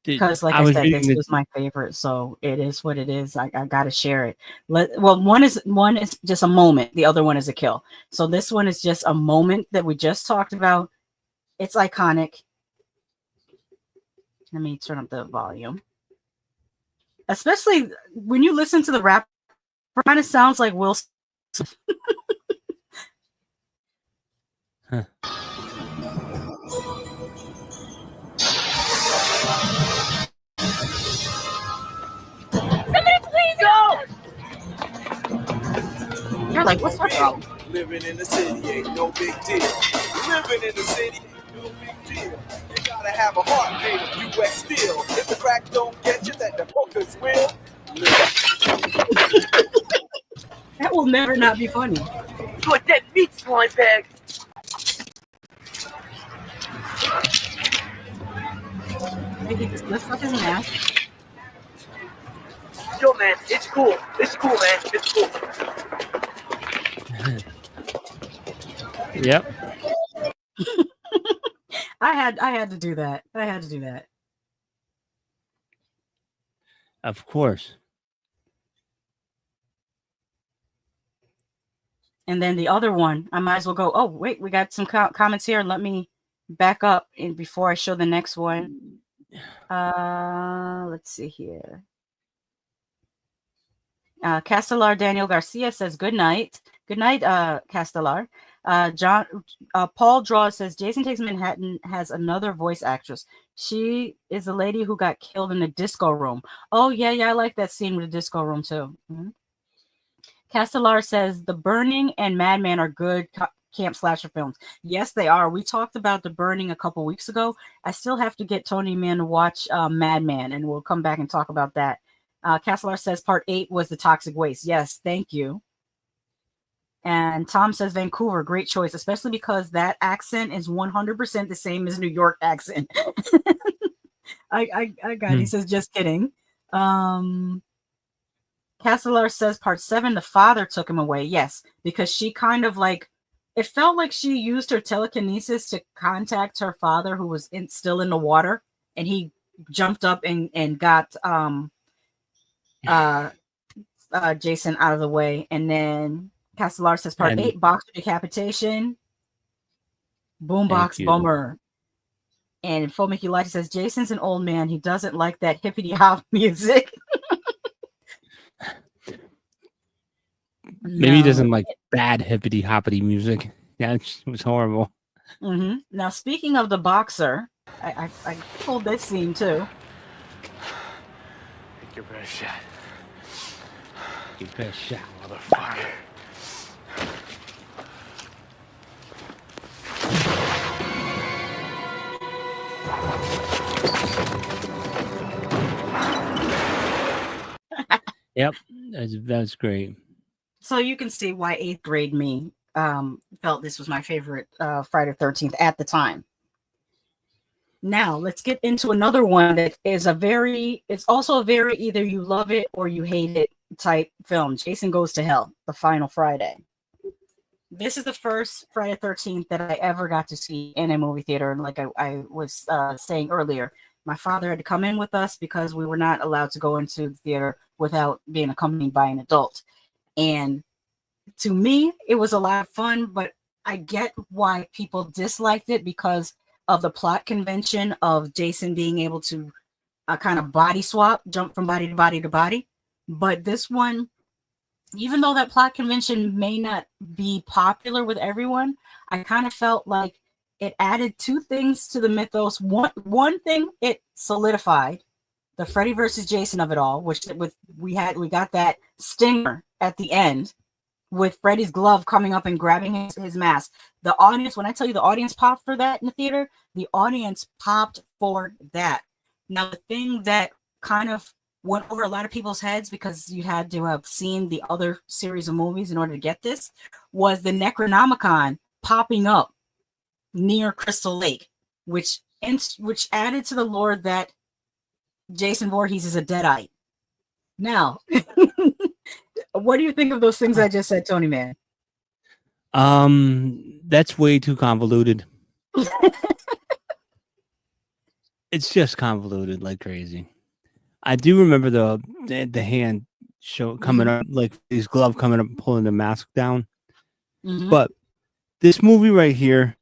[SPEAKER 1] because, like I said, this was my favorite. So it is what it is. I gotta share it. One is just a moment. The other one is a kill. So this one is just a moment that we just talked about. It's iconic. Let me turn up the volume. Especially when you listen to the rap, it kind of sounds like Will Smith.
[SPEAKER 2] Huh.
[SPEAKER 1] Somebody please go! You're like, what's up, bro?
[SPEAKER 8] Living in the city ain't no big deal. Living in the city ain't no big deal. You gotta have a heart made of U.S. steel. If the crack don't get you, then the hookers will.
[SPEAKER 1] That will never not be funny.
[SPEAKER 8] Put that meat slime bag.
[SPEAKER 1] Maybe he just lifts up his mask.
[SPEAKER 8] Yo, man, it's cool. It's cool, man. It's cool.
[SPEAKER 2] Yep.
[SPEAKER 1] I had to do that. I had to do that.
[SPEAKER 2] Of course.
[SPEAKER 1] And then the other one, I might as well go. Oh, wait, we got some comments here. Let me back up before I show the next one. Let's see here. Castellar Daniel Garcia says, good night. Good night, Castellar. Paul Draw says, Jason Takes Manhattan has another voice actress. She is the lady who got killed in the disco room. Oh, yeah, I like that scene with the disco room, too. Mm-hmm. Castellar says, The Burning and Madman are good camp slasher films. Yes, they are. We talked about The Burning a couple weeks ago. I still have to get TonyMan to watch Madman, and we'll come back and talk about that. Castellar says part 8 was The Toxic Waste. Yes, thank you. And Tom says Vancouver, great choice, especially because that accent is 100% the same as New York accent. I got it. He says, just kidding. Castellar says part 7, the father took him away. Yes, because she kind of like, it felt like she used her telekinesis to contact her father who was still in the water, and he jumped up and got Jason out of the way. And then Castellar says part 8, boxer decapitation. Boombox bummer. And Fomiki Light says Jason's an old man. He doesn't like that hippity hop music.
[SPEAKER 2] Maybe he doesn't like bad hippity hoppity music. Yeah, it was horrible.
[SPEAKER 1] Mm-hmm. Now, speaking of the boxer, I pulled this scene too.
[SPEAKER 8] Take your best shot.
[SPEAKER 2] Your best shot,
[SPEAKER 8] motherfucker.
[SPEAKER 2] Yep, that's great.
[SPEAKER 1] So you can see why 8th grade me felt this was my favorite Friday the 13th at the time. Now let's get into another one that is it's also a very either you love it or you hate it type film. Jason Goes to Hell, The Final Friday. This is the first Friday the 13th that I ever got to see in a movie theater. And like I was saying earlier, my father had to come in with us because we were not allowed to go into the theater without being accompanied by an adult. And to me, it was a lot of fun, but I get why people disliked it because of the plot convention of Jason being able to kind of body swap, jump from body to body to body. But this one, even though that plot convention may not be popular with everyone, I kind of felt like it added 2 things to the mythos. One thing, it solidified the Freddy versus Jason of it all, which we got that stinger at the end. with Freddy's glove coming up and grabbing his mask. The audience, when I tell you the audience popped for that in the theater, the audience popped for that. Now, the thing that kind of went over a lot of people's heads, because you had to have seen the other series of movies in order to get this, was the Necronomicon popping up near Crystal Lake, which added to the lore that Jason Voorhees is a Deadite. Now, what do you think of those things I just said, Tony Man?
[SPEAKER 2] That's way too convoluted. It's just convoluted like crazy. I do remember the hand show coming up, like his glove coming up, pulling the mask down. But this movie right here,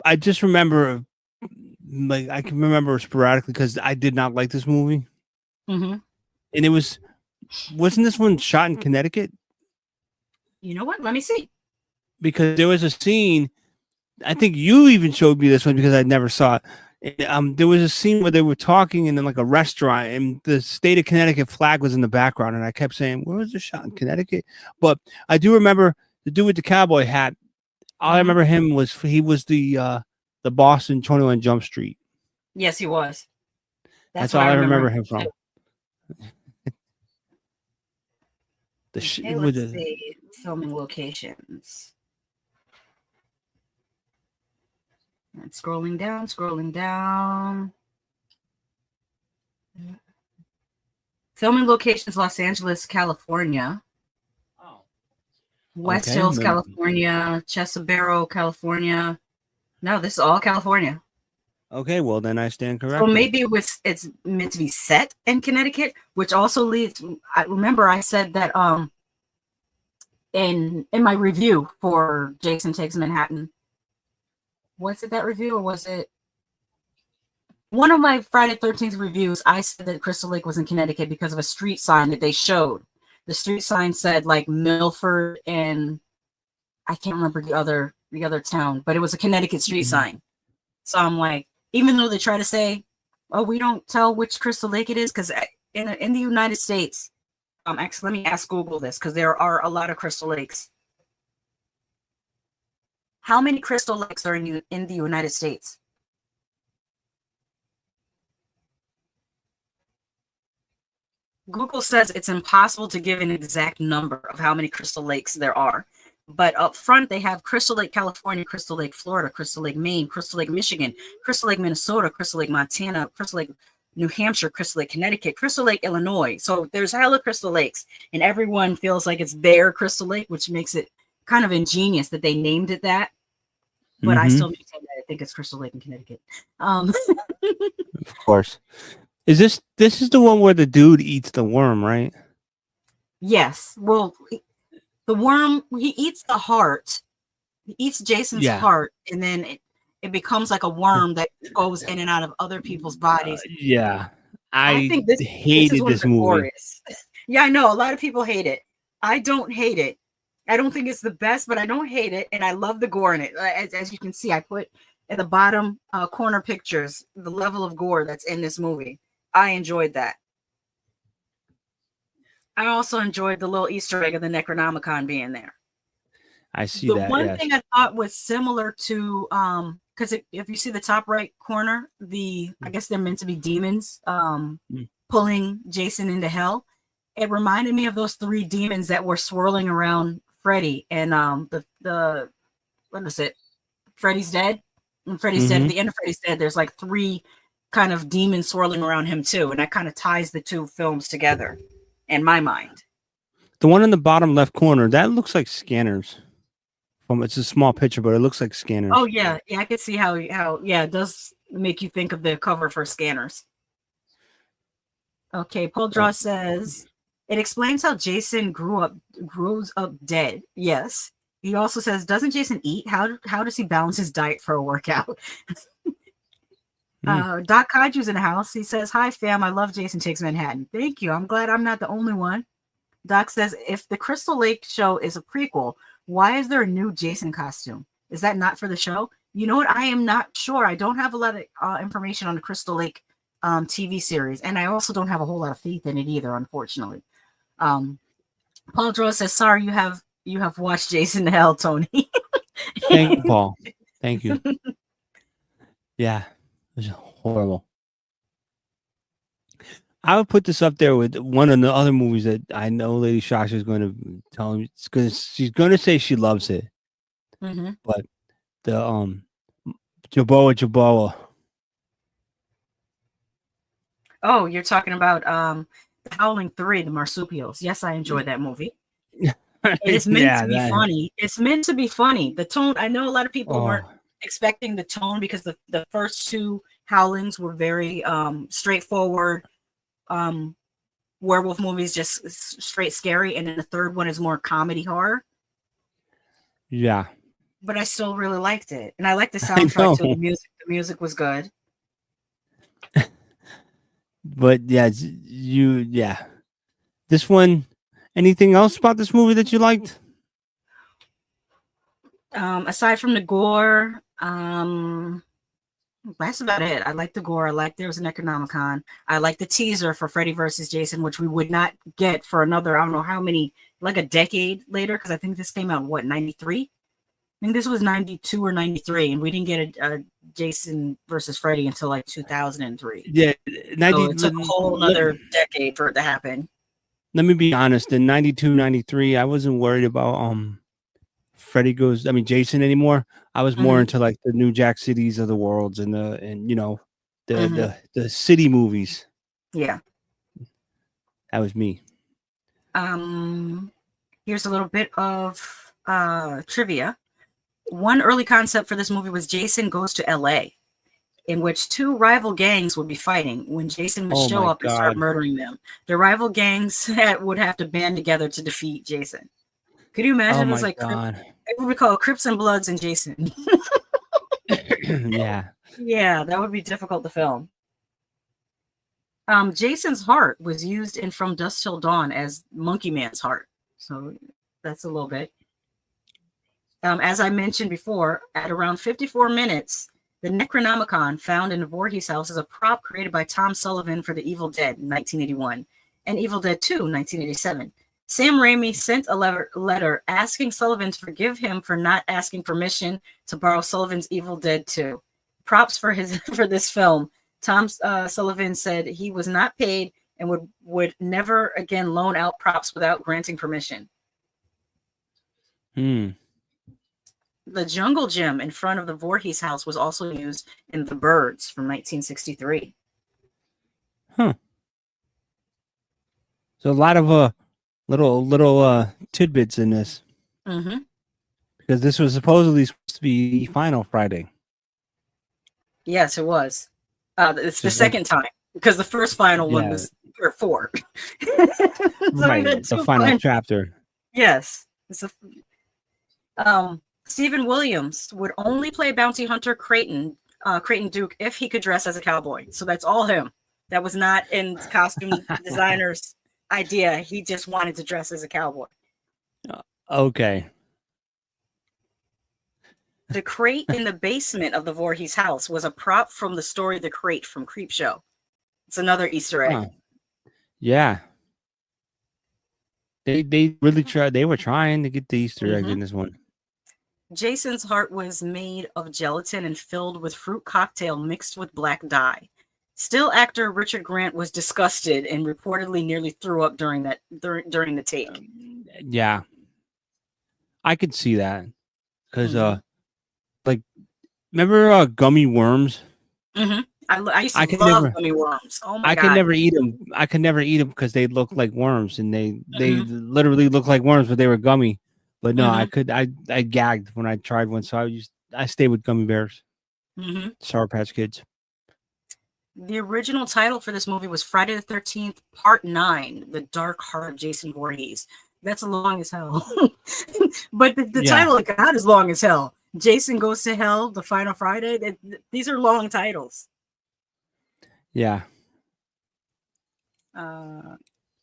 [SPEAKER 2] I just remember, like, I can remember sporadically because I did not like this movie. And it wasn't this one shot in Connecticut?
[SPEAKER 1] You know what? Let me see.
[SPEAKER 2] Because there was a scene, I think you even showed me this one because I never saw it. There was a scene where they were talking in like a restaurant, and the state of Connecticut flag was in the background, and I kept saying, "Where was the shot in Connecticut?" But I do remember the dude with the cowboy hat. All I remember him was he was the boss in 21 Jump Street.
[SPEAKER 1] Yes, he was.
[SPEAKER 2] That's all I remember him from.
[SPEAKER 1] Let's see. Filming locations. And scrolling down. Filming locations: Los Angeles, California. West Hills, California. Chesabero, California. No, this is all California.
[SPEAKER 2] Okay, well then I stand corrected.
[SPEAKER 1] So maybe it's meant to be set in Connecticut, which also leads. I remember I said that in my review for Jason Takes Manhattan. Was it that review, or was it one of my Friday 13th reviews? I said that Crystal Lake was in Connecticut because of a street sign that they showed. The street sign said like Milford, and I can't remember the other town, but it was a Connecticut street sign. So I'm like, even though they try to say, "Oh, we don't tell which Crystal Lake it is," because in the United States, actually, let me ask Google this, because there are a lot of Crystal Lakes. How many Crystal Lakes are in the United States? Google says it's impossible to give an exact number of how many Crystal Lakes there are. But up front, they have Crystal Lake, California, Crystal Lake, Florida, Crystal Lake, Maine, Crystal Lake, Michigan, Crystal Lake, Minnesota, Crystal Lake, Montana, Crystal Lake, New Hampshire, Crystal Lake, Connecticut, Crystal Lake, Illinois. So there's hella Crystal Lakes, and everyone feels like it's their Crystal Lake, which makes it kind of ingenious that they named it that. But I still maintain that I think it's Crystal Lake in Connecticut.
[SPEAKER 2] Of course. Is this is the one where the dude eats the worm, right?
[SPEAKER 1] Yes. Well, the worm, he eats the heart. He eats Jason's heart, and then it becomes like a worm that goes in and out of other people's bodies.
[SPEAKER 2] I think this hated this movie.
[SPEAKER 1] Yeah, I know. A lot of people hate it. I don't hate it. I don't think it's the best, but I don't hate it, and I love the gore in it. As you can see, I put at the bottom corner pictures the level of gore that's in this movie. I enjoyed that. I also enjoyed the little Easter egg of the Necronomicon being there.
[SPEAKER 2] I see
[SPEAKER 1] the
[SPEAKER 2] that.
[SPEAKER 1] One thing I thought was similar to because if you see the top right corner, I guess they're meant to be demons pulling Jason into hell. It reminded me of those three demons that were swirling around Freddy and the what is it? Freddy's Dead. When Freddy's Dead, at the end of Freddy's Dead, there's like three kind of demons swirling around him too, and that kind of ties the two films together in my mind.
[SPEAKER 2] The one in the bottom left corner, that looks like Scanners. It's a small picture, but it looks like Scanners.
[SPEAKER 1] Oh yeah, I could see how it does make you think of the cover for Scanners. Okay, Paul Draw says it explains how Jason grows up dead. Yes. He also says, doesn't Jason eat? How does he balance his diet for a workout? Doc Kaiju's in the house. He says, "Hi fam, I love Jason Takes Manhattan." Thank you. I'm glad I'm not the only one. Doc says, if the Crystal Lake show is a prequel, why is there a new Jason costume? Is that not for the show? You know what? I am not sure. I don't have a lot of information on the Crystal Lake TV series, and I also don't have a whole lot of faith in it either, unfortunately. Paul Draw says, "Sorry, you have watched Jason to Hell, Tony."
[SPEAKER 2] Thank you, Paul. Thank you. Yeah, it was horrible. I would put this up there with one of the other movies that I know Lady Shasha is going to tell him. It's because she's going to say she loves it.
[SPEAKER 1] Mm-hmm.
[SPEAKER 2] But the Jaboa.
[SPEAKER 1] Oh, you're talking about Howling 3, The Marsupials. Yes, I enjoyed that movie. It's meant to be funny. It's meant to be funny. The tone, I know a lot of people weren't expecting the tone because the first two Howlings were very straightforward werewolf movies, just straight scary, and then the third one is more comedy horror.
[SPEAKER 2] Yeah.
[SPEAKER 1] But I still really liked it. And I liked the soundtrack too. The music was good.
[SPEAKER 2] But yeah, this one, anything else about this movie that you liked?
[SPEAKER 1] Aside from the gore, that's about it. I like the gore. I like there was an Necronomicon. I like the teaser for Freddy versus Jason, which we would not get for another, I don't know how many, like a decade later, because I think this came out in, what, 93? I think this was 92 or 93, and we didn't get a Jason versus Freddy until like 2003.
[SPEAKER 2] Yeah,
[SPEAKER 1] so it took a whole other decade for it to happen.
[SPEAKER 2] Let me be honest. In 92, 93, I wasn't worried about Jason anymore. I was more into like the New Jack Cities of the worlds and the city movies.
[SPEAKER 1] Yeah,
[SPEAKER 2] that was me.
[SPEAKER 1] Here's a little bit of trivia. One early concept for this movie was Jason Goes to LA, in which two rival gangs would be fighting when Jason would show up and start murdering them. The rival gangs would have to band together to defeat Jason. Could you imagine? It was like it would be called Crips and Bloods and Jason.
[SPEAKER 2] Yeah.
[SPEAKER 1] Yeah, that would be difficult to film. Jason's heart was used in From Dusk Till Dawn as Monkey Man's heart. So that's a little bit. As I mentioned before, at around 54 minutes, the Necronomicon found in the Voorhees house is a prop created by Tom Sullivan for The Evil Dead in 1981 and Evil Dead 2 in 1987. Sam Raimi sent a letter asking Sullivan to forgive him for not asking permission to borrow Sullivan's Evil Dead 2. Props for this film. Tom Sullivan said he was not paid and would never again loan out props without granting permission. The jungle gym in front of the Voorhees house was also used in The Birds from 1963.
[SPEAKER 2] So a lot of little tidbits in this. Because this was supposedly supposed to be the final Friday.
[SPEAKER 1] Yes, it was. It's the second time because the first final one was 4.
[SPEAKER 2] Right, the final chapter.
[SPEAKER 1] Yes. Stephen Williams would only play bounty hunter Creighton Duke if he could dress as a cowboy. So that's all him. That was not in costume designer's idea. He just wanted to dress as a cowboy.
[SPEAKER 2] Okay.
[SPEAKER 1] The crate in the basement of the Voorhees house was a prop from the story The Crate from Creepshow. It's another Easter egg.
[SPEAKER 2] Yeah. They really tried. They were trying to get the Easter egg in this one.
[SPEAKER 1] Jason's heart was made of gelatin and filled with fruit cocktail mixed with black dye. Still actor Richard Grant was disgusted and reportedly nearly threw up during the take.
[SPEAKER 2] Yeah. I could see that. Because like, remember gummy worms?
[SPEAKER 1] I used to love gummy worms. Oh my God.
[SPEAKER 2] I could never eat them. I could never eat them because they look like worms, and they literally look like worms, but they were gummy. But no, I gagged when I tried one, so I stayed with gummy bears. Sour Patch Kids.
[SPEAKER 1] The original title for this movie was Friday the 13th, Part 9, The Dark Heart of Jason Voorhees. That's long as hell. But the title of God is long as hell. Jason Goes to Hell, The Final Friday. These are long titles.
[SPEAKER 2] Yeah.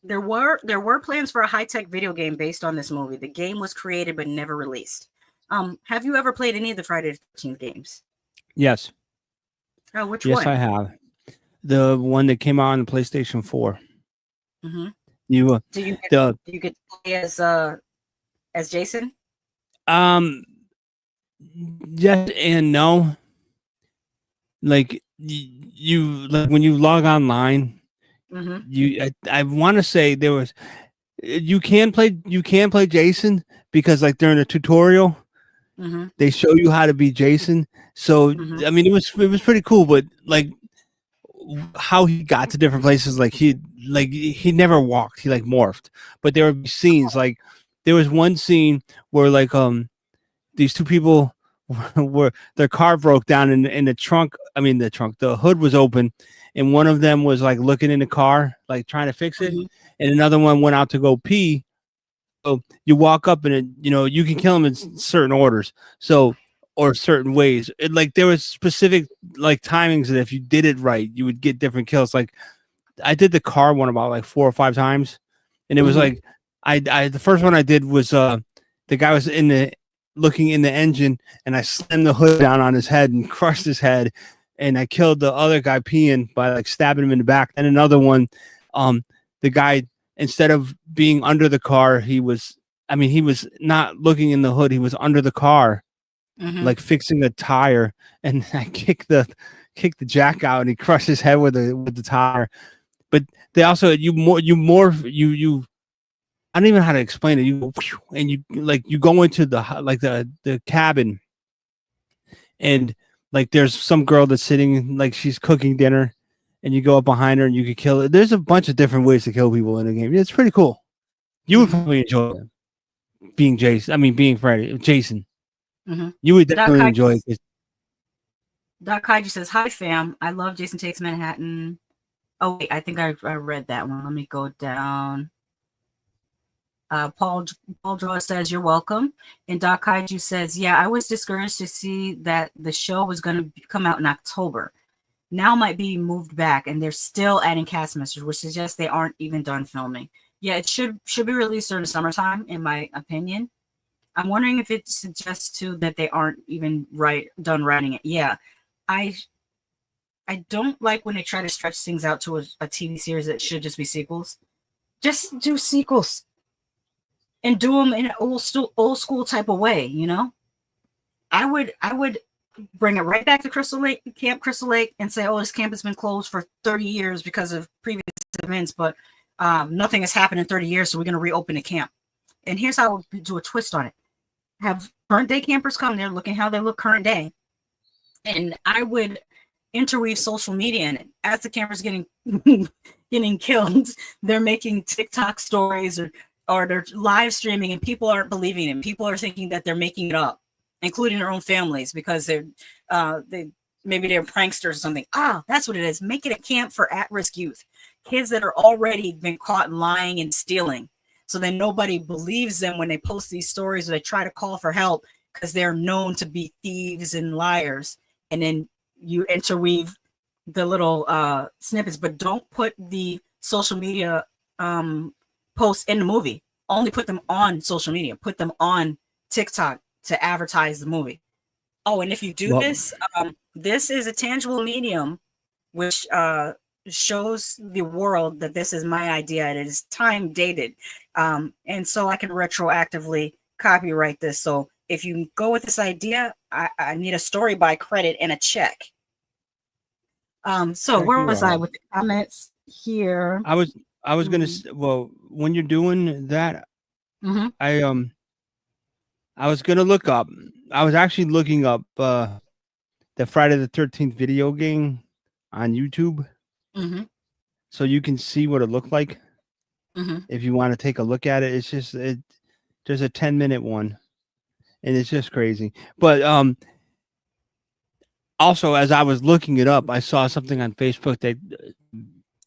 [SPEAKER 1] There were plans for a high-tech video game based on this movie. The game was created but never released. Have you ever played any of the Friday the 13th games?
[SPEAKER 2] Yes.
[SPEAKER 1] Oh, which one?
[SPEAKER 2] Yes, I have. The one that came out on the PlayStation 4. You
[SPEAKER 1] Do you get,
[SPEAKER 2] the
[SPEAKER 1] do you get to play as Jason?
[SPEAKER 2] yes and no. Like you like when you log online,
[SPEAKER 1] Mm-hmm.
[SPEAKER 2] I want to say there was you can play Jason because like during the tutorial
[SPEAKER 1] Mm-hmm.
[SPEAKER 2] they show you how to be Jason. So
[SPEAKER 1] Mm-hmm.
[SPEAKER 2] I mean it was pretty cool, but like how he got to different places, like he never walked, he like morphed. But there would be scenes like there was one scene where like these two people were their car broke down in the trunk. I mean the hood was open, and one of them was like looking in the car, like trying to fix it,
[SPEAKER 1] Mm-hmm.
[SPEAKER 2] and another one went out to go pee. So you walk up and you can kill them in certain orders. So or certain ways. Like there was specific like timings that if you did it right, you would get different kills. Like I did the car one about like 4 or 5 times, and it was
[SPEAKER 1] Mm-hmm.
[SPEAKER 2] like I the first one I did was the guy was in the looking in the engine, and I slammed the hood down on his head and crushed his head, and I killed the other guy peeing by like stabbing him in the back. And another one, the guy, instead of being under the car, he was not looking in the hood, he was under the car,
[SPEAKER 1] Mm-hmm.
[SPEAKER 2] like fixing the tire, and I kicked the jack out, and he crushed his head with the tire. But they also you I don't even know how to explain it. You go, and you go into the cabin, and like there's some girl that's sitting like she's cooking dinner, and you go up behind her and you can kill her. There's a bunch of different ways to kill people in the game. It's pretty cool. You would probably enjoy it. Being Jason. I mean, being Freddy, Jason.
[SPEAKER 1] Mm-hmm.
[SPEAKER 2] You would definitely enjoy it.
[SPEAKER 1] Doc Kaiju says, "Hi fam, I love Jason Takes Manhattan." Oh wait, I think I read that one. Let me go down. Paul Draw says, "You're welcome." And Doc Kaiju says, "Yeah, I was discouraged to see that the show was going to come out in October. Now might be moved back, and they're still adding cast members, which suggests they aren't even done filming. Yeah, it should be released during the summertime, in my opinion. I'm wondering if it suggests too that they aren't even done writing it. Yeah, I don't like when they try to stretch things out to a TV series that should just be sequels. Just do sequels and do them in an old school type of way. You know, I would bring it right back to Camp Crystal Lake, and say, oh, this camp has been closed for 30 years because of previous events, but nothing has happened in 30 years, so we're going to reopen the camp. And here's how we'll do a twist on it. Have current day campers come there, looking how they look current day. And I would interweave social media in it. As the campers getting killed, they're making TikTok stories or they're live streaming, and people aren't believing them. People are thinking that they're making it up, including their own families, because maybe they're pranksters or something. That's what it is. Make it a camp for at-risk youth, kids that are already been caught lying and stealing. So then nobody believes them when they post these stories or they try to call for help because they're known to be thieves and liars. And then you interweave the little snippets, but don't put the social media posts in the movie. Only put them on social media. Put them on TikTok to advertise the movie. Oh, and if you do this is a tangible medium, which shows the world that this is my idea. It is time dated. And so I can retroactively copyright this. So if you go with this idea, I need a story by credit and a check. So where was I with the comments here?
[SPEAKER 2] I was gonna well, when you're doing that, I was gonna look up. I was actually looking up the Friday the 13th video game on YouTube, so you can see what it looked like. If you want to take a look at it, it's just there's a 10-minute one, and it's just crazy. But also, as I was looking it up, I saw something on Facebook that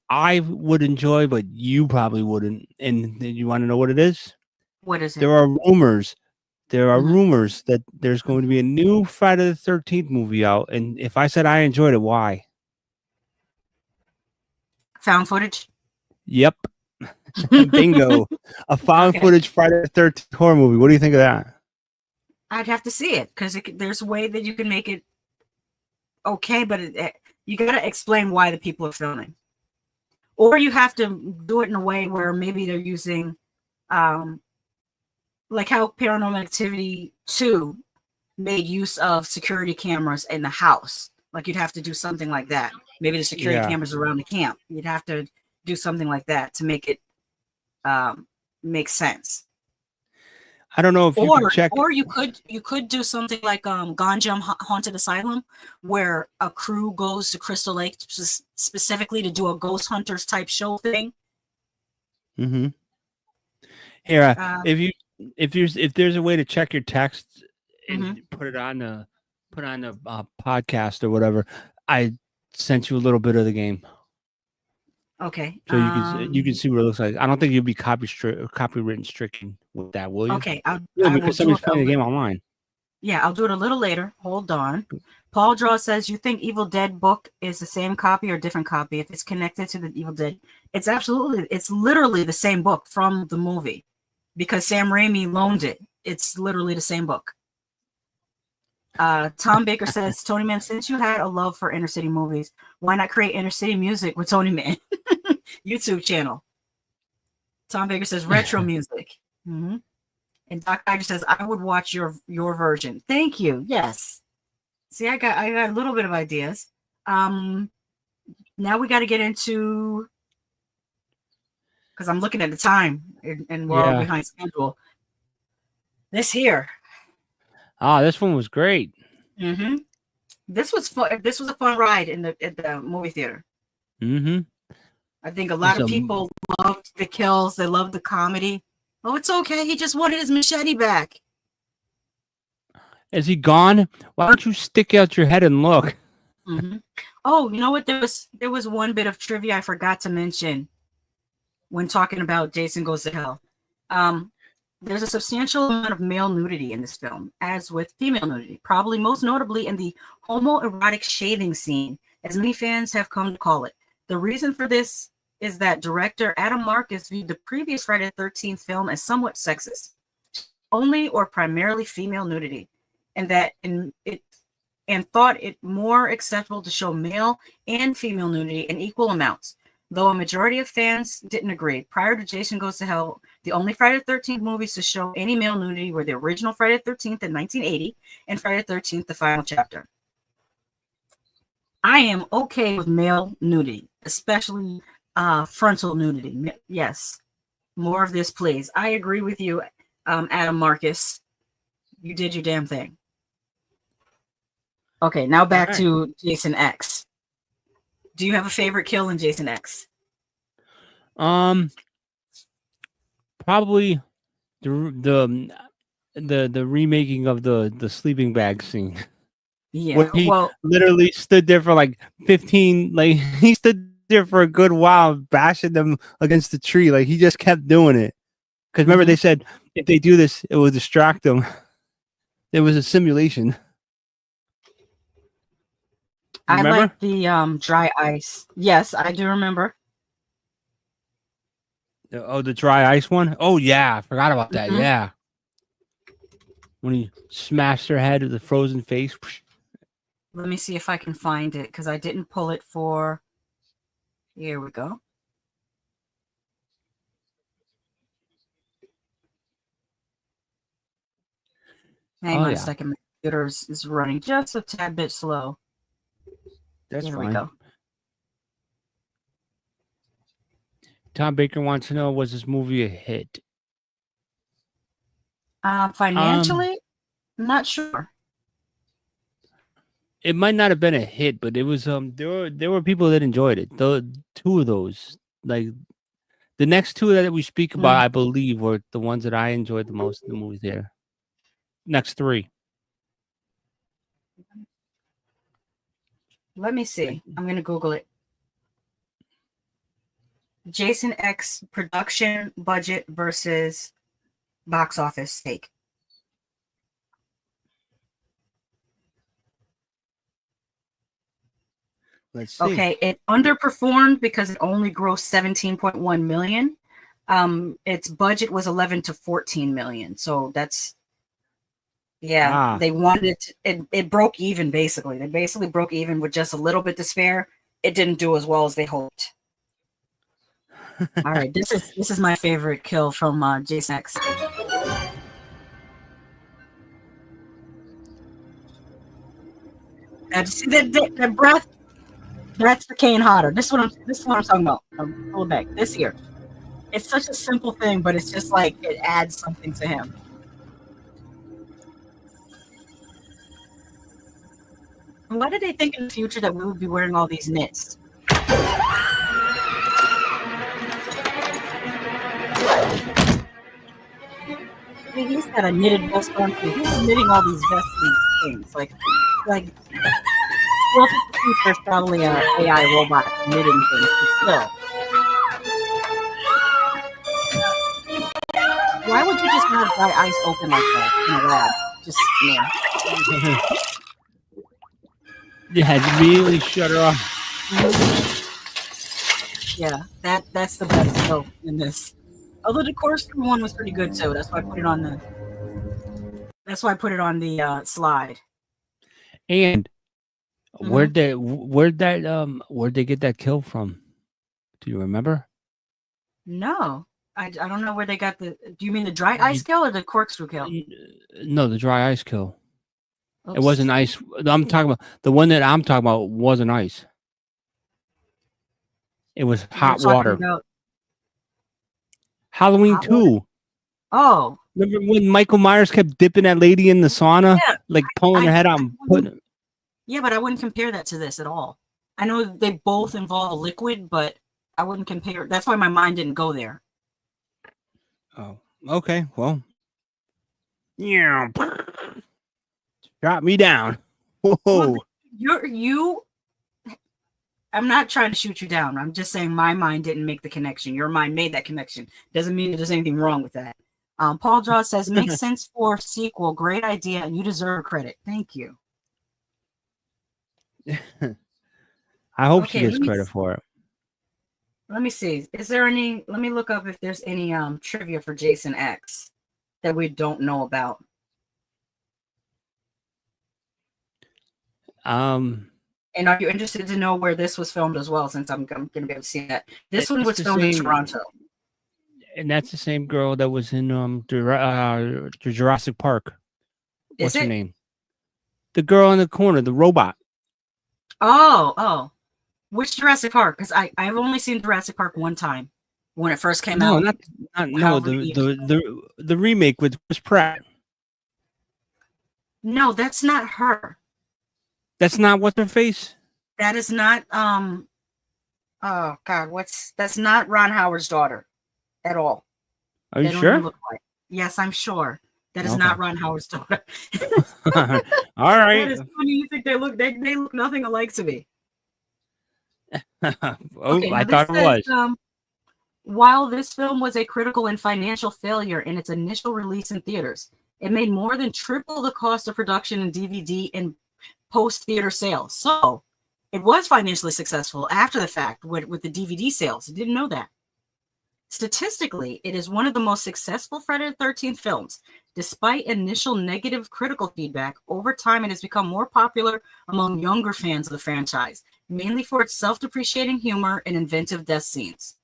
[SPEAKER 2] I would enjoy, but you probably wouldn't. And you want to know what it is?
[SPEAKER 1] What is it?
[SPEAKER 2] There are rumors that there's going to be a new Friday the 13th movie out. And if I said I enjoyed it, why?
[SPEAKER 1] Found footage?
[SPEAKER 2] Yep. Bingo. A found footage Friday the 13th horror movie. What do you think of that?
[SPEAKER 1] I'd have to see it because there's a way that you can make it okay, but you got to explain why the people are filming. or you have to do it in a way where maybe they're using, like how Paranormal Activity 2 made use of security cameras in the house. Like you'd have to do something like that. Maybe the security
[SPEAKER 2] Yeah.
[SPEAKER 1] cameras around the camp. You'd have to do something like that to make it make sense.
[SPEAKER 2] I don't know if you can check.
[SPEAKER 1] Or you could do something like Ganjam Haunted Asylum, where a crew goes to Crystal Lake specifically to do a ghost hunters type show thing.
[SPEAKER 2] Mm-hmm. Here, if there's a way to check your text and put it on the podcast or whatever, I sent you a little bit of the game.
[SPEAKER 1] Okay.
[SPEAKER 2] So you can see what it looks like. I don't think you'll be copywritten stricken with that, will you?
[SPEAKER 1] Okay.
[SPEAKER 2] Because somebody's playing the game online.
[SPEAKER 1] Yeah, I'll do it a little later. Hold on. Paul Draw says, you think Evil Dead book is the same copy or different copy? If it's connected to the Evil Dead, it's literally the same book from the movie because Sam Raimi loaned it. It's literally the same book. Tom Baker says, TonyMan, since you had a love for inner city movies, why not create inner city music with TonyMan? YouTube channel. Tom Baker says, retro music. Mm-hmm. And Doc Tiger says, I would watch your version. Thank you. Yes. See, I got a little bit of ideas. Now we got to get into, because I'm looking at the time and we're all behind schedule. This here.
[SPEAKER 2] This one was great.
[SPEAKER 1] Mm-hmm. This was fun. This was a fun ride at the movie theater.
[SPEAKER 2] Mm-hmm.
[SPEAKER 1] I think a lot of people loved the kills. They loved the comedy. Oh, it's okay. He just wanted his machete back.
[SPEAKER 2] Is he gone? Why don't you stick out your head and look?
[SPEAKER 1] Mm-hmm. Oh, you know what? There was one bit of trivia I forgot to mention when talking about Jason Goes to Hell. There's a substantial amount of male nudity in this film, as with female nudity, probably most notably in the homoerotic shaving scene, as many fans have come to call it. The reason for this is that director Adam Marcus viewed the previous Friday the 13th film as somewhat sexist, only or primarily female nudity, and thought it more acceptable to show male and female nudity in equal amounts. Though a majority of fans didn't agree. Prior to Jason Goes to Hell, the only Friday the 13th movies to show any male nudity were the original Friday the 13th in 1980 and Friday the 13th, the final chapter. I am okay with male nudity, especially frontal nudity. Yes, more of this, please. I agree with you, Adam Marcus. You did your damn thing. Okay, now back to Jason X. Do you have a favorite kill in Jason X?
[SPEAKER 2] Probably the remaking of the sleeping bag scene.
[SPEAKER 1] Yeah,
[SPEAKER 2] where he literally stood there for like 15, like he stood there for a good while bashing them against the tree. Like he just kept doing it. Because remember they said if they do this, it will distract them. It was a simulation.
[SPEAKER 1] I like the dry ice. Yes, I do remember.
[SPEAKER 2] Oh, the dry ice one? Oh, yeah. I forgot about that.
[SPEAKER 1] Mm-hmm.
[SPEAKER 2] Yeah. When he smashed her head with the frozen face.
[SPEAKER 1] Let me see if I can find it, because I didn't pull it for... Here we go. Hang on a second. My computer is running just a tad bit slow.
[SPEAKER 2] That's
[SPEAKER 1] Here
[SPEAKER 2] fine.
[SPEAKER 1] we go.
[SPEAKER 2] Tom Baker wants to know, was this movie a hit?
[SPEAKER 1] Financially, not sure.
[SPEAKER 2] It might not have been a hit, but it was there were people that enjoyed it. The two of those, like the next two that we speak about, I believe, were the ones that I enjoyed the most in the movie theater. Next three.
[SPEAKER 1] Let me see. I'm going to Google it. Jason X production budget versus box office stake.
[SPEAKER 2] Let's see.
[SPEAKER 1] Okay, it underperformed because it only grossed 17.1 million. Its budget was 11 to 14 million. So that's they wanted it broke even basically. They basically broke even with just a little bit to spare. It didn't do as well as they hoped. All right, this is my favorite kill from Jason X. Now, see that breath? That's the Kane Hodder. This is what I'm talking about. Pull it back. This here. It's such a simple thing, but it's just like it adds something to him. And why did they think in the future that we would be wearing all these knits? He's got a knitted vest on. He's knitting all these vest things. Like well, there's probably an AI robot knitting things, but still. Why would you just have dry ice open like that in a lab? Just,
[SPEAKER 2] You had to immediately shut her off.
[SPEAKER 1] Yeah, that's the best kill in this. Although the corkscrew one was pretty good too. That's why I put it on the slide.
[SPEAKER 2] And where'd they get that kill from? Do you remember?
[SPEAKER 1] No. I don't know where they got the. Do you mean the dry ice kill or the corkscrew kill?
[SPEAKER 2] No, the dry ice kill.
[SPEAKER 1] Oops.
[SPEAKER 2] It wasn't ice. I'm talking about the one that I'm talking about wasn't ice. It was hot water. Halloween
[SPEAKER 1] hot
[SPEAKER 2] 2.
[SPEAKER 1] Water? Oh.
[SPEAKER 2] Remember when Michael Myers kept dipping that lady in the sauna?
[SPEAKER 1] Yeah,
[SPEAKER 2] like pulling her head out and putting.
[SPEAKER 1] Yeah, but I wouldn't compare that to this at all. I know they both involve a liquid, but I wouldn't compare. That's why my mind didn't go there.
[SPEAKER 2] Oh, okay. Well, yeah, drop me down. Whoa.
[SPEAKER 1] Well, I'm not trying to shoot you down. I'm just saying my mind didn't make the connection. Your mind made that connection. Doesn't mean there's anything wrong with that. Paul Draw says, makes sense for sequel. Great idea, and you deserve credit. Thank you.
[SPEAKER 2] I hope she gets credit for it.
[SPEAKER 1] Let me see. Is there any? Let me look up if there's any trivia for Jason X that we don't know about. And are you interested to know where this was filmed as well? Since I'm going to be able to see that this one was filmed in Toronto.
[SPEAKER 2] And that's the same girl that was in Jurassic Park. What's her name? The girl in the corner, the robot.
[SPEAKER 1] Oh. Which Jurassic Park? Because I've only seen Jurassic Park one time when it first came out.
[SPEAKER 2] The remake with Chris Pratt.
[SPEAKER 1] No, that's not her.
[SPEAKER 2] That's not what's her face.
[SPEAKER 1] That is not oh God, that's not Ron Howard's daughter at all.
[SPEAKER 2] Are you sure?
[SPEAKER 1] Look like. Yes, I'm sure. That is not Ron Howard's daughter.
[SPEAKER 2] All right.
[SPEAKER 1] That is funny. You think they look nothing alike to me.
[SPEAKER 2] Okay, I thought it was.
[SPEAKER 1] While this film was a critical and financial failure in its initial release in theaters, it made more than triple the cost of production in DVD and post-theater sales. So it was financially successful after the fact with the DVD sales. I didn't know that. Statistically, it is one of the most successful Friday the 13th films. Despite initial negative critical feedback, over time it has become more popular among younger fans of the franchise, mainly for its self-depreciating humor and inventive death scenes.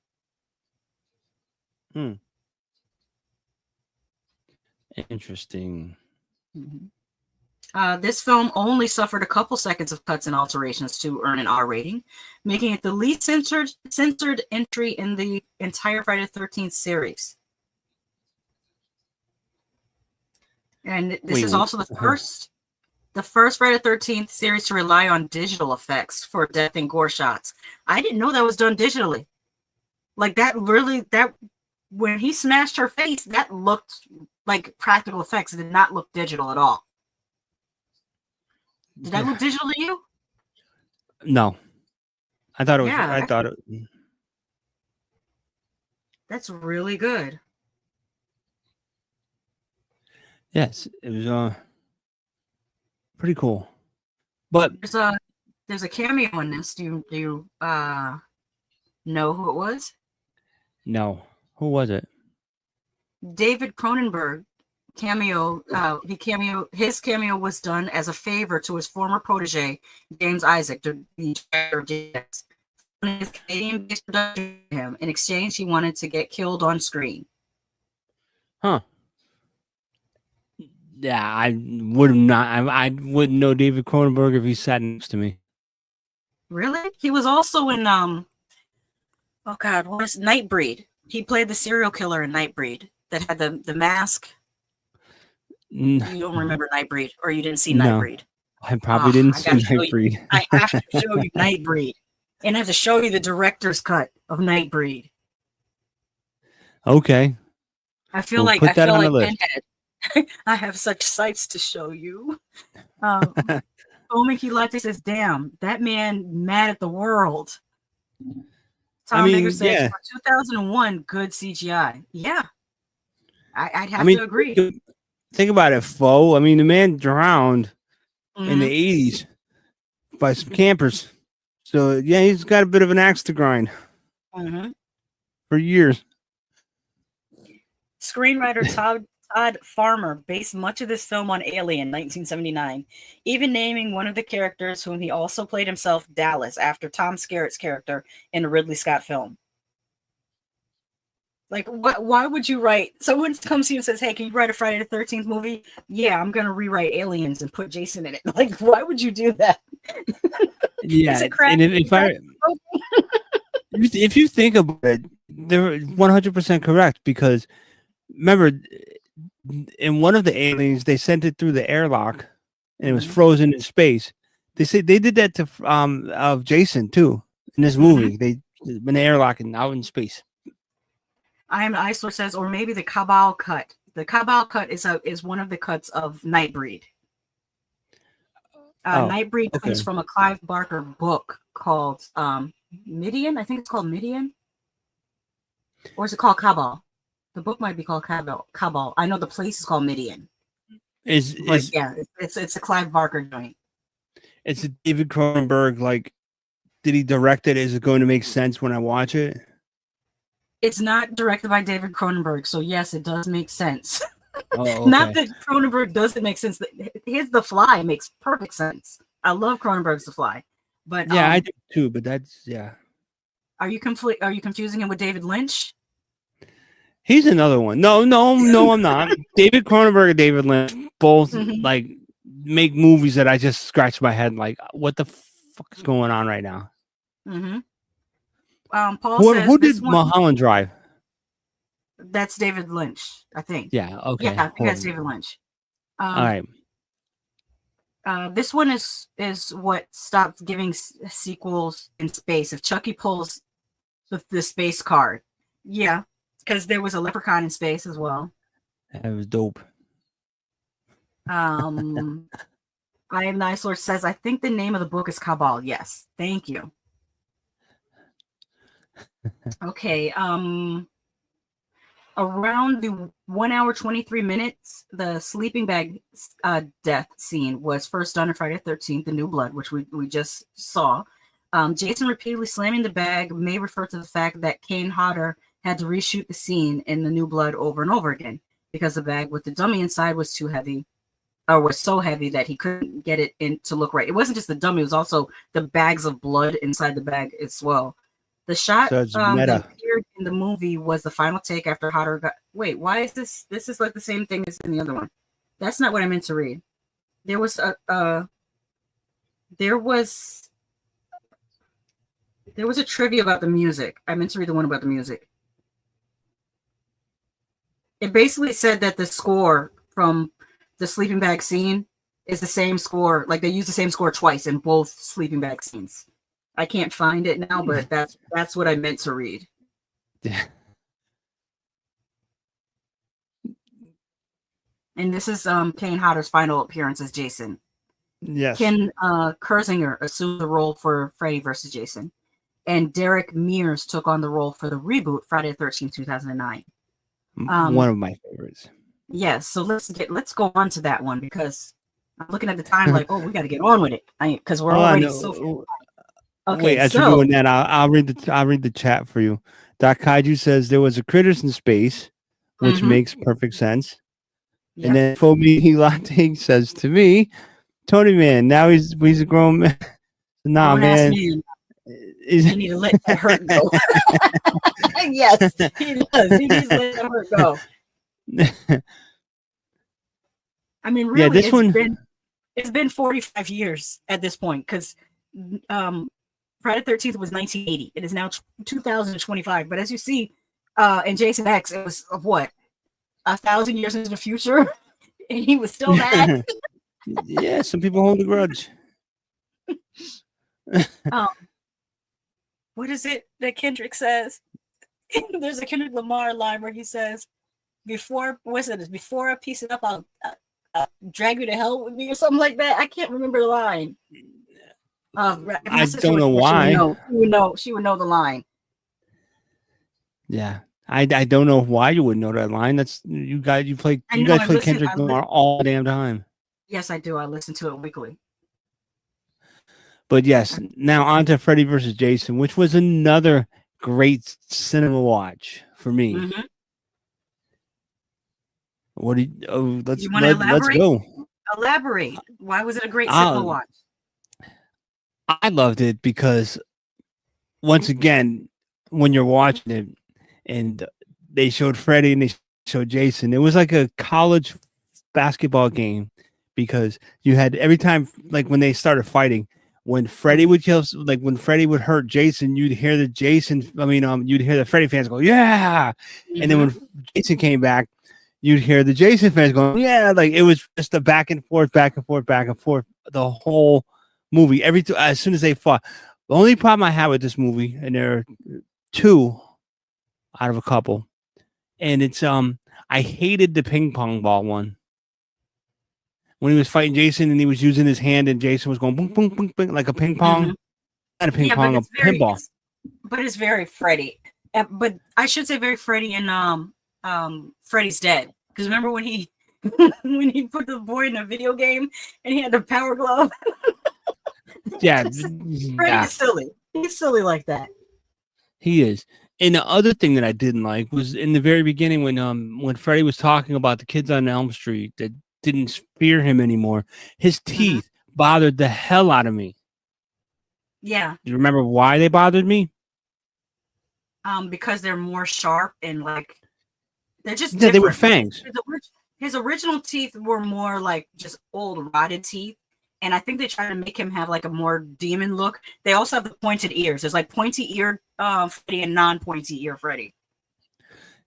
[SPEAKER 2] Interesting.
[SPEAKER 1] This film only suffered a couple seconds of cuts and alterations to earn an R rating, making it the least censored entry in the entire Friday the 13th series. And this is also the first Friday the 13th series to rely on digital effects for death and gore shots. I didn't know that was done digitally. Like that when he smashed her face, that looked like practical effects. It did not look digital at all. Did that look digital to you?
[SPEAKER 2] No. I thought it was.
[SPEAKER 1] Yeah,
[SPEAKER 2] I thought it.
[SPEAKER 1] That's really good.
[SPEAKER 2] Yes, it was pretty cool. But
[SPEAKER 1] there's a cameo in this. Do you know who it was?
[SPEAKER 2] No. Who was it?
[SPEAKER 1] David Cronenberg cameo. His cameo was done as a favor to his former protege, James Isaac, the director of JX. his Canadian-based production for him. In exchange, he wanted to get killed on screen.
[SPEAKER 2] Huh. Yeah, I would not. I wouldn't know David Cronenberg if he sat next to me.
[SPEAKER 1] Really? He was also in oh god, what is Nightbreed? He played the serial killer in Nightbreed that had the mask. You don't remember Nightbreed, or you didn't see
[SPEAKER 2] No.
[SPEAKER 1] Nightbreed?
[SPEAKER 2] I probably didn't see
[SPEAKER 1] gotta show
[SPEAKER 2] Nightbreed.
[SPEAKER 1] I have to show you Nightbreed, and I have to show you the director's cut of Nightbreed.
[SPEAKER 2] Okay.
[SPEAKER 1] I feel
[SPEAKER 2] We'll
[SPEAKER 1] like
[SPEAKER 2] put
[SPEAKER 1] I
[SPEAKER 2] that
[SPEAKER 1] feel
[SPEAKER 2] on
[SPEAKER 1] like
[SPEAKER 2] the list.
[SPEAKER 1] Pinhead. I have such sights to show you. Omiki Latte says, "Damn, that man mad at the world." Tom Digger says,
[SPEAKER 2] yeah.
[SPEAKER 1] "For 2001, good CGI." Yeah, I'd have
[SPEAKER 2] I mean,
[SPEAKER 1] to agree.
[SPEAKER 2] think about it, Foe. I mean, the man drowned in the
[SPEAKER 1] Mhm.
[SPEAKER 2] 80s by some campers. So, yeah, he's got a bit of an axe to grind
[SPEAKER 1] Mhm.
[SPEAKER 2] for years.
[SPEAKER 1] Screenwriter Todd Farmer based much of this film on Alien 1979, even naming one of the characters whom he also played himself, Dallas, after Tom Skerritt's character in a Ridley Scott film. Like, why would you write? Someone comes to you and says, "Hey, can you write a Friday the 13th movie?" Yeah, I'm going to rewrite Aliens and put Jason in it. Like, why would you do that?
[SPEAKER 2] Yeah, and if you think about it, they're 100% correct, because remember, in one of the Aliens, they sent it through the airlock and it was frozen in space. They say they did that to of Jason too in this movie. They in the airlock and out in space.
[SPEAKER 1] I am Isler says, or maybe the Cabal cut. The Cabal cut is one of the cuts of Nightbreed. Nightbreed comes from a Clive Barker book called Midian. I think it's called Midian, or is it called Cabal? The book might be called Cabal. I know the place is called Midian. It's a Clive Barker joint.
[SPEAKER 2] It's a David Cronenberg. Like, did he direct it? Is it going to make sense when I watch it?
[SPEAKER 1] It's not directed by David Cronenberg, so yes, it does make sense.
[SPEAKER 2] Oh, okay.
[SPEAKER 1] Not that Cronenberg doesn't make sense. His The Fly makes perfect sense. I love Cronenberg's The Fly, but
[SPEAKER 2] yeah, I do too. But that's
[SPEAKER 1] Are you confusing him with David Lynch?
[SPEAKER 2] He's another one. No, I'm not. David Cronenberg and David Lynch both like make movies that I just scratch my head like, what the fuck is going on right now?
[SPEAKER 1] Paul says,
[SPEAKER 2] who did Mulholland Drive?
[SPEAKER 1] That's David Lynch, I think.
[SPEAKER 2] Yeah, okay.
[SPEAKER 1] Yeah, I think that's David Lynch.
[SPEAKER 2] All right.
[SPEAKER 1] This one is what stopped giving sequels in space. If Chucky pulls the space card, yeah, because there was a leprechaun in space as well.
[SPEAKER 2] That was dope.
[SPEAKER 1] I Am Nice Lord says, I think the name of the book is Cabal. Yes, thank you. Okay. Around the 1 hour 23 minutes, the sleeping bag death scene was first done on Friday the 13th, The New Blood, which we just saw. Jason repeatedly slamming the bag may refer to the fact that Kane Hodder had to reshoot the scene in The New Blood over and over again because the bag with the dummy inside was too heavy, or was so heavy that he couldn't get it in to look right. It wasn't just the dummy, it was also the bags of blood inside the bag as well. The shot that appeared in the movie was the final take after Hodder got... Wait, why is this? This is like the same thing as in the other one. That's not what I meant to read. There was a trivia about the music. I meant to read the one about the music. It basically said that the score from the sleeping bag scene is the same score. Like they use the same score twice in both sleeping bag scenes. I can't find it now, but that's what I meant to read.
[SPEAKER 2] Yeah.
[SPEAKER 1] And this is Kane Hodder's final appearance as Jason.
[SPEAKER 2] Yes.
[SPEAKER 1] Ken Kersinger assumed the role for Freddy vs. Jason, and Derek Mears took on the role for the reboot Friday the 13th, 2009.
[SPEAKER 2] One of my favorites.
[SPEAKER 1] Yes, so let's go on to that one because I'm looking at the time like, we got to get on with it because we're already so far. Okay,
[SPEAKER 2] wait, as you're doing that, I'll read the chat for you. Doc Kaiju says there was a critters in space, which makes perfect sense. Yep. And then Fobi Latte says to me, TonyMan, now he's a grown man. Nah, man.
[SPEAKER 1] You need to let that hurt go. Yes, he does. He needs to let that hurt go. I mean, really,
[SPEAKER 2] Yeah, this one.
[SPEAKER 1] It's been 45 years at this point because Friday the 13th was 1980. It is now 2025. But as you see, in Jason X, it was what 1,000 years into the future, and he was still mad.
[SPEAKER 2] Yeah, some people hold a grudge.
[SPEAKER 1] What is it that Kendrick says? There's a Kendrick Lamar line where he says, "Before I piece it up, I'll drag you to hell with me," or something like that. I can't remember the line.
[SPEAKER 2] I don't know why.
[SPEAKER 1] She would know the line.
[SPEAKER 2] Yeah, I don't know why you would know that line. That's you guys play Kendrick Lamar all the damn time.
[SPEAKER 1] Yes, I do. I listen to it weekly.
[SPEAKER 2] But yes, now on to Freddy versus Jason, which was another great cinema watch for me.
[SPEAKER 1] Mm-hmm.
[SPEAKER 2] What do you, let's
[SPEAKER 1] go. Elaborate. Why was it a great cinema watch?
[SPEAKER 2] I loved it because once again, when you're watching it and they showed Freddy and they showed Jason, it was like a college basketball game because you had every time, like when they started fighting, when Freddy would kill, like when Freddy would hurt Jason, you'd hear the you'd hear the Freddy fans go, yeah. Mm-hmm. And then when Jason came back, you'd hear the Jason fans going, yeah. Like it was just a back and forth, the whole movie. As soon as they fought. The only problem I had with this movie, and there are two out of a couple, and it's I hated the ping pong ball one. When he was fighting Jason and he was using his hand and Jason was going boom, boom, boom, boom, like a ping pong. Mm-hmm. Not a ping pong, a pinball.
[SPEAKER 1] But it's very Freddy. But I should say very Freddy in Freddy's Dead. Because remember when he put the boy in a video game and he had the power glove?
[SPEAKER 2] Yeah.
[SPEAKER 1] Freddy is silly. He's silly like that.
[SPEAKER 2] He is. And the other thing that I didn't like was in the very beginning when Freddy was talking about the kids on Elm Street that didn't fear him anymore. His teeth bothered the hell out of me.
[SPEAKER 1] Yeah.
[SPEAKER 2] Do you remember why they bothered me?
[SPEAKER 1] Because they're more sharp and like they're just
[SPEAKER 2] they were fangs.
[SPEAKER 1] His original teeth were more like just old rotted teeth, and I think they try to make him have like a more demon look. They also have the pointed ears. There's like pointy ear Freddy and non-pointy ear Freddy.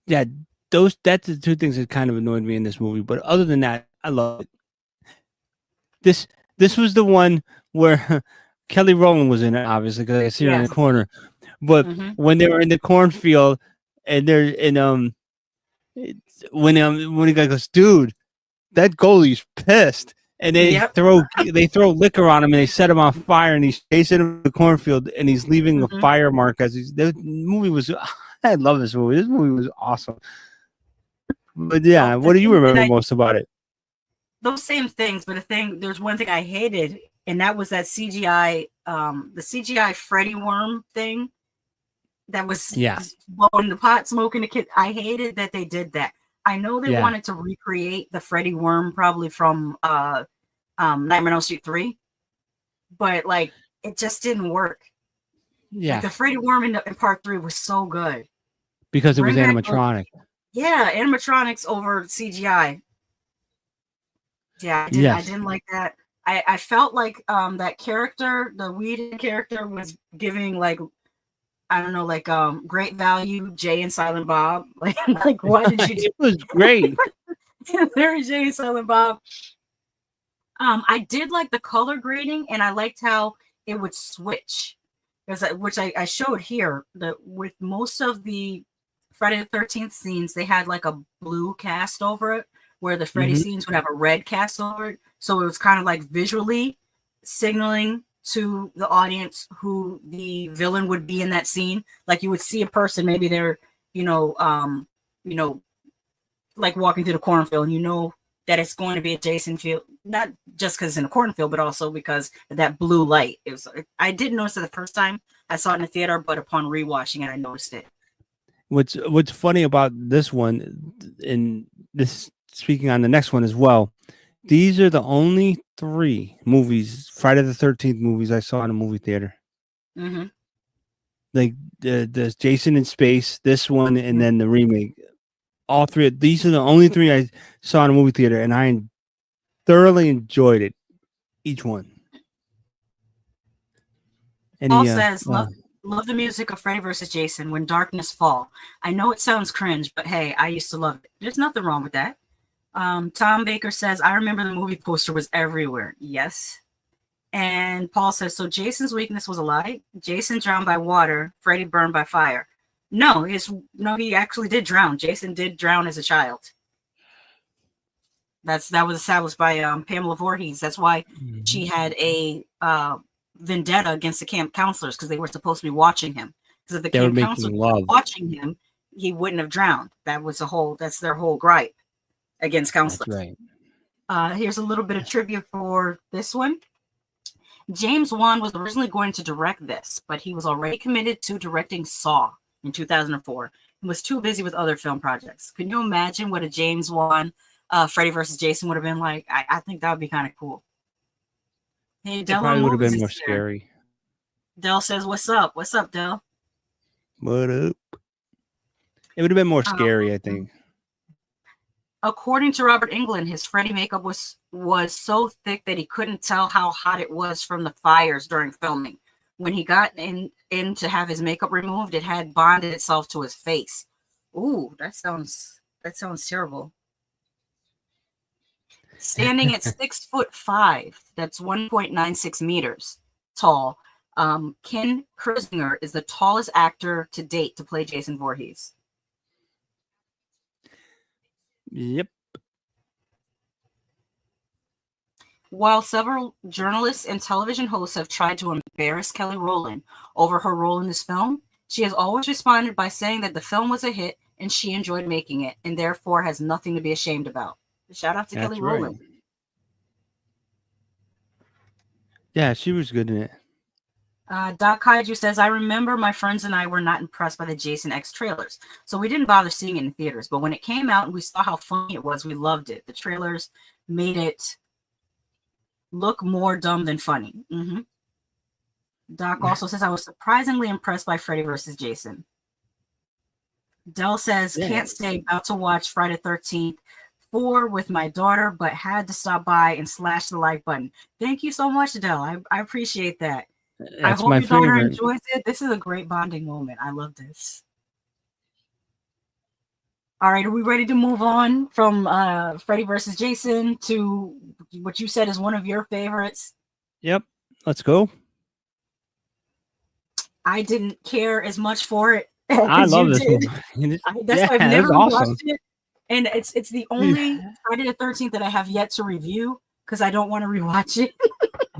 [SPEAKER 2] Yeah, that's the two things that kind of annoyed me in this movie. But other than that, I love it. This was the one where Kelly Rowland was in it, obviously, because I see her in the corner. But when they were in the cornfield and they're in when the guy goes, dude, that goalie's pissed, and they throw liquor on him and they set him on fire and he's chasing him in the cornfield and he's leaving a fire mark as the movie was. I love this movie. This movie was awesome. But yeah, what do you remember most about it?
[SPEAKER 1] Those same things, but there's one thing I hated, and that was that CGI, the CGI Freddy worm thing that was blowing the pot, smoking the kid. I hated that they did that. I know they wanted to recreate the Freddy worm probably from Nightmare on Elm Street 3, but like it just didn't work.
[SPEAKER 2] Yeah,
[SPEAKER 1] like, the Freddy worm in part 3 was so good
[SPEAKER 2] because it was animatronic.
[SPEAKER 1] Animatronics over CGI. Yeah, I didn't like that. I felt like that character, the weed character, was giving like, I don't know, like great value Jay and Silent Bob. Like why did you do
[SPEAKER 2] it? Was great.
[SPEAKER 1] Very Jay and Silent Bob. I did like the color grading, and I liked how it would switch. Which I showed here, that with most of the Friday the 13th scenes, they had like a blue cast over it, where the Freddy scenes would have a red cast over it. So it was kind of like visually signaling to the audience who the villain would be in that scene. Like you would see a person, maybe they're, like walking through the cornfield, and you know that it's going to be a Jason field, not just because it's in a cornfield, but also because of that blue light. I didn't notice it the first time I saw it in the theater, but upon rewatching it, I noticed it.
[SPEAKER 2] What's funny about this one, and this speaking on the next one as well, these are the only 3 movies, Friday the 13th movies I saw in a movie theater. Like the Jason in Space, this one, and then the remake. All three. These are the only three I saw in a movie theater, and I thoroughly enjoyed it. Each one.
[SPEAKER 1] Paul says, love the music of Freddy vs. Jason, When Darkness Fall. I know it sounds cringe, but hey, I used to love it. There's nothing wrong with that. Tom Baker says, I remember the movie poster was everywhere. Yes. And Paul says, so Jason's weakness was a lie? Jason drowned by water, Freddy burned by fire. No, he actually did drown. Jason did drown as a child. That was established by Pamela Voorhees. That's why she had a vendetta against the camp counselors, because they were supposed to be watching him. Because if the camp counselors were watching him, he wouldn't have drowned. That's their whole gripe against counselors.
[SPEAKER 2] That's right.
[SPEAKER 1] Here's a little bit of trivia for this one. James Wan was originally going to direct this, but he was already committed to directing Saw in 2004 and was too busy with other film projects. Can you imagine what a James Wan Freddy vs. Jason would have been like? I think that would be kind of cool. Hey, Del,
[SPEAKER 2] probably would have been more scary.
[SPEAKER 1] Del says, "What's up? What's up, Del?
[SPEAKER 2] What up?" It would have been more scary, I think.
[SPEAKER 1] According to Robert Englund, his Freddy makeup was so thick that he couldn't tell how hot it was from the fires during filming. When he got in to have his makeup removed, it had bonded itself to his face. Ooh, that sounds terrible. Standing at 6'5", that's 1.96 meters tall. Ken Kirzinger is the tallest actor to date to play Jason Voorhees.
[SPEAKER 2] Yep.
[SPEAKER 1] While several journalists and television hosts have tried to embarrass Kelly Rowland over her role in this film, she has always responded by saying that the film was a hit and she enjoyed making it and therefore has nothing to be ashamed about. Shout out to Kelly Rowland.
[SPEAKER 2] Yeah, she was good in it.
[SPEAKER 1] Doc Kaiju says, I remember my friends and I were not impressed by the Jason X trailers, so we didn't bother seeing it in theaters. But when it came out and we saw how funny it was, we loved it. The trailers made it look more dumb than funny. Mm-hmm. Doc also says, I was surprisingly impressed by Freddy vs. Jason. Dell says, can't stay, about to watch Friday the 13th 4 with my daughter, but had to stop by and slash the like button. Thank you so much, Dell. I appreciate that. I hope your daughter enjoys it. This is a great bonding moment. I love this. All right, are we ready to move on from Freddy vs. Jason to what you said is one of your favorites?
[SPEAKER 2] Yep, let's go.
[SPEAKER 1] I didn't care as much for it.
[SPEAKER 2] I love this
[SPEAKER 1] movie. That's why I've never watched it. And it's the only Friday the 13th that I have yet to review because I don't want to rewatch it.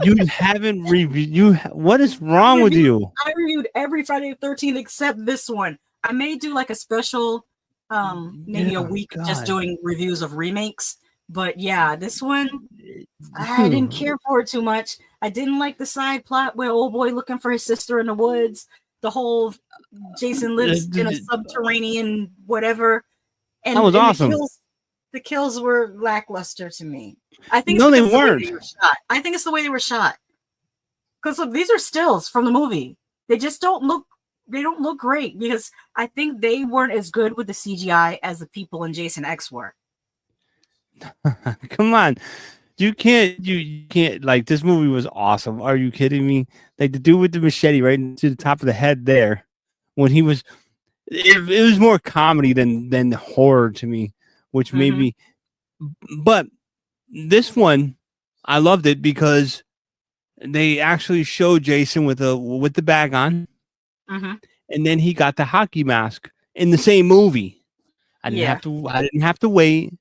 [SPEAKER 2] You haven't reviewed. What is wrong with you?
[SPEAKER 1] I reviewed every Friday the 13th except this one. I may do like a special, maybe a week just doing reviews of remakes. But yeah, this one, I didn't care for it too much. I didn't like the side plot where old boy looking for his sister in the woods. The whole Jason lives in a subterranean whatever. And
[SPEAKER 2] that was awesome.
[SPEAKER 1] The kills were lackluster to me. I think
[SPEAKER 2] no, they weren't.
[SPEAKER 1] I think it's the way they were shot. Because look, these are stills from the movie. They just don't look. They don't look great because I think they weren't as good with the CGI as the people in Jason X were.
[SPEAKER 2] Come on, you can't. Like, this movie was awesome. Are you kidding me? Like, the dude with the machete right to the top of the head there, when he was. It was more comedy than horror to me, which made me. But this one, I loved it because they actually showed Jason with the bag on, and then he got the hockey mask in the same movie. I didn't have to wait.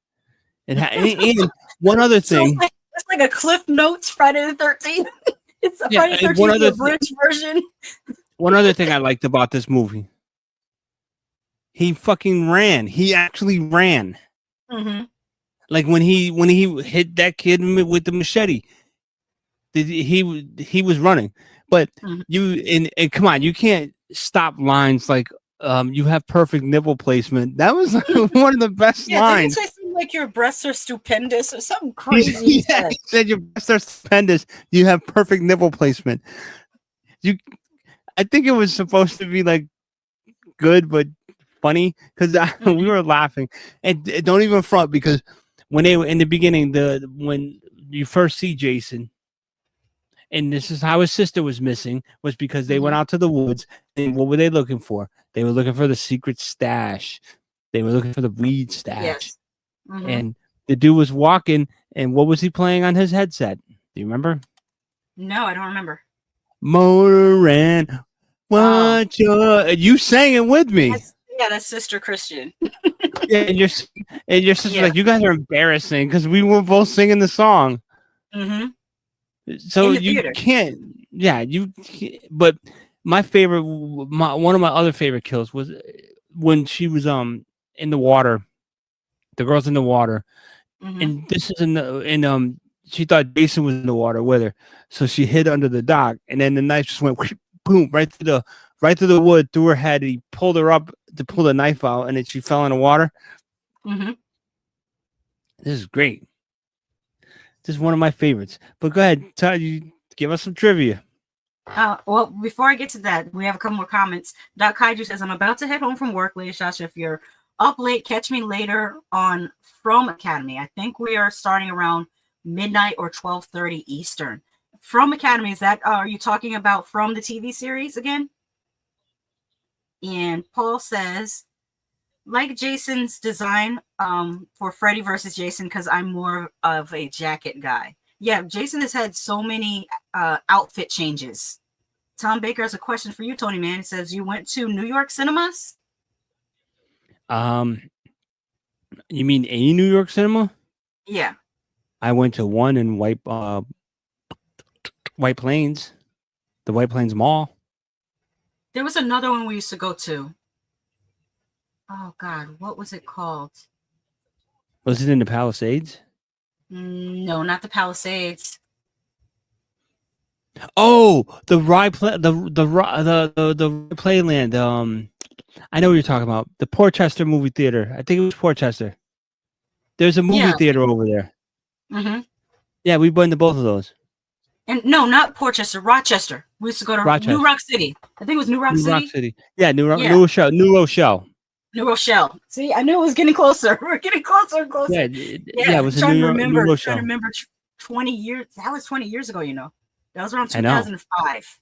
[SPEAKER 2] And one other thing,
[SPEAKER 1] it's like a Cliff Notes Friday the 13th. It's a Friday the 13th abridged version.
[SPEAKER 2] One other thing I liked about this movie. He fucking ran. He actually ran. Like when he hit that kid with the machete, he was running. But and come on, you can't stop lines like you have perfect nipple placement. That was one of the best lines.
[SPEAKER 1] Didn't you say something like your breasts are stupendous or something crazy?
[SPEAKER 2] He said your breasts are stupendous. You have perfect nipple placement. I think it was supposed to be like good but funny because we were laughing. And don't even front because when they were in the beginning, when you first see Jason, and this is how his sister was missing, was because they went out to the woods. And what were they looking for? They were looking for the secret stash. They were looking for the weed stash.
[SPEAKER 1] Yes.
[SPEAKER 2] And the dude was walking, and what was he playing on his headset? Do you remember?
[SPEAKER 1] No, I don't remember.
[SPEAKER 2] Motoran, what you sang it with me.
[SPEAKER 1] That's Sister Christian.
[SPEAKER 2] Yeah, and your sister's like, you guys are embarrassing because we were both singing the song. So you can't, but my favorite, one of my other favorite kills was when she was in the water, the girl's in the water, and this is in she thought Jason was in the water with her, so she hid under the dock, and then the knife just went boom right through the wood, through her head. He pulled her up to pull the knife out, and then she fell in the water. This is great. This is one of my favorites. But go ahead, Todd, you give us some trivia.
[SPEAKER 1] Well, before I get to that, we have a couple more comments. Doc Kaiju says, I'm about to head home from work later, Shasha. If you're up late, catch me later on From Academy. I think we are starting around midnight or 12:30 Eastern. From Academy, is that, are you talking about From the TV series again? And Paul says, like Jason's design for Freddy versus Jason, because I'm more of a jacket guy. Yeah, Jason has had so many outfit changes. Tom Baker has a question for you, Tony Man. He says, you went to New York cinemas?
[SPEAKER 2] You mean a New York cinema?
[SPEAKER 1] Yeah.
[SPEAKER 2] I went to one in White Plains, the White Plains Mall.
[SPEAKER 1] There was another one we used to go to. Oh, God. What was it called?
[SPEAKER 2] Was it in the Palisades?
[SPEAKER 1] No, not the Palisades.
[SPEAKER 2] Oh, the Playland. I know what you're talking about. The Portchester movie theater. I think it was Portchester. There's a movie theater over there. Yeah, we've been to both of those.
[SPEAKER 1] And no, not Portchester, Rochester. We used to go to New Rock City. I think it was New Rock City. Yeah, New Rochelle. New Rochelle. See, I knew it was getting closer. We're getting closer and closer.
[SPEAKER 2] Yeah, it was in New Rochelle.
[SPEAKER 1] Trying to remember 20 years. That was 20 years ago, you know. That was around 2005.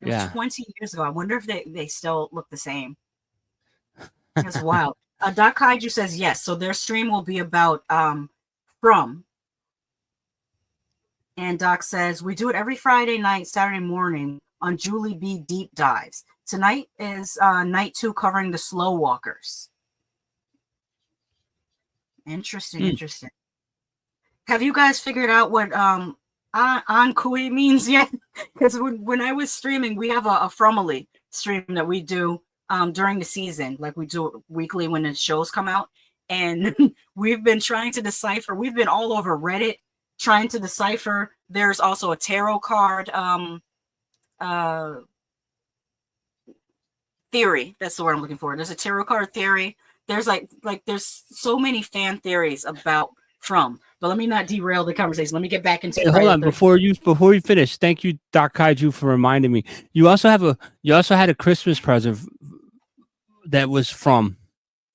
[SPEAKER 1] It was 20 years ago. I wonder if they still look the same. That's wild. Doc Kaiju says yes. So their stream will be about From. And Doc says, we do it every Friday night, Saturday morning on Julie B Deep Dives. Tonight is night 2 covering the Slow Walkers. Interesting. Have you guys figured out what Ankui means yet? Because when I was streaming, we have a Fromily stream that we do during the season. Like we do it weekly when the shows come out. And we've been trying to decipher. We've been all over Reddit trying to decipher. There's also a tarot card theory. That's the word I'm looking for. There's a tarot card theory. There's there's so many fan theories about From. But let me not derail the conversation. Let me get back into
[SPEAKER 2] hold on before you finish. Thank you, Doc Kaiju, for reminding me. You also had a Christmas present that was From,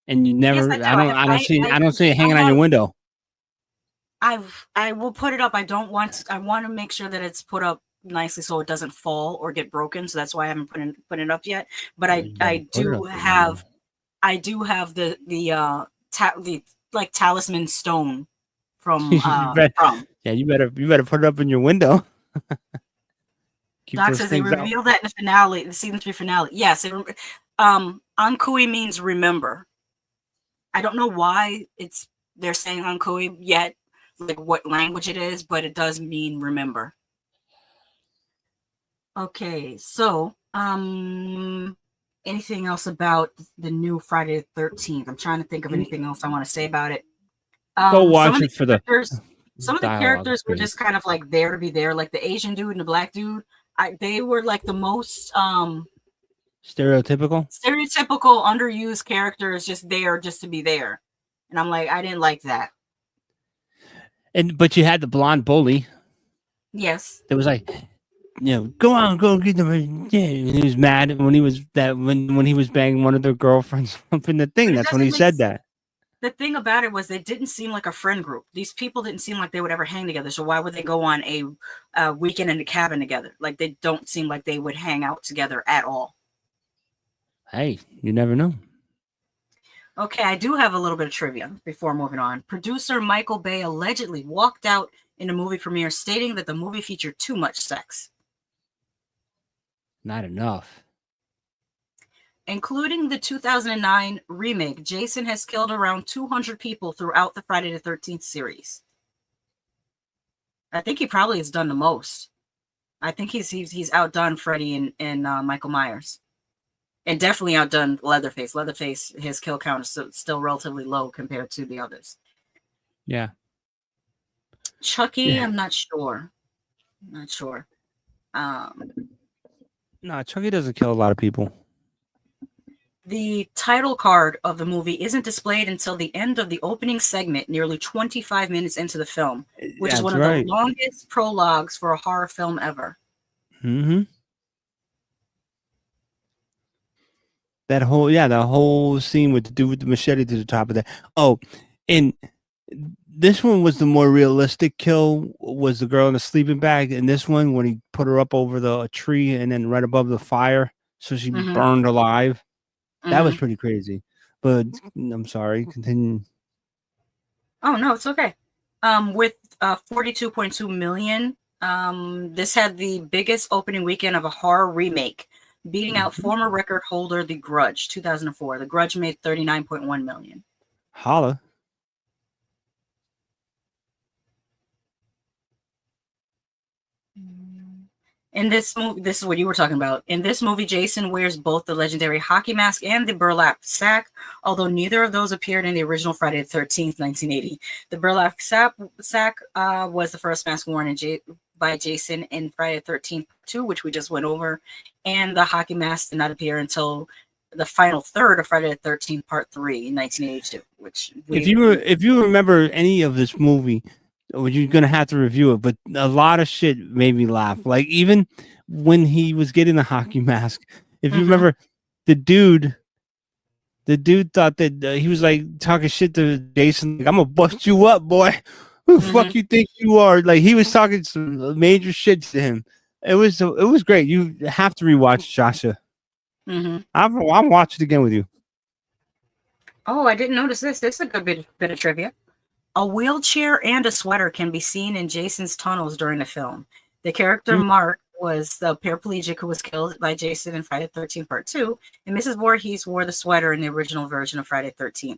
[SPEAKER 2] and you never. Yes, I don't see it hanging on your window.
[SPEAKER 1] I will put it up. I want to make sure that it's put up nicely so it doesn't fall or get broken. So that's why I haven't put it up yet. But I do have the talisman stone from From.
[SPEAKER 2] Yeah, you better put it up in your window.
[SPEAKER 1] Doc says they reveal that in the finale, the season 3 finale. Yes, Ankui means remember. I don't know why they're saying Ankui yet, like what language it is, but it does mean remember. Okay, so anything else about the new Friday the 13th? I'm trying to think of anything else I want to say about it.
[SPEAKER 2] Go watch it for
[SPEAKER 1] some of the characters were just kind of like there to be there, like the Asian dude and the black dude. They were like the most
[SPEAKER 2] stereotypical,
[SPEAKER 1] underused characters, just there just to be there. And I'm like, I didn't like that.
[SPEAKER 2] But you had the blonde bully.
[SPEAKER 1] Yes.
[SPEAKER 2] It was like, go on, go get them. Yeah, and he was mad when he was when he was banging one of their girlfriends up in the thing.
[SPEAKER 1] But it
[SPEAKER 2] That's when
[SPEAKER 1] doesn't
[SPEAKER 2] he
[SPEAKER 1] make
[SPEAKER 2] said that.
[SPEAKER 1] The thing about it was they didn't seem like a friend group. These people didn't seem like they would ever hang together. So why would they go on a weekend in a cabin together? Like they don't seem like they would hang out together at all.
[SPEAKER 2] Hey, you never know.
[SPEAKER 1] Okay, I do have a little bit of trivia before moving on. Producer Michael Bay allegedly walked out in the movie premiere stating that the movie featured too much sex.
[SPEAKER 2] Not enough.
[SPEAKER 1] Including the 2009 remake, Jason has killed around 200 people throughout the Friday the 13th series. I think he probably has done the most. I think he's outdone Freddy and Michael Myers. And definitely outdone Leatherface. Leatherface, his kill count is still relatively low compared to the others.
[SPEAKER 2] Yeah.
[SPEAKER 1] Chucky,
[SPEAKER 2] Yeah.
[SPEAKER 1] I'm not sure. Not sure.
[SPEAKER 2] No, Chucky doesn't kill a lot of people.
[SPEAKER 1] The title card of the movie isn't displayed until the end of the opening segment, nearly 25 minutes into the film, which is
[SPEAKER 2] That's
[SPEAKER 1] one of
[SPEAKER 2] right.
[SPEAKER 1] the longest prologues for a horror film ever.
[SPEAKER 2] Mm-hmm. That whole scene with the dude with the machete to the top of that. Oh, and this one was the more realistic kill, was the girl in the sleeping bag. And this one, when he put her up over the tree and then right above the fire, so she burned alive. That was pretty crazy. But I'm sorry, continue.
[SPEAKER 1] Oh, no, it's okay. With 42.2 million, this had the biggest opening weekend of a horror remake, beating out former record holder The Grudge, 2004. The Grudge made 39.1 million.
[SPEAKER 2] Holla.
[SPEAKER 1] In this movie, this is what you were talking about. In this movie, Jason wears both the legendary hockey mask and the burlap sack, although neither of those appeared in the original Friday the 13th, 1980. The burlap sack was the first mask worn by Jason in Friday the 13th 2, which we just went over, and the hockey mask did not appear until the final third of Friday the 13th Part 3 in 1982. Which
[SPEAKER 2] if you remember any of this movie, you're gonna have to review it, but a lot of shit made me laugh. Like even when he was getting the hockey mask, if you remember, the dude thought that he was like talking shit to Jason, like, I'm gonna bust you up, boy. Who the fuck you think you are? Like he was talking some major shit to him. It was great. You have to rewatch Shasha. I'll watch it again with you.
[SPEAKER 1] Oh, I didn't notice this. This is a good bit of trivia. A wheelchair and a sweater can be seen in Jason's tunnels during the film. The character Mark was the paraplegic who was killed by Jason in Friday the 13th Part 2, and Mrs. Voorhees wore the sweater in the original version of Friday the 13th.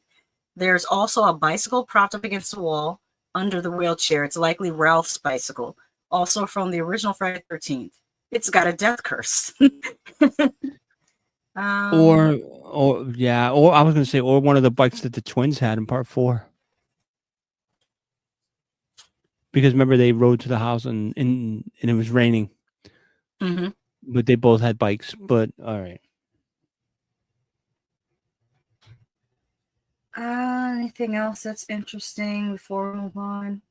[SPEAKER 1] There's also a bicycle propped up against the wall under the wheelchair. It's likely Ralph's bicycle, also from the original Friday the 13th. It's got a death curse.
[SPEAKER 2] Or I was gonna say, or one of the bikes that the twins had in Part 4. Because remember, they rode to the house and it was raining. But they both had bikes. But all right.
[SPEAKER 1] Anything else that's interesting before we move on?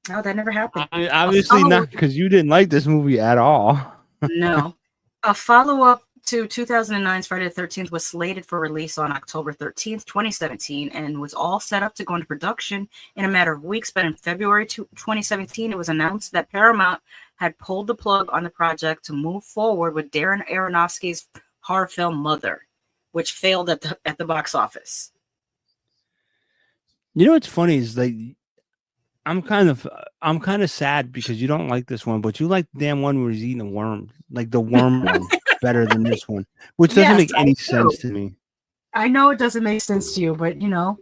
[SPEAKER 1] Oh, that never happened.
[SPEAKER 2] Obviously not, because you didn't like this movie at all.
[SPEAKER 1] No. A follow-up to 2009's Friday the 13th was slated for release on October 13th, 2017, and was all set up to go into production in a matter of weeks. But in February 2017, it was announced that Paramount had pulled the plug on the project to move forward with Darren Aronofsky's horror film Mother, which failed at the box office.
[SPEAKER 2] You know what's funny is like I'm kind of sad because you don't like this one, but you like the damn one where he's eating a worm, like the worm one, better than this one, which doesn't make any sense to me.
[SPEAKER 1] I know it doesn't make sense to you, but you know,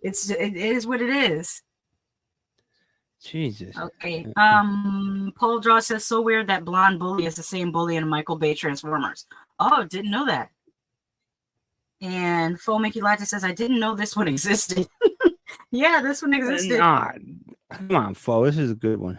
[SPEAKER 1] it is what it is.
[SPEAKER 2] Jesus.
[SPEAKER 1] Okay. Paul Draw says, so weird that blonde bully is the same bully in Michael Bay Transformers. Oh, didn't know that. And Fo Mickey Latte says, I didn't know this one existed. Yeah, this one existed.
[SPEAKER 2] Come on, Fo. This is a good one.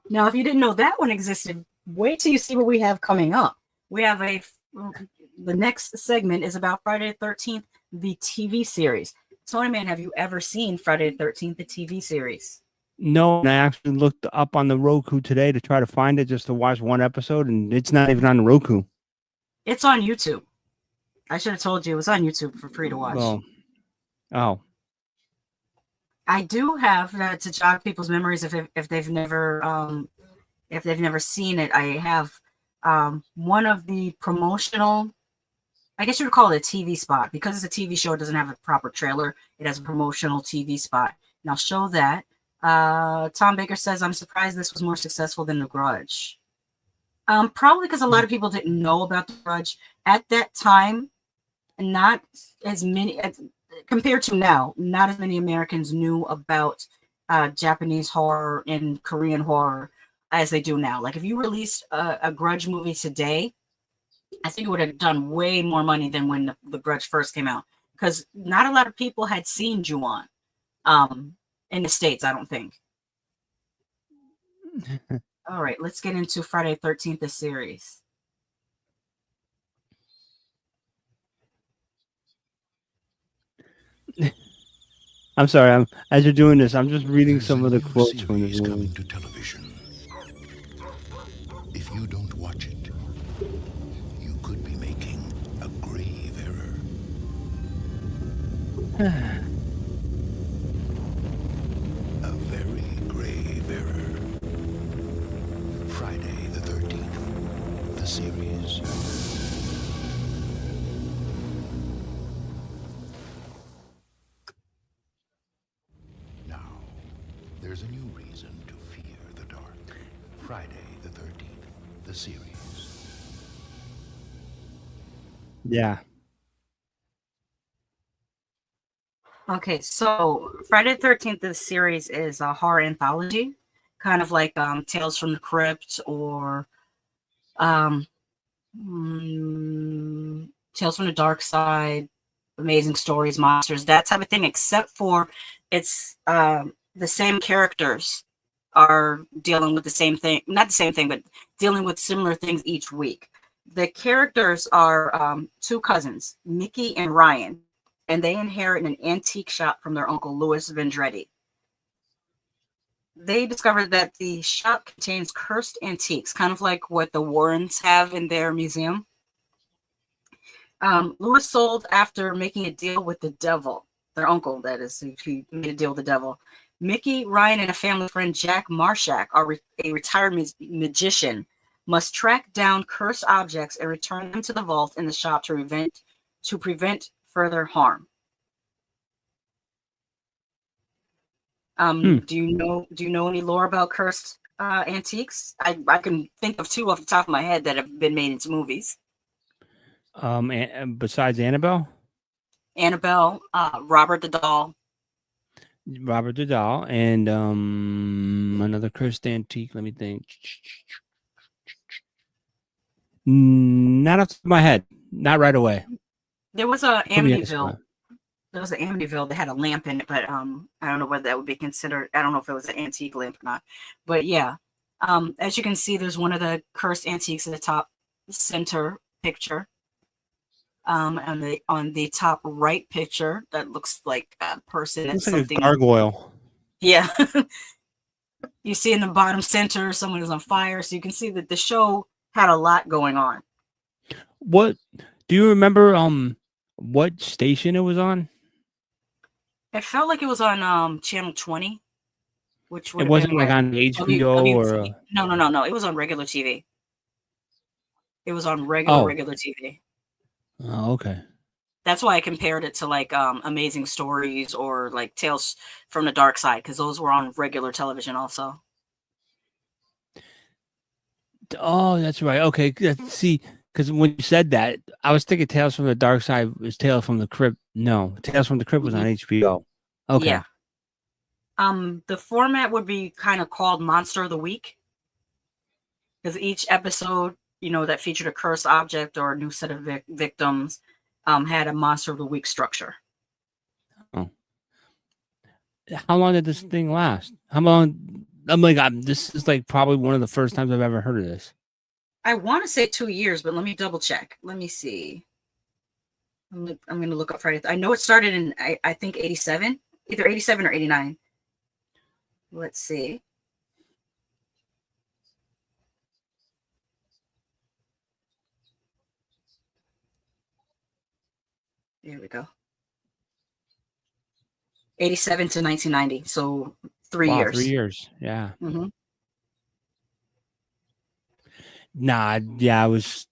[SPEAKER 1] Now, if you didn't know that one existed, wait till you see what we have coming up. We have the next segment is about Friday the 13th, the TV series. TonyMan, have you ever seen Friday the 13th, the TV series?
[SPEAKER 2] No, and I actually looked up on the Roku today to try to find it just to watch one episode, and it's not even on the Roku.
[SPEAKER 1] It's on YouTube. I should have told you it was on YouTube for free to watch.
[SPEAKER 2] Well, oh,
[SPEAKER 1] I do have to jog people's memories if they've never seen it. I have one of the promotional, I guess you would call it a TV spot, because it's a TV show. It doesn't have a proper trailer. It has a promotional TV spot, and I'll show that. Tom Baker says, "I'm surprised this was more successful than The Grudge." Probably because a lot of people didn't know about The Grudge at that time. Not as many compared to now. Not as many Americans knew about Japanese horror and Korean horror as they do now. Like if you released a Grudge movie today, I think it would have done way more money than when the Grudge first came out, because not a lot of people had seen Ju-on in the States, I don't think. All right, let's get into Friday the 13th, the series.
[SPEAKER 2] I'm sorry. As you're doing this, I'm just reading some of the quotes from
[SPEAKER 7] series
[SPEAKER 2] the
[SPEAKER 7] coming
[SPEAKER 2] movie.
[SPEAKER 7] to television. If you don't watch it, you could be making a grave error. A very grave error. Friday the 13th, the series. Now, there's a new reason to fear the dark. Friday the 13th, the series.
[SPEAKER 2] Yeah.
[SPEAKER 1] Okay, so Friday the 13th, the series is a horror anthology, kind of like Tales from the Crypt or Tales from the Dark Side, Amazing Stories, Monsters, that type of thing, except for it's the same characters are dealing with the same thing, not the same thing, but dealing with similar things each week. The characters are two cousins, Mickey and Ryan, and they inherit an antique shop from their uncle, Louis Vendretti. They discovered that the shop contains cursed antiques, kind of like what the Warrens have in their museum. Louis sold after making a deal with the devil, their uncle, that is. He made a deal with the devil. Mickey, Ryan, and a family friend, Jack Marshak, a retired magician, must track down cursed objects and return them to the vault in the shop to prevent further harm. Do you know any lore about cursed antiques? I can think of two off the top of my head that have been made into movies.
[SPEAKER 2] And besides Annabelle,
[SPEAKER 1] Robert the Doll,
[SPEAKER 2] and another cursed antique. Let me think. Not off the top of my head. Not right away.
[SPEAKER 1] There was a Amityville. There was an Amityville that had a lamp in it, but I don't know whether that would be considered. I don't know if it was an antique lamp or not. But yeah, as you can see, there's one of the cursed antiques in the top center picture. On the top right picture, that looks like a person.
[SPEAKER 2] Looks like a gargoyle.
[SPEAKER 1] Yeah. You see in the bottom center, someone is on fire, so you can see that the show had a lot going on.
[SPEAKER 2] What do you remember? What station it was on?
[SPEAKER 1] It felt like it was on channel 20, which would
[SPEAKER 2] it wasn't like on HBO or
[SPEAKER 1] no. It was on regular TV. It was on regular TV.
[SPEAKER 2] Oh, okay.
[SPEAKER 1] That's why I compared it to like Amazing Stories or like Tales from the Dark Side, because those were on regular television also.
[SPEAKER 2] Oh, that's right. Okay, see, because when you said that, I was thinking Tales from the Dark Side was Tales from the Crypt. No, Tales from the Crypt was on HBO. Okay.
[SPEAKER 1] Yeah. The format would be kind of called Monster of the Week, because each episode, that featured a cursed object or a new set of victims, had a Monster of the Week structure.
[SPEAKER 2] Oh. How long did this thing last? How long? I'm like, this is like probably one of the first times I've ever heard of this.
[SPEAKER 1] I want to say 2 years, but let me double check. Let me see. I'm going to look up Friday. I know it started in, I think, 87, either 87 or 89. Let's see. There we go. 87 to 1990. So 3
[SPEAKER 2] Wow,
[SPEAKER 1] years.
[SPEAKER 2] 3 years. Yeah.
[SPEAKER 1] Mm-hmm.
[SPEAKER 2] Nah, yeah, I was.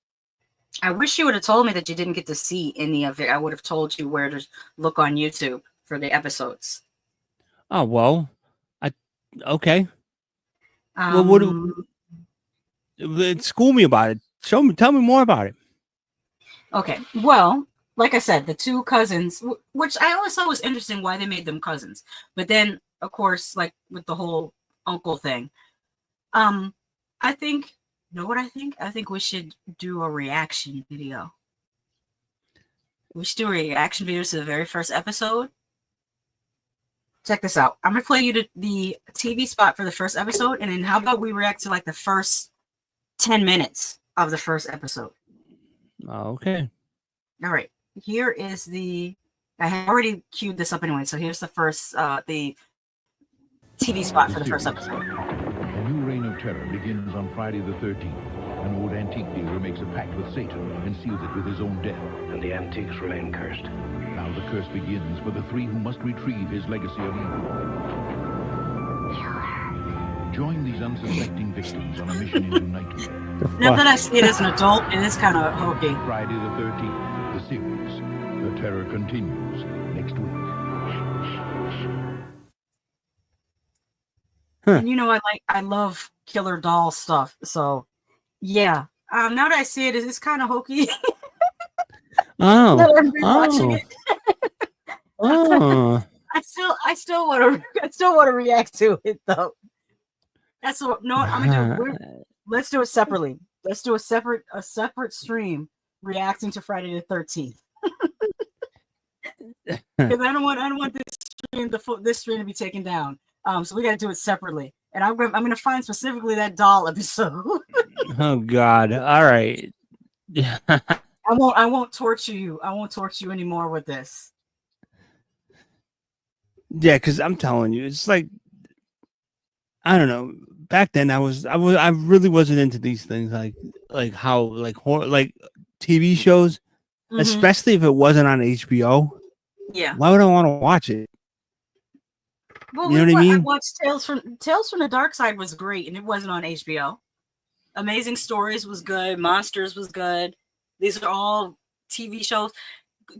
[SPEAKER 1] I wish you would have told me that you didn't get to see any of it. I would have told you where to look on YouTube for the episodes.
[SPEAKER 2] Oh well, okay. Well, school me about it. Tell me more about it.
[SPEAKER 1] Okay. Well, like I said, the two cousins, which I always thought was interesting why they made them cousins. But then, of course, like with the whole uncle thing, I think, you know what I think? I think we should do a reaction video. We should do a reaction video to the very first episode. Check this out. I'm going to play you the TV spot for the first episode. And then how about we react to like the first 10 minutes of the first episode?
[SPEAKER 2] Okay.
[SPEAKER 1] All right. Here is I have already queued this up anyway. So here's the first, the TV spot for the first episode.
[SPEAKER 7] A new reign of terror begins on Friday the 13th. An old antique dealer makes a pact with Satan and seals it with his own death.
[SPEAKER 5] And the antiques remain cursed.
[SPEAKER 7] Now the curse begins for the three who must retrieve his legacy of evil. Join these unsuspecting victims on a mission into nightmare.
[SPEAKER 1] Now that I see it as an adult, it is kind of hokey.
[SPEAKER 7] Friday the 13th, the series. The terror continues next week.
[SPEAKER 1] And you know, I love killer doll stuff. So yeah. Now that I see it, it's kind of hokey.
[SPEAKER 2] Oh.
[SPEAKER 1] Now that I'm rewatching it.
[SPEAKER 2] Oh.
[SPEAKER 1] I still want to react to it though. That's what. No, I'm gonna do. Let's do it separately. Let's do a separate stream reacting to Friday the 13th. Because I don't want this stream to be taken down. So we got to do it separately. And I'm gonna find specifically that doll episode.
[SPEAKER 2] Oh God! All right. Yeah.
[SPEAKER 1] I won't torture you. I won't torture you anymore with this.
[SPEAKER 2] Yeah, because I'm telling you, it's like, I don't know. Back then, I really wasn't into these things, like how like horror, like TV shows, especially if it wasn't on HBO.
[SPEAKER 1] Yeah.
[SPEAKER 2] Why would I want to watch it?
[SPEAKER 1] Well,
[SPEAKER 2] you know what I mean?
[SPEAKER 1] I watched Tales from the Dark Side was great, and it wasn't on HBO. Amazing Stories was good. Monsters was good. These are all TV shows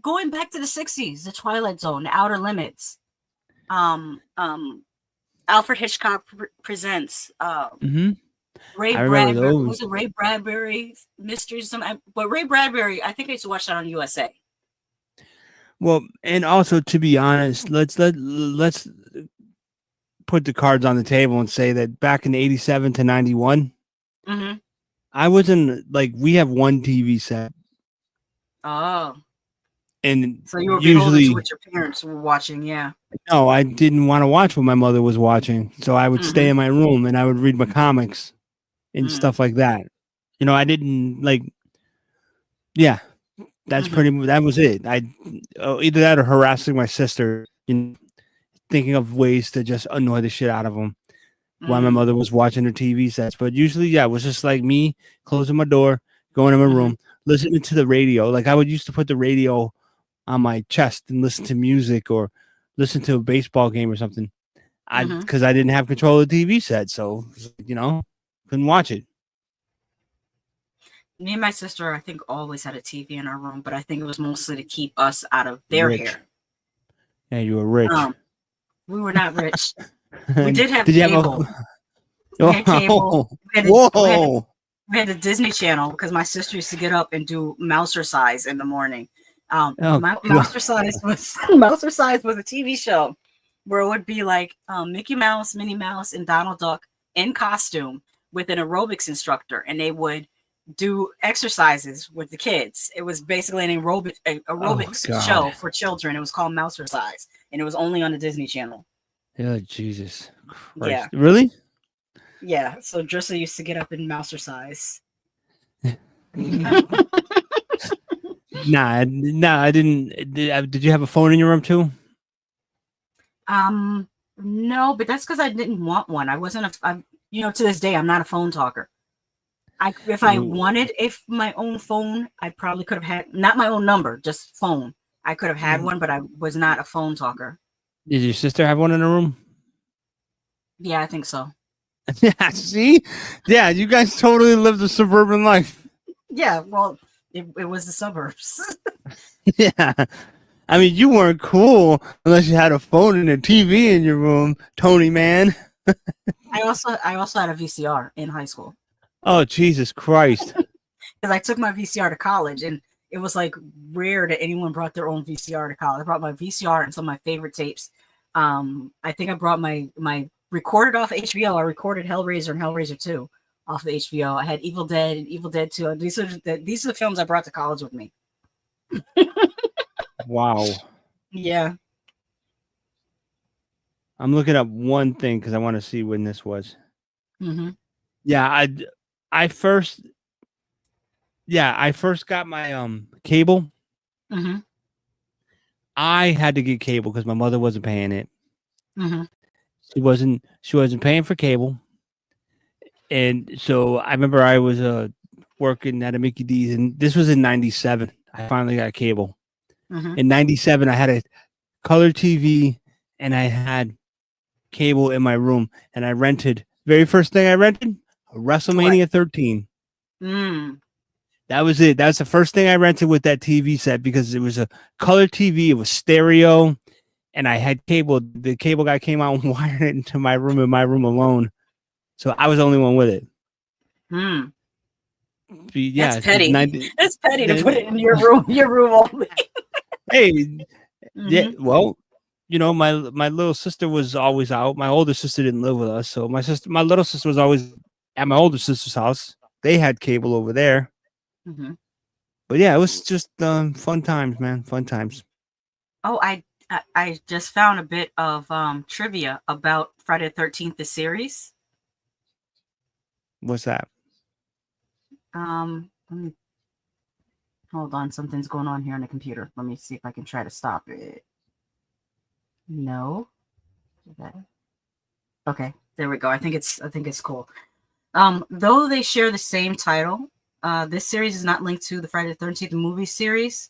[SPEAKER 1] going back to the 60s. The Twilight Zone, The Outer Limits. Alfred Hitchcock presents. Ray Bradbury. Was it Ray Bradbury Mysteries? But Ray Bradbury, I think I used to watch that on USA.
[SPEAKER 2] Well, and also to be honest, let's put the cards on the table and say that back in 87 to 91, I wasn't like, we have one TV set.
[SPEAKER 1] Oh.
[SPEAKER 2] And
[SPEAKER 1] so you were
[SPEAKER 2] usually
[SPEAKER 1] what your parents were watching, yeah.
[SPEAKER 2] No, I didn't want to watch what my mother was watching. So I would stay in my room and I would read my comics and stuff like that. You know, I didn't like, yeah, that's that was it. Either that or harassing my sister, thinking of ways to just annoy the shit out of them while my mother was watching her TV sets. But usually, yeah, it was just like me closing my door, going in my room, listening to the radio. Like I would used to put the radio on my chest and listen to music or listen to a baseball game or something. Because I didn't have control of the TV set, so couldn't watch it.
[SPEAKER 1] Me and my sister, I think, always had a TV in our room, but I think it was mostly to keep us out of their hair.
[SPEAKER 2] Yeah, you were rich.
[SPEAKER 1] We were not rich. We did have cable. We had cable. We had the Disney Channel because my sister used to get up and do Mousercise in the morning. Mousercise was a TV show where it would be like Mickey Mouse, Minnie Mouse, and Donald Duck in costume with an aerobics instructor, and they would do exercises with the kids. It was basically an aerobics show for children. It was called Mousercise, and it was only on the Disney Channel.
[SPEAKER 2] Yeah, Jesus Christ.
[SPEAKER 1] Yeah.
[SPEAKER 2] Really?
[SPEAKER 1] Yeah. So Drissa used to get up in Mousercise.
[SPEAKER 2] Nah, I didn't. Did you have a phone in your room too?
[SPEAKER 1] No, but that's because I didn't want one. I wasn't to this day, I'm not a phone talker. If I wanted my own phone, I probably could have had, not my own number, just phone. I could have had one, but I was not a phone talker.
[SPEAKER 2] Did your sister have one in the room?
[SPEAKER 1] Yeah, I think so.
[SPEAKER 2] Yeah, see? Yeah, you guys totally lived a suburban life.
[SPEAKER 1] Yeah, well, it was the suburbs.
[SPEAKER 2] Yeah. I mean, you weren't cool unless you had a phone and a TV in your room, TonyMan.
[SPEAKER 1] I also had a VCR in high school.
[SPEAKER 2] Oh, Jesus Christ.
[SPEAKER 1] Because I took my VCR to college, and it was like rare that anyone brought their own VCR to college. I brought my VCR and some of my favorite tapes. I think I brought my recorded off HBO. I recorded Hellraiser and Hellraiser 2 off the HBO. I had Evil Dead and Evil Dead 2. These are the films I brought to college with me.
[SPEAKER 2] Wow.
[SPEAKER 1] Yeah.
[SPEAKER 2] I'm looking up one thing because I want to see when this was.
[SPEAKER 1] Mm-hmm.
[SPEAKER 2] Yeah, I first got my cable.
[SPEAKER 1] Mm-hmm.
[SPEAKER 2] I had to get cable because my mother wasn't paying it.
[SPEAKER 1] Mm-hmm.
[SPEAKER 2] She wasn't paying for cable. And so I remember I was working at a Mickey D's, and this was in 97. I finally got cable.
[SPEAKER 1] Mm-hmm.
[SPEAKER 2] In 97, I had a color TV and I had cable in my room, and I rented, very first thing I rented, WrestleMania 13. That was it. That was the first thing I rented with that TV set because it was a color TV. It was stereo, and I had cable. The cable guy came out and wired it into my room alone. So I was the only one with it. Yeah,
[SPEAKER 1] that's petty. That's petty to put it in your room only.
[SPEAKER 2] Hey, yeah, well, you know, my little sister was always out. My older sister didn't live with us, so my little sister was always at my older sister's house. They had cable over there.
[SPEAKER 1] Mm-hmm.
[SPEAKER 2] But yeah, it was just fun times, man. Fun times.
[SPEAKER 1] Oh, I just found a bit of trivia about Friday the 13th, the series.
[SPEAKER 2] What's that?
[SPEAKER 1] Let me hold on. Something's going on here on the computer. Let me see if I can try to stop it. No. Okay, there we go. I think it's cool. Though they share the same title, this series is not linked to the Friday the 13th movie series.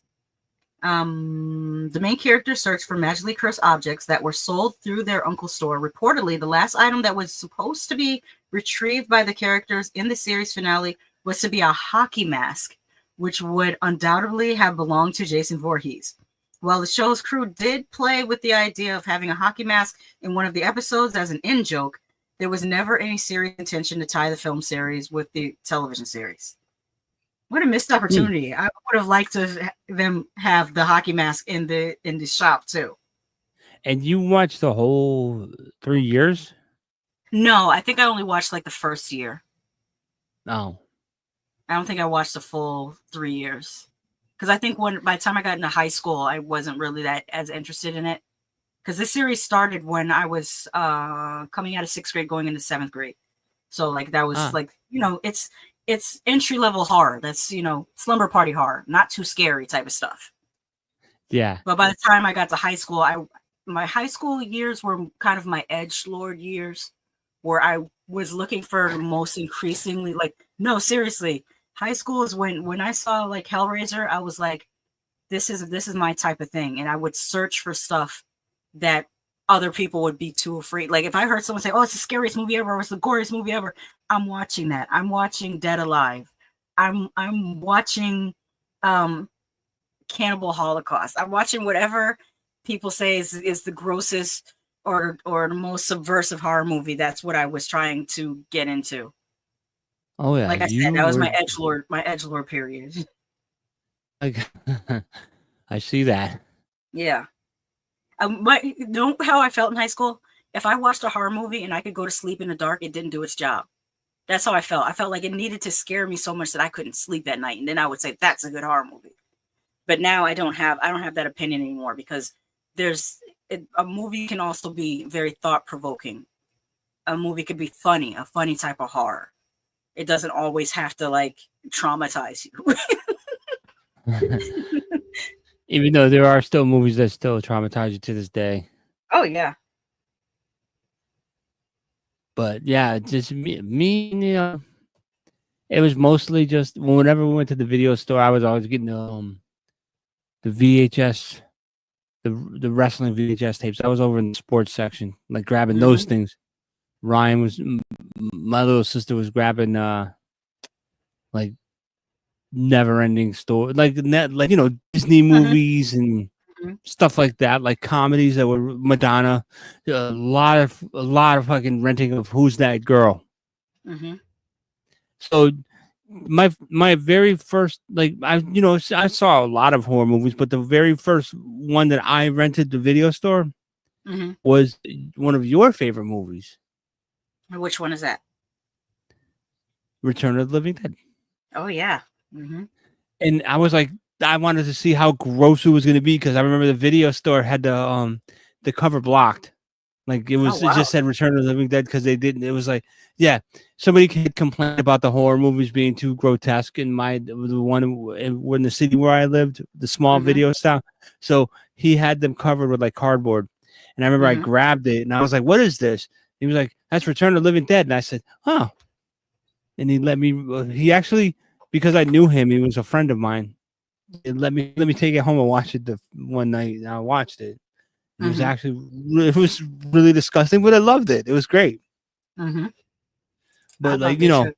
[SPEAKER 1] The main characters search for magically cursed objects that were sold through their uncle's store. Reportedly, the last item that was supposed to be retrieved by the characters in the series finale was to be a hockey mask, which would undoubtedly have belonged to Jason Voorhees. While the show's crew did play with the idea of having a hockey mask in one of the episodes as an in-joke, there was never any serious intention to tie the film series with the television series. What a missed opportunity. I would have liked to them have the hockey mask in the shop too.
[SPEAKER 2] And you watched the whole 3 years?
[SPEAKER 1] No, I think I only watched like the first year.
[SPEAKER 2] No.
[SPEAKER 1] I don't think I watched the full 3 years. Because I think by the time I got into high school, I wasn't really that as interested in it. Because this series started when I was coming out of 6th grade, going into 7th grade. So like that was like, you know, it's entry level horror. That's, you know, slumber party horror, not too scary type of stuff.
[SPEAKER 2] Yeah.
[SPEAKER 1] But by the time I got to high school, my high school years were kind of my edgelord years, where I was looking for most increasingly like, no, seriously. High school is when I saw like Hellraiser, I was like, this is my type of thing. And I would search for stuff that other people would be too afraid. Like if I heard someone say, oh, it's the scariest movie ever, or it's the goriest movie ever, I'm watching that. I'm watching Dead Alive. I'm watching Cannibal Holocaust. I'm watching whatever people say is the grossest or the most subversive horror movie. That's what I was trying to get into.
[SPEAKER 2] Oh yeah,
[SPEAKER 1] like I said, that was my edgelord period.
[SPEAKER 2] I see that.
[SPEAKER 1] Yeah. Know how I felt in high school? If I watched a horror movie and I could go to sleep in the dark, it didn't do its job. That's how I felt. I felt like it needed to scare me so much that I couldn't sleep at night, and then I would say that's a good horror movie. But now I don't have that opinion anymore, because a movie can also be very thought provoking. A movie could be funny, a funny type of horror. It doesn't always have to like traumatize you.
[SPEAKER 2] Even though there are still movies that still traumatize you to this day.
[SPEAKER 1] Oh yeah.
[SPEAKER 2] But yeah, just me, you know, it was mostly just whenever we went to the video store, I was always getting the VHS, the wrestling VHS tapes. I was over in the sports section, like grabbing those things. Ryan was, my little sister was grabbing like never ending story, like like you know, Disney movies and stuff like that, like comedies that were Madonna, a lot of fucking renting of Who's That Girl. So my very first, like, I saw a lot of horror movies, but the very first one that I rented the video store was one of your favorite movies.
[SPEAKER 1] Which one is that?
[SPEAKER 2] Return of the Living Dead.
[SPEAKER 1] Oh yeah.
[SPEAKER 2] And I was like, I wanted to see how gross it was going to be, because I remember the video store had the cover blocked. Like it was, it just said Return of the Living Dead, because they didn't. It was like, yeah, somebody could complain about the horror movies being too grotesque in the one in the city where I lived, the small video style. So he had them covered with like cardboard, and I remember I grabbed it and I was like, "What is this?" He was like, "That's Return of the Living Dead," and I said, "Oh," and he let me. He actually, because I knew him, he was a friend of mine. Let me take it home and watch it the one night. And I watched it. It was actually, it was really disgusting, but I loved it. It was great. But like, you know,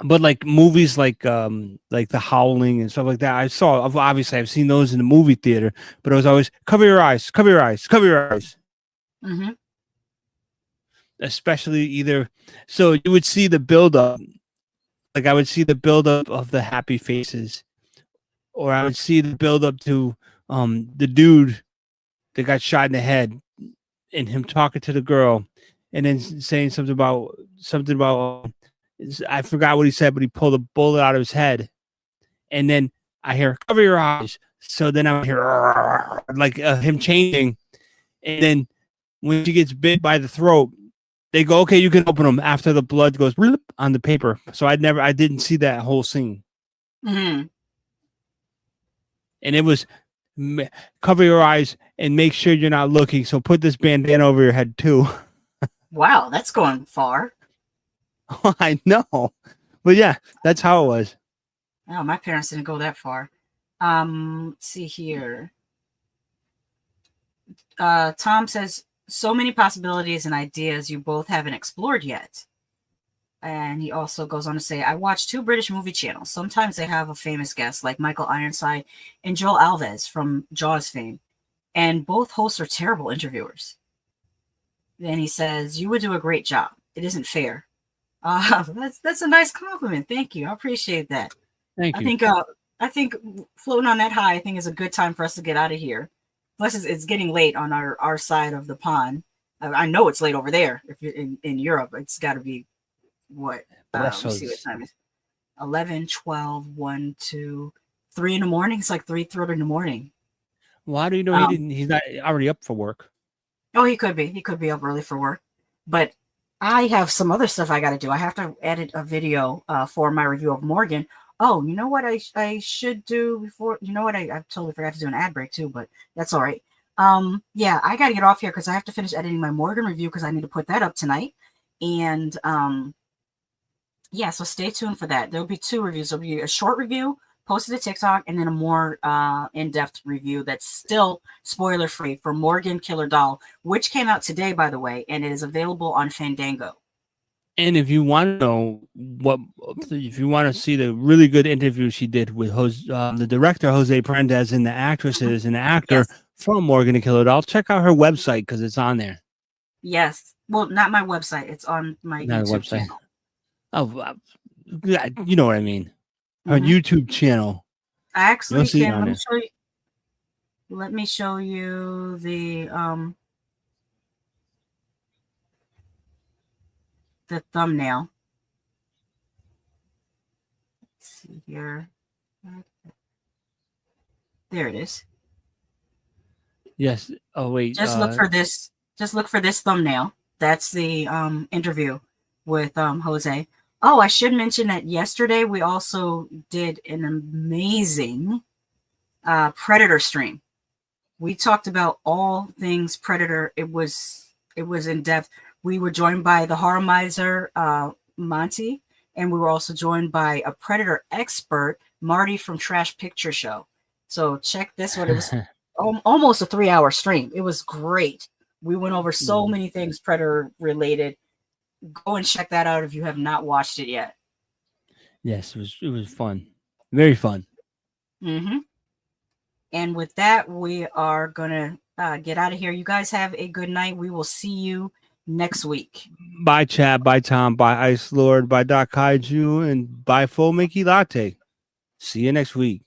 [SPEAKER 2] but like movies like The Howling and stuff like that, I saw. Obviously, I've seen those in the movie theater, but it was always cover your eyes, cover your eyes, cover your eyes. Especially either, so you would see the build up, like I would see the build up of the happy faces, or I would see the build up to the dude that got shot in the head, and him talking to the girl, and then saying something about I forgot what he said, but he pulled a bullet out of his head, and then I hear cover your eyes. So then I hear like him changing, and then when she gets bit by the throat, they go, "Okay, you can open them," after the blood goes on the paper. So I didn't see that whole scene. And it was cover your eyes and make sure you're not looking. So put this bandana over your head too.
[SPEAKER 1] Wow, that's going far.
[SPEAKER 2] I know, but yeah, that's how it was.
[SPEAKER 1] No, my parents didn't go that far. Let's see here. Tom says, so many possibilities and ideas you both haven't explored yet. And he also goes on to say, I watch 2 British movie channels. Sometimes they have a famous guest like Michael Ironside and Joel Alves from Jaws fame. And both hosts are terrible interviewers. Then he says, you would do a great job. It isn't fair. That's a nice compliment. Thank you. I appreciate that.
[SPEAKER 2] Thank you.
[SPEAKER 1] I think floating on that high, I think is a good time for us to get out of here. Plus, it's getting late on our side of the pond. I know it's late over there. If you're in Europe, it's got to be what? Let's see what time it is. 11, 12, 1, 2, 3 in the morning. It's like 3:30 in the morning.
[SPEAKER 2] Well, how do you know he's not already up for work?
[SPEAKER 1] Oh, he could be. He could be up early for work. But I have some other stuff I got to do. I have to edit a video for my review of Morgan. Oh, you know what I should do before? You know what? I totally forgot to do an ad break too, but that's all right. Yeah, I got to get off here because I have to finish editing my Morgan review because I need to put that up tonight. And yeah, so stay tuned for that. There'll be 2 reviews. There'll be a short review posted to TikTok, and then a more in-depth review that's still spoiler-free for Morgan Killer Doll, which came out today, by the way, and it is available on Fandango.
[SPEAKER 2] And if you want to know if you want to see the really good interview she did with the director Jose Prendez and the actresses and the actor from Morgan and Killer Doll, check out her website because it's on there.
[SPEAKER 1] Yes, well, not my website; it's on my YouTube channel.
[SPEAKER 2] Oh, you know what I mean. Her YouTube channel.
[SPEAKER 1] I actually can. Let me show you the thumbnail. Let's see here. There it is.
[SPEAKER 2] Yes. Oh wait.
[SPEAKER 1] Just look for this. Just look for this thumbnail. That's the interview with Jose. Oh, I should mention that yesterday we also did an amazing Predator stream. We talked about all things Predator. It was in depth. We were joined by the horror miser, Monty, and we were also joined by a Predator expert, Marty from Trash Picture Show. So check this one. It was almost a 3-hour stream. It was great. We went over so many things Predator related. Go and check that out if you have not watched it yet.
[SPEAKER 2] Yes, it was fun. Very fun.
[SPEAKER 1] Mm-hmm. And with that, we are going to get out of here. You guys have a good night. We will see you next week.
[SPEAKER 2] Bye, Chad. Bye, Tom. Bye, Ice Lord. Bye, Doc Kaiju. And bye, Full Mickey Latte. See you next week.